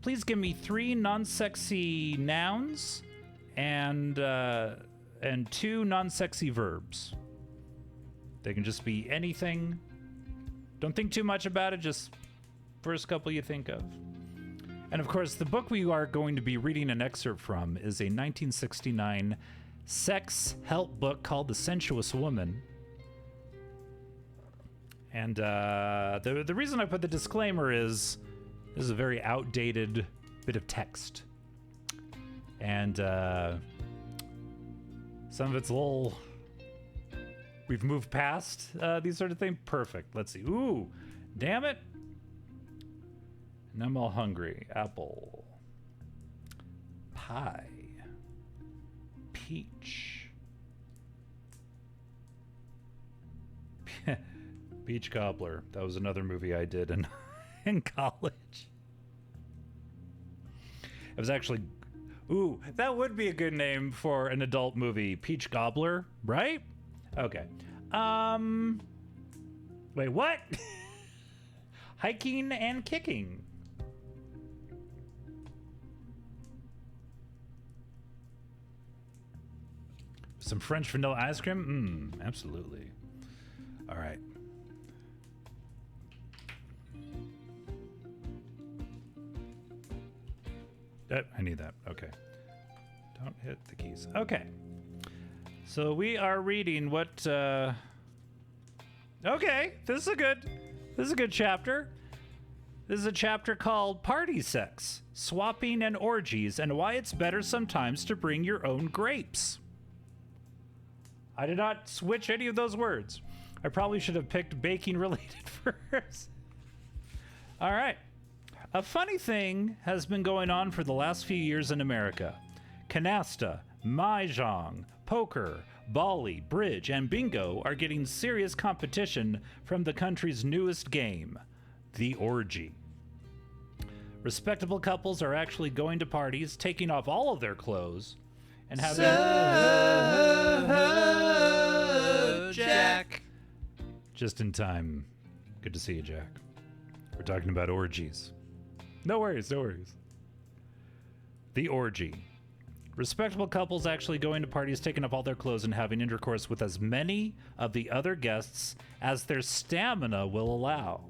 Please give me 3 non-sexy nouns and 2 non-sexy verbs. They can just be anything. Don't think too much about it, just first couple you think of. And of course, the book we are going to be reading an excerpt from is a 1969 sex help book called The Sensuous Woman. And the reason I put the disclaimer is this is a very outdated bit of text. And some of it's a little... We've moved past these sort of things. Perfect. Let's see. Ooh, damn it. And I'm all hungry. Apple. Pie. Peach. Peach Cobbler. That was another movie I did in college. It was actually... Ooh, that would be a good name for an adult movie. Peach Gobbler, right? Okay. Wait, what? Hiking and kicking. Some French vanilla ice cream? Absolutely. All right. I need that. Okay. Don't hit the keys. Okay. So we are reading what okay, this is a good chapter. This is a chapter called Party Sex, Swapping and Orgies, and Why It's Better Sometimes to Bring Your Own Grapes. I did not switch any of those words. I probably should have picked baking related first. All right. A funny thing has been going on for the last few years in America. Canasta, mahjong, poker, Bali, bridge, and bingo are getting serious competition from the country's newest game, the orgy. Respectable couples are actually going to parties, taking off all of their clothes, and having... So, Jack. Just in time. Good to see you, Jack. We're talking about orgies. No worries, no worries. The orgy. Respectable couples actually going to parties, taking off all their clothes, and having intercourse with as many of the other guests as their stamina will allow.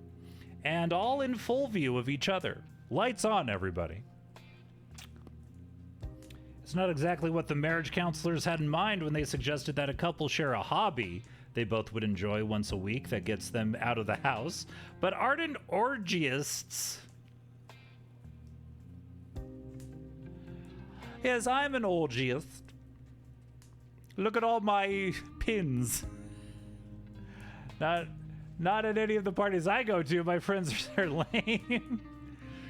And all in full view of each other. Lights on, everybody. It's not exactly what the marriage counselors had in mind when they suggested that a couple share a hobby they both would enjoy once a week that gets them out of the house. But ardent orgiasts... Yes, I'm an orgiast. Look at all my pins. Not at any of the parties I go to. My friends are lame.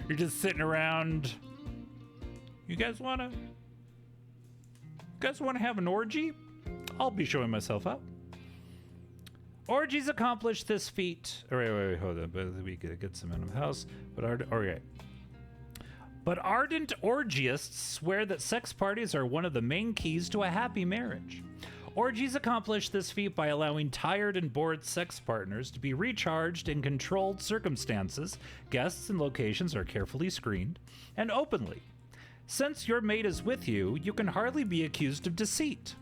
You're just sitting around. You guys wanna have an orgy? I'll be showing myself up. Orgies accomplish this feat. Oh, wait, hold on. We could get some in the house. But ardent orgiasts swear that sex parties are one of the main keys to a happy marriage. Orgies accomplish this feat by allowing tired and bored sex partners to be recharged in controlled circumstances. Guests and locations are carefully screened, and openly. Since your mate is with you, you can hardly be accused of deceit.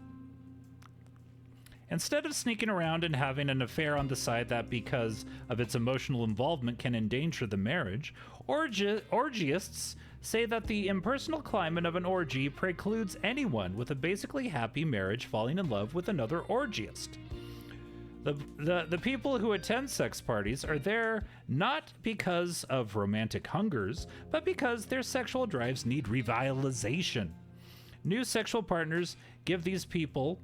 Instead of sneaking around and having an affair on the side that, because of its emotional involvement, can endanger the marriage, orgiasts say that the impersonal climate of an orgy precludes anyone with a basically happy marriage falling in love with another orgiast. The people who attend sex parties are there not because of romantic hungers, but because their sexual drives need revitalization. New sexual partners give these people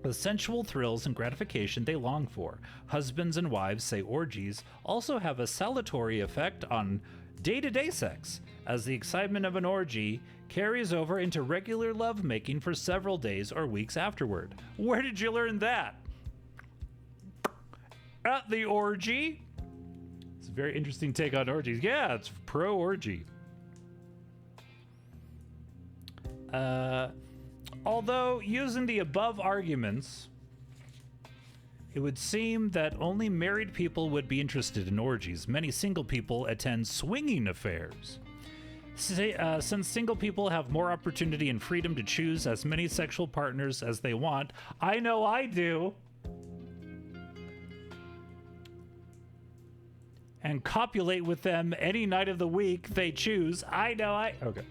the sensual thrills and gratification they long for. Husbands and wives say orgies also have a salutary effect on day-to-day sex, as the excitement of an orgy carries over into regular lovemaking for several days or weeks afterward. Where did you learn that? At the orgy? It's a very interesting take on orgies. Yeah, it's pro-orgy. Although, using the above arguments, it would seem that only married people would be interested in orgies. Many single people attend swinging affairs. Since single people have more opportunity and freedom to choose as many sexual partners as they want, I know I do, and copulate with them any night of the week they choose, okay.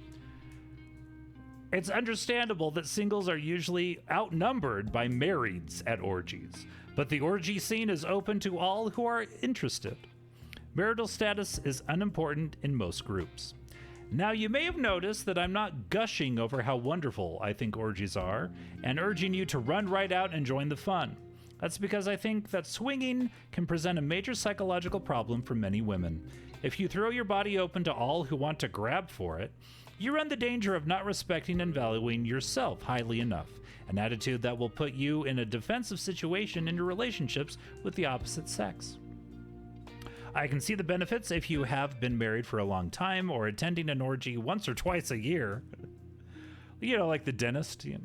It's understandable that singles are usually outnumbered by marrieds at orgies, but the orgy scene is open to all who are interested. Marital status is unimportant in most groups. Now, you may have noticed that I'm not gushing over how wonderful I think orgies are and urging you to run right out and join the fun. That's because I think that swinging can present a major psychological problem for many women. If you throw your body open to all who want to grab for it, you run the danger of not respecting and valuing yourself highly enough, an attitude that will put you in a defensive situation in your relationships with the opposite sex. I can see the benefits if you have been married for a long time or attending an orgy once or twice a year. You know, like the dentist. You know.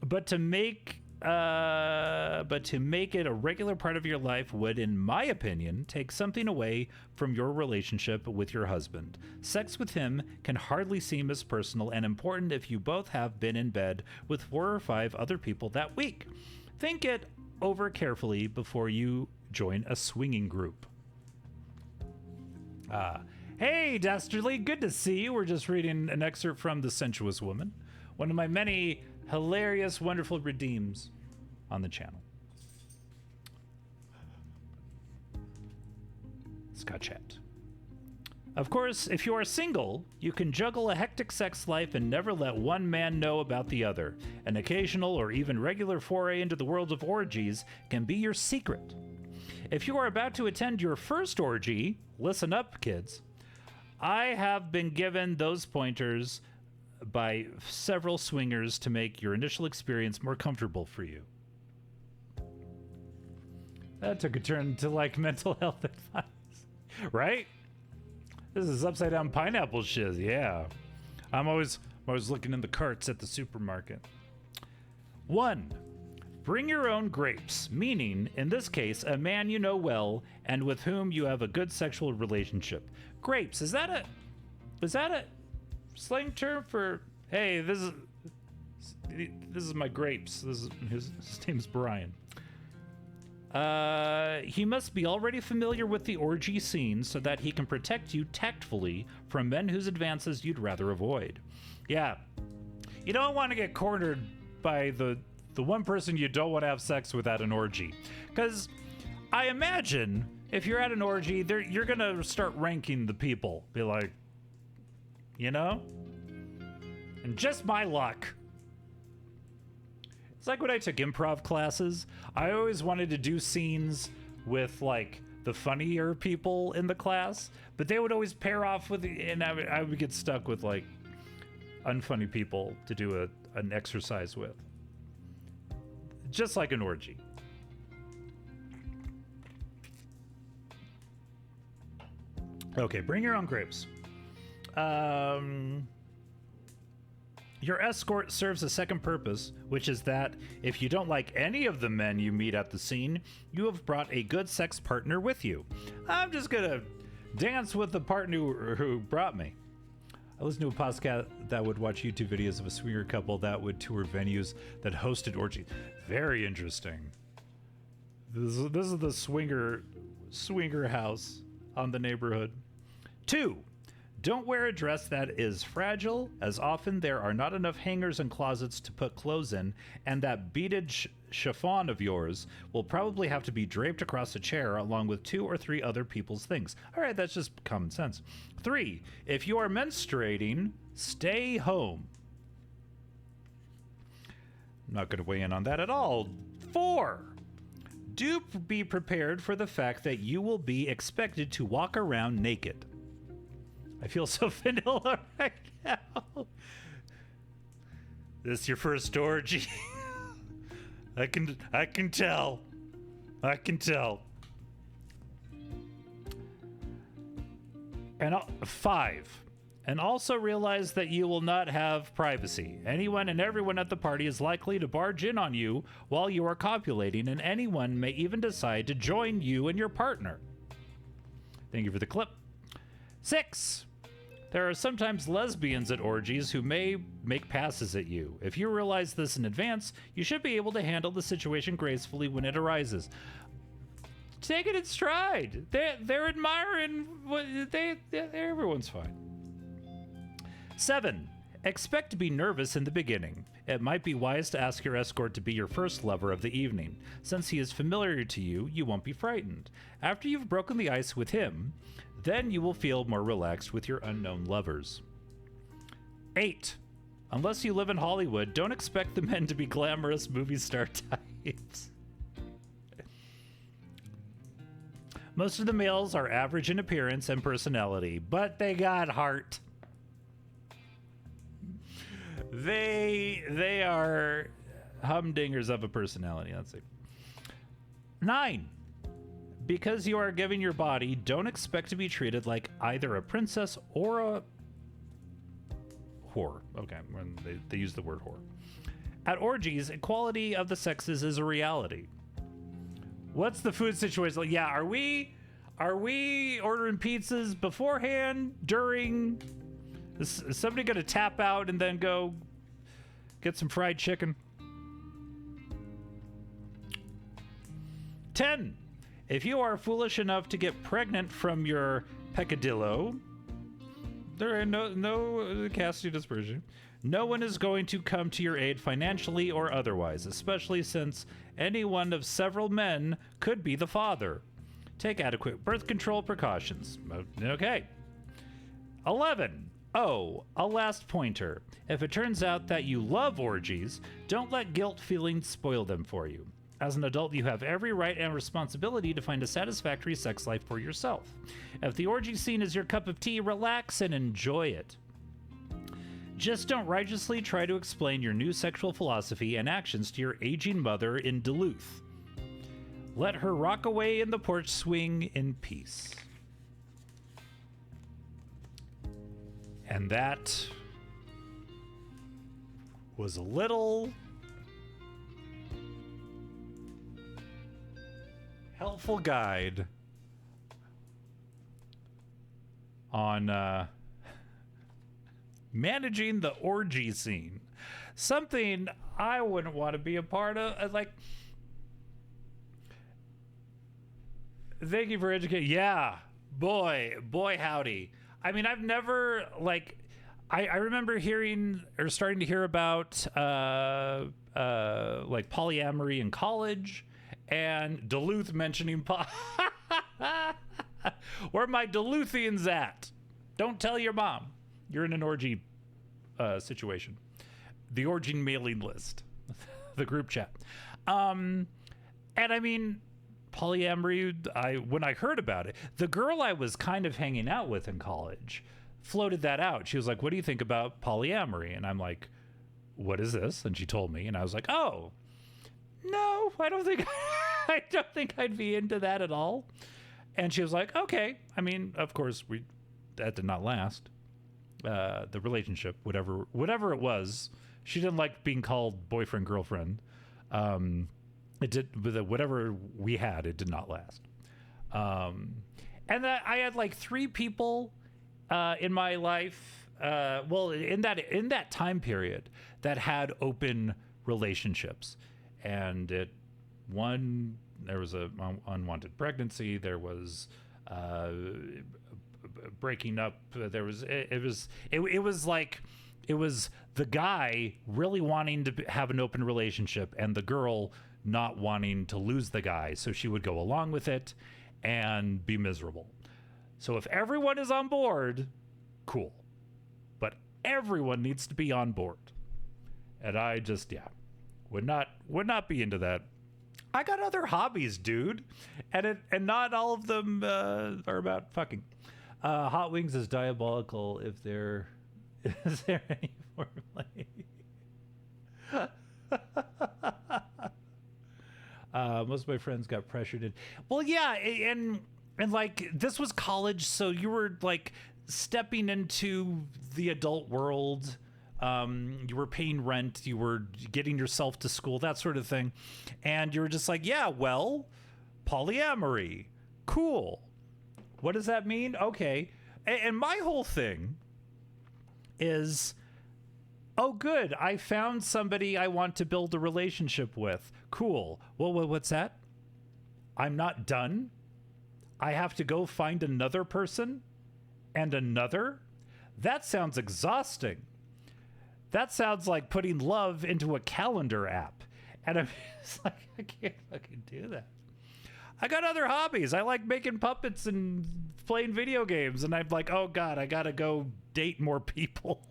But to make it a regular part of your life would, in my opinion, take something away from your relationship with your husband. Sex with him can hardly seem as personal and important if you both have been in bed with 4 or 5 other people that week. Think it over carefully before you join a swinging group. Hey, Dastardly, good to see you. We're just reading an excerpt from The Sensuous Woman, one of my many hilarious, wonderful redeems on the channel. Scott Chat. Of course, if you are single, you can juggle a hectic sex life and never let one man know about the other. An occasional or even regular foray into the world of orgies can be your secret. If you are about to attend your first orgy, listen up, kids. I have been given those pointers by several swingers to make your initial experience more comfortable for you. That took a turn to like mental health advice. Right? This is upside down pineapple shiz, yeah. I'm always looking in the carts at the supermarket. 1. Bring your own grapes, meaning, in this case, a man you know well and with whom you have a good sexual relationship. Grapes, is that a slang term for, hey, this is my grapes. His name's Brian. He must be already familiar with the orgy scene so that he can protect you tactfully from men whose advances you'd rather avoid. Yeah, you don't want to get cornered by the one person you don't want to have sex with at an orgy. Because I imagine if you're at an orgy, you're going to start ranking the people. Be like, you know? And just my luck. It's like when I took improv classes, I always wanted to do scenes with like the funnier people in the class, but they would always pair off with, and I would get stuck with like unfunny people to do an exercise with. Just like an orgy. Okay, bring your own grapes. Your escort serves a second purpose, which is that if you don't like any of the men you meet at the scene, you have brought a good sex partner with you. I'm just gonna dance with the partner who brought me. I listened to a podcast that would watch YouTube videos of a swinger couple that would tour venues that hosted orgies. Very interesting. This is the swinger house on the neighborhood. 2. Don't wear a dress that is fragile, as often there are not enough hangers and closets to put clothes in, and that beaded chiffon of yours will probably have to be draped across a chair along with 2 or 3 other people's things. All right, that's just common sense. 3, if you are menstruating, stay home. I'm not going to weigh in on that at all. 4, do be prepared for the fact that you will be expected to walk around naked. I feel so vanilla right now. This your first orgy? I can tell. I can tell. And 5. And also realize that you will not have privacy. Anyone and everyone at the party is likely to barge in on you while you are copulating, and anyone may even decide to join you and your partner. Thank you for the clip. 6. There are sometimes lesbians at orgies who may make passes at you. If you realize this in advance, you should be able to handle the situation gracefully when it arises. Take it in stride. They're admiring what everyone's fine. 7. Expect to be nervous in the beginning. It might be wise to ask your escort to be your first lover of the evening. Since he is familiar to you, you won't be frightened. After you've broken the ice with him, then you will feel more relaxed with your unknown lovers. 8. Unless you live in Hollywood, don't expect the men to be glamorous movie star types. Most of the males are average in appearance and personality, but they got heart. They are humdingers of a personality. Let's see. 9. Because you are giving your body, don't expect to be treated like either a princess or a whore. Okay, when they use the word whore. At orgies, equality of the sexes is a reality. What's the food situation like? Yeah, are we ordering pizzas beforehand, during? Is somebody going to tap out and then go get some fried chicken? 10. If you are foolish enough to get pregnant from your peccadillo, there are no casting dispersion. No one is going to come to your aid financially or otherwise, especially since any one of several men could be the father. Take adequate birth control precautions. Okay. 11. Oh, a last pointer. If it turns out that you love orgies, don't let guilt feelings spoil them for you. As an adult, you have every right and responsibility to find a satisfactory sex life for yourself. If the orgy scene is your cup of tea, relax and enjoy it. Just don't righteously try to explain your new sexual philosophy and actions to your aging mother in Duluth. Let her rock away in the porch swing in peace. And that was a little helpful guide on managing the orgy scene. Something I wouldn't want to be a part of. Like, thank you for educating. Yeah, boy, howdy. I mean, I've never, like, I remember hearing or starting to hear about like polyamory in college, and Duluth mentioning where my Duluthians at? Don't tell your mom you're in an orgy situation. The orgy mailing list, the group chat. And I mean, polyamory, when I heard about it, the girl I was kind of hanging out with in college floated that out. She was like, what do you think about polyamory? And I'm like, what is this? And she told me, and I was like, oh, no, I don't think I'd be into that at all. And she was like, okay. I mean, of course, that did not last. The relationship, whatever it was, she didn't like being called boyfriend, girlfriend. It did, with whatever we had, it did not last. And I had like 3 people in my life, in that time period, that had open relationships. And there was a unwanted pregnancy. There was breaking up. It was the guy really wanting to have an open relationship and the girl not wanting to lose the guy, so she would go along with it and be miserable. So if everyone is on board, cool. But everyone needs to be on board. And I just, would not be into that. I got other hobbies, dude. And not all of them are about fucking. Hot wings is diabolical if there is there any foreplay. Most of my friends got pressured in. Well, yeah, and like this was college, so you were like stepping into the adult world. You were paying rent, you were getting yourself to school, that sort of thing. And you were just like, yeah, well, polyamory, cool. What does that mean? Okay. And my whole thing is, oh, good, I found somebody I want to build a relationship with. Cool. Well, what's that? I'm not done. I have to go find another person and another? That sounds exhausting. That sounds like putting love into a calendar app. And I'm just like, I can't fucking do that. I got other hobbies. I like making puppets and playing video games. And I'm like, oh God, I gotta go date more people.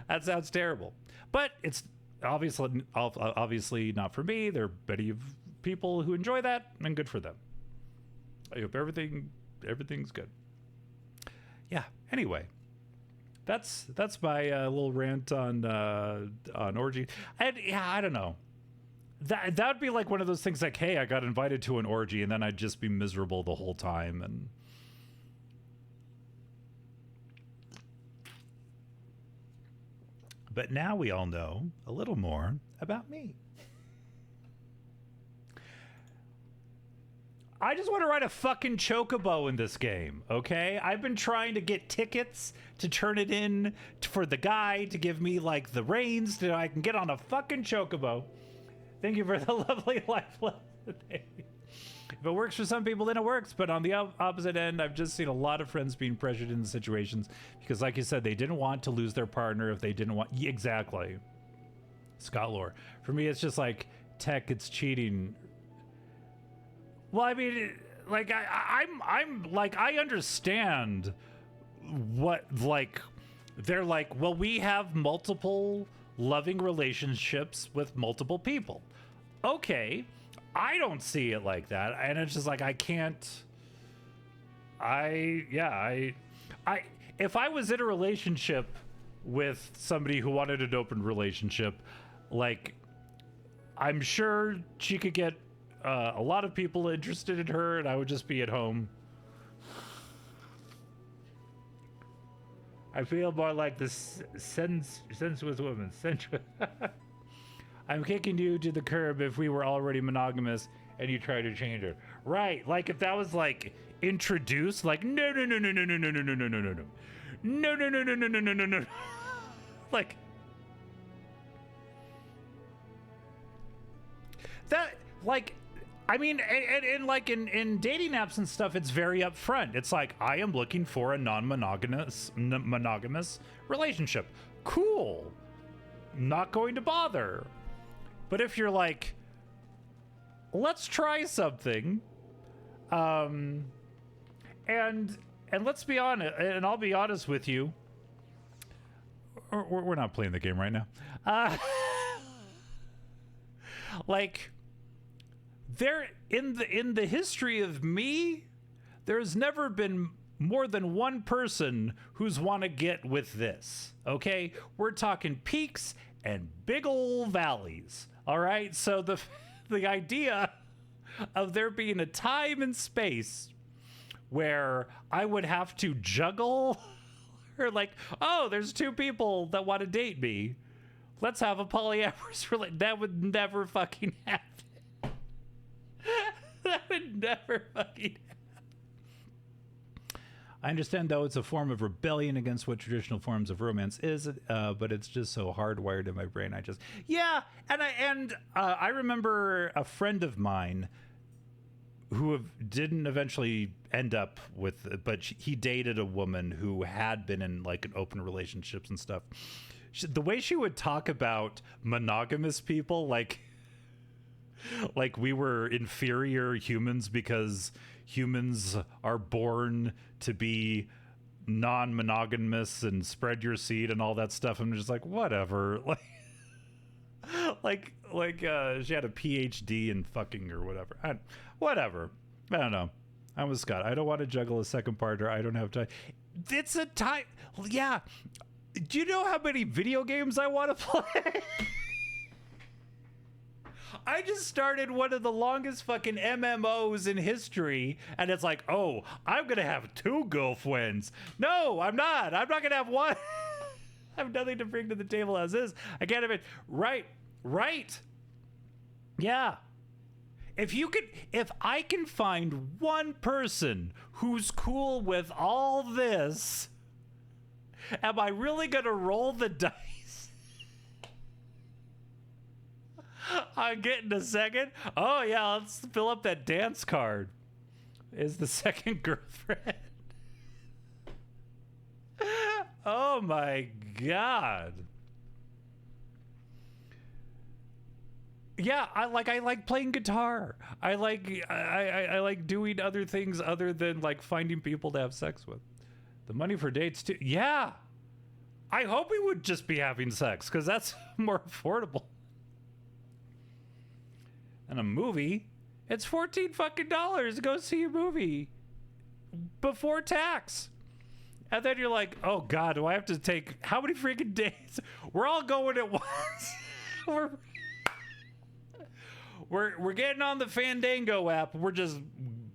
That sounds terrible. But it's obviously not for me. There are plenty of people who enjoy that, and good for them. I hope everything's good. Yeah, anyway. That's my little rant on orgy. And yeah, I don't know. That would be like one of those things like, hey, I got invited to an orgy, and then I'd just be miserable the whole time. And but now we all know a little more about me. I just want to ride a fucking chocobo in this game, okay? I've been trying to get tickets to turn it in for the guy to give me, like, the reins so I can get on a fucking chocobo. Thank you for the lovely life lesson. If it works for some people, then it works. But on the opposite end, I've just seen a lot of friends being pressured into situations because, like you said, they didn't want to lose their partner if they didn't want. Exactly. Scott Lore. For me, it's just like tech. It's cheating. Well, I mean, like I'm like I understand what like they're like. Well, we have multiple loving relationships with multiple people. Okay. I don't see it like that, and it's just like I can't. If I was in a relationship with somebody who wanted an open relationship, like I'm sure she could get a lot of people interested in her, and I would just be at home. I feel more like the sensuous woman. I'm kicking you to the curb if we were already monogamous and you try to change it. Right, like if that was like introduced, like no. Like that, like I mean, and like in dating apps and stuff, it's very upfront. It's like, I am looking for a non-monogamous relationship. Cool. Not going to bother. But if you're like, let's try something, and let's be honest, and I'll be honest with you, we're not playing the game right now. Like, there in the history of me, there's never been more than one person who's want to get with this. Okay, we're talking peaks and big old valleys. All right, so the idea of there being a time and space where I would have to juggle, or like, oh, there's two people that want to date me, let's have a polyamorous relationship. That would never fucking happen. That would never fucking happen. I understand, though, it's a form of rebellion against what traditional forms of romance is, but it's just so hardwired in my brain. And I remember a friend of mine who didn't eventually end up with, but he dated a woman who had been in like an open relationships and stuff. The way she would talk about monogamous people, like we were inferior humans because humans are born to be non-monogamous and spread your seed and all that stuff. I'm just like, whatever. Like she had a PhD in fucking or whatever. Whatever. I don't know. I'm with Scott. I don't want to juggle a second partner. I don't have time. It's a time. Yeah. Do you know how many video games I want to play? I just started one of the longest fucking MMOs in history, and it's like, oh, I'm gonna have 2 girlfriends. No, I'm not. I'm not gonna have one. I have nothing to bring to the table as is. I can't even. Right. Yeah. If I can find one person who's cool with all this, am I really gonna roll the dice? I'll get in a second. Oh yeah, let's fill up that dance card. Is the second girlfriend? Oh my god. Yeah, I like playing guitar. I like doing other things other than like finding people to have sex with. The money for dates too. Yeah. I hope we would just be having sex because that's more affordable. And a movie, it's $14 fucking to go see a movie before tax. And then you're like, oh god, do I have to take how many freaking days? We're all going at once. We're getting on the Fandango app. We're just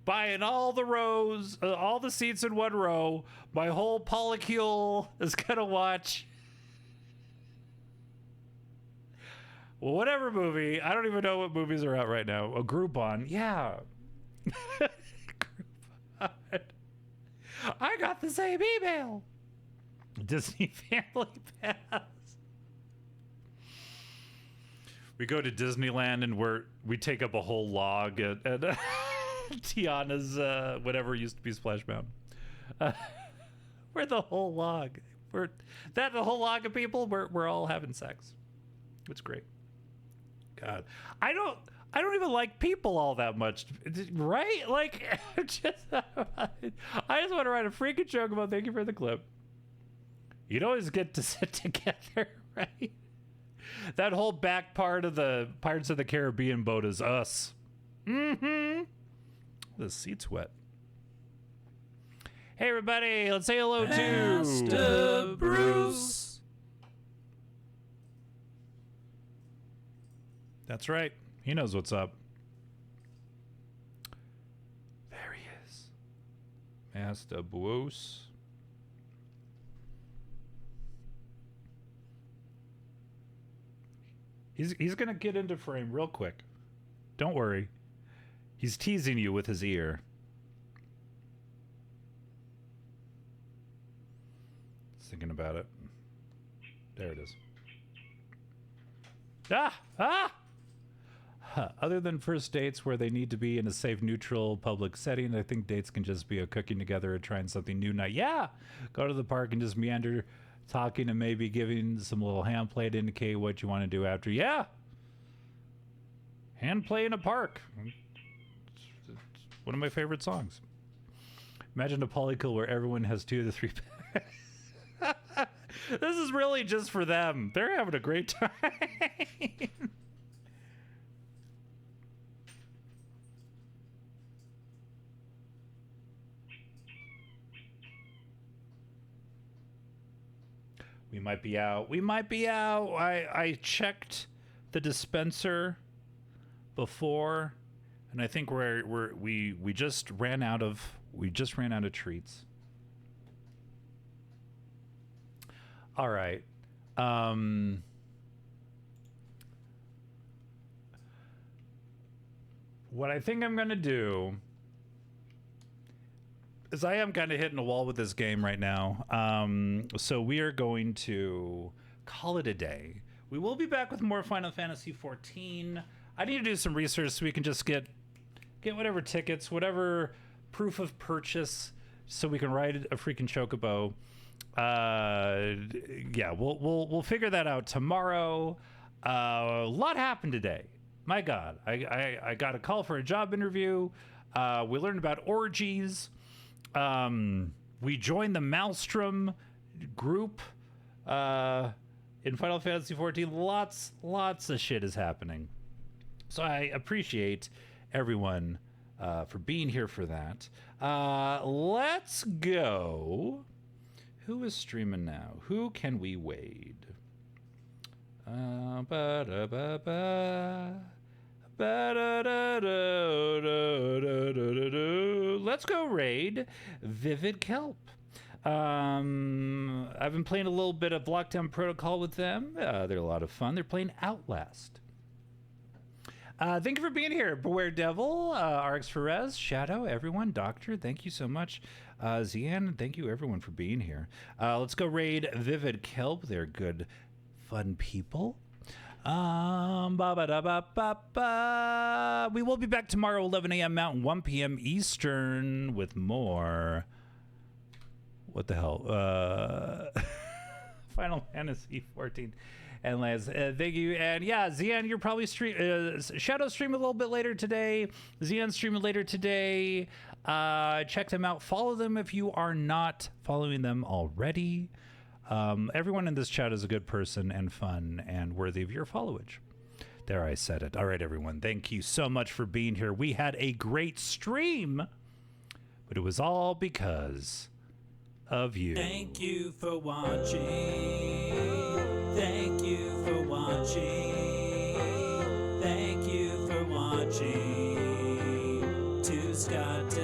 buying all the rows, all the seats in one row. My whole polycule is gonna watch. Well, whatever movie. I don't even know what movies are out right now. A Groupon. Yeah. Groupon. I got the same email. Disney Family Pass. We go to Disneyland and we take up a whole log and Tiana's whatever used to be Splash Mountain. We're the whole log. The whole log of people. We're all having sex. It's great. God, I don't even like people all that much, right? Like, I just want to write a freaking joke about. Thank you for the clip. You'd always get to sit together, right? That whole back part of the Pirates of the Caribbean boat is us. Mm-hmm. The seat's wet. Hey, everybody, let's say hello to Master Bruce. That's right. He knows what's up. There he is. Master Bruce. He's going to get into frame real quick. Don't worry. He's teasing you with his ear. Thinking about it. There it is. Other than first dates where they need to be in a safe, neutral, public setting, I think dates can just be a cooking together or trying something new night. Yeah! Go to the park and just meander, talking and maybe giving some little hand play to indicate what you want to do after. Yeah! Hand play in a park. It's one of my favorite songs. Imagine a polykill where everyone has 2 to 3 packs. This is really just for them. They're having a great time. We might be out. We might be out. I checked the dispenser before, and I think we just ran out of treats. All right. What I think I'm going to do is I am kind of hitting a wall with this game right now. So we are going to call it a day. We will be back with more Final Fantasy XIV. I need to do some research so we can just get whatever tickets, whatever proof of purchase, so we can ride a freaking chocobo. Yeah, we'll figure that out tomorrow. A lot happened today. My God, I got a call for a job interview. We learned about orgies. We joined the Maelstrom group in Final Fantasy XIV. Lots of shit is happening. So I appreciate everyone for being here for that. Let's go. Who is streaming now? Who can we wade? Let's go raid Vivid Kelp. I've been playing a little bit of Lockdown Protocol with them. They're a lot of fun. They're playing Outlast. Thank you for being here. Beware Devil, RX Ferez, Shadow, everyone, Doctor, thank you so much. Zian, thank you everyone for being here. Let's go raid Vivid Kelp. They're good, fun people. We will be back tomorrow, 11 a.m. Mountain, 1 p.m. Eastern with more. What the hell? Final Fantasy 14. And Lance, thank you. And yeah, Zian, you're probably Shadow stream a little bit later today. Zian streaming later today. Check them out. Follow them if you are not following them already. Everyone in this chat is a good person and fun and worthy of your followage. There, I said it. All right, everyone. Thank you so much for being here. We had a great stream, but it was all because of you. Thank you for watching. Thank you for watching. Thank you for watching. To Scott to